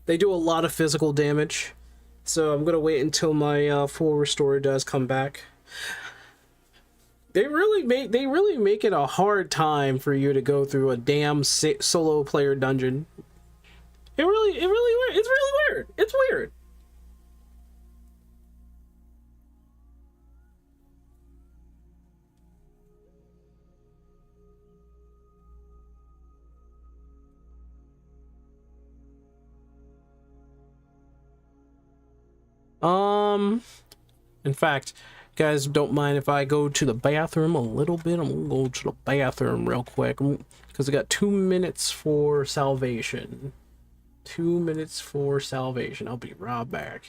They do a lot of physical damage. So I'm gonna wait until my full restore does come back. They really make it a hard time for you to go through a damn solo player dungeon. It's really weird. It's weird. In fact, guys, don't mind if I go to the bathroom a little bit. I'm gonna go to the bathroom real quick because I got 2 minutes for salvation. 2 minutes for salvation. I'll be right back.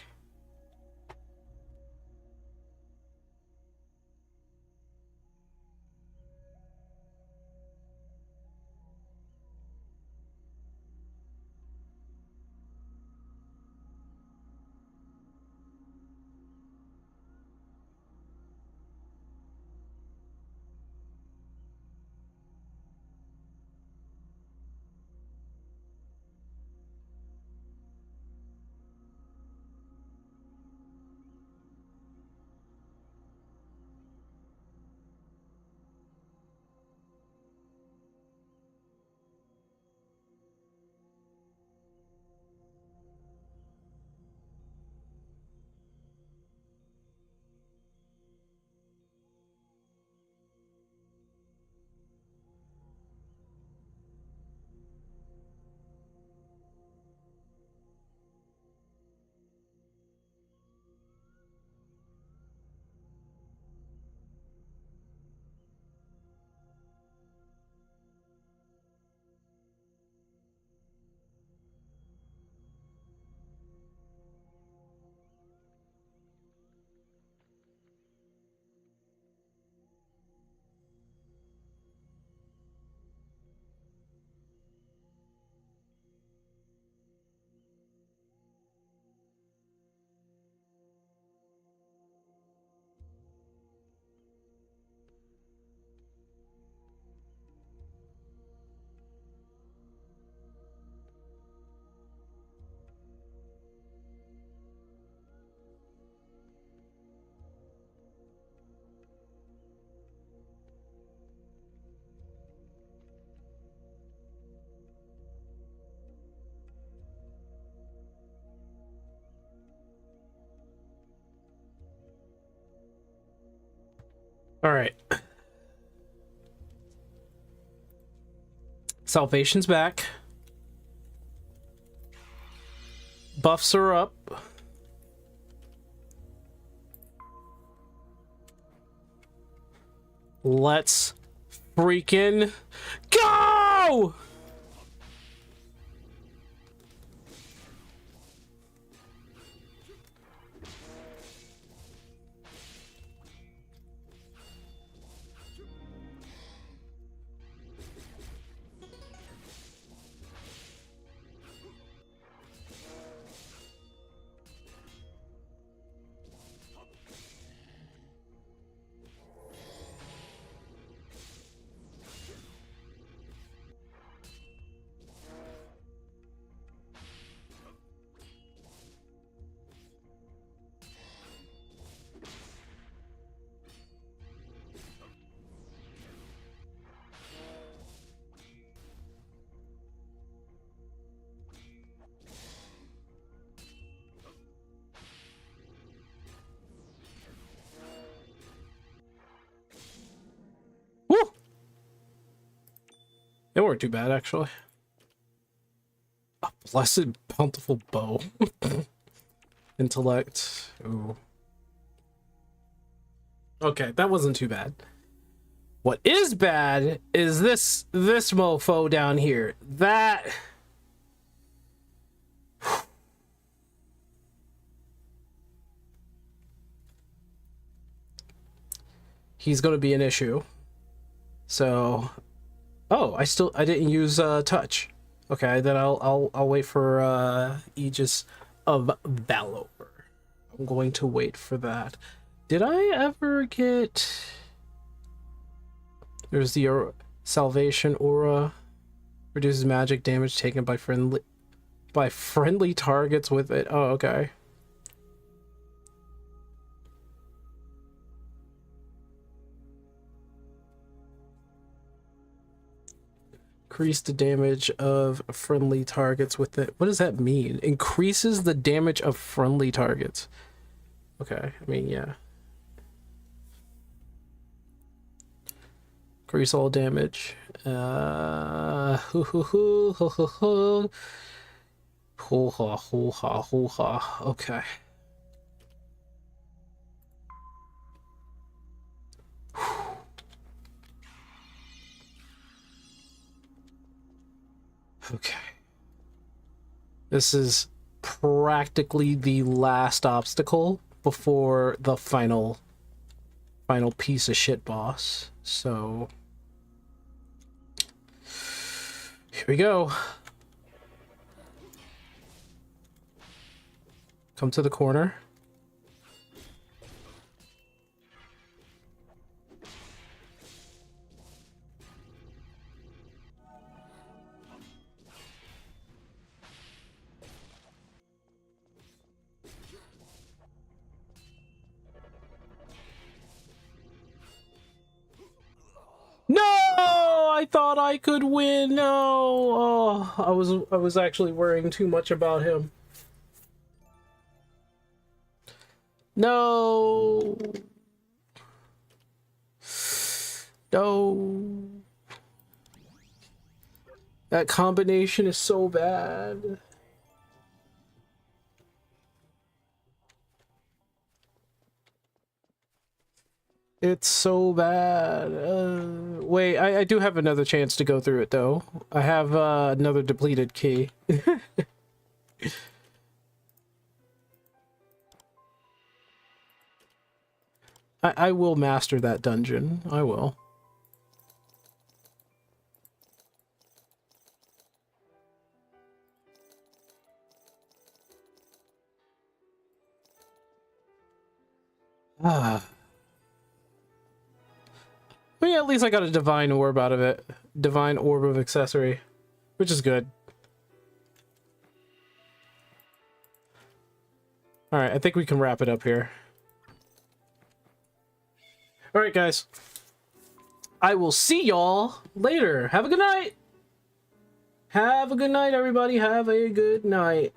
All right. Salvation's back. Buffs are up. Let's freaking go! Woo! They weren't too bad, actually. A blessed, bountiful bow. Intellect. Ooh. Okay, that wasn't too bad. What is bad is this mofo down here. That... He's gonna be an issue. So, oh, I didn't use touch. Okay, then I'll wait for Aegis of Valor. I'm going to wait for that. Did I ever get? There's the Salvation Aura, reduces magic damage taken by friendly targets with it. Oh, okay. Increase the damage of friendly targets with it. What does that mean? Increases the damage of friendly targets. Okay, I mean, yeah. Increase all damage. Okay. Okay. This is practically the last obstacle before the final piece of shit boss. So here we go. Come to the corner. No, I thought I could win. No, oh, I was actually worrying too much about him. No. No. That combination is so bad. It's so bad. Wait, I do have another chance to go through it, though. I have another depleted key. I will master that dungeon. I will. Ah. But yeah, at least I got a divine orb out of it. Divine orb of accessory, which is good. Alright, I think we can wrap it up here. Alright, guys. I will see y'all later. Have a good night. Have a good night, everybody. Have a good night.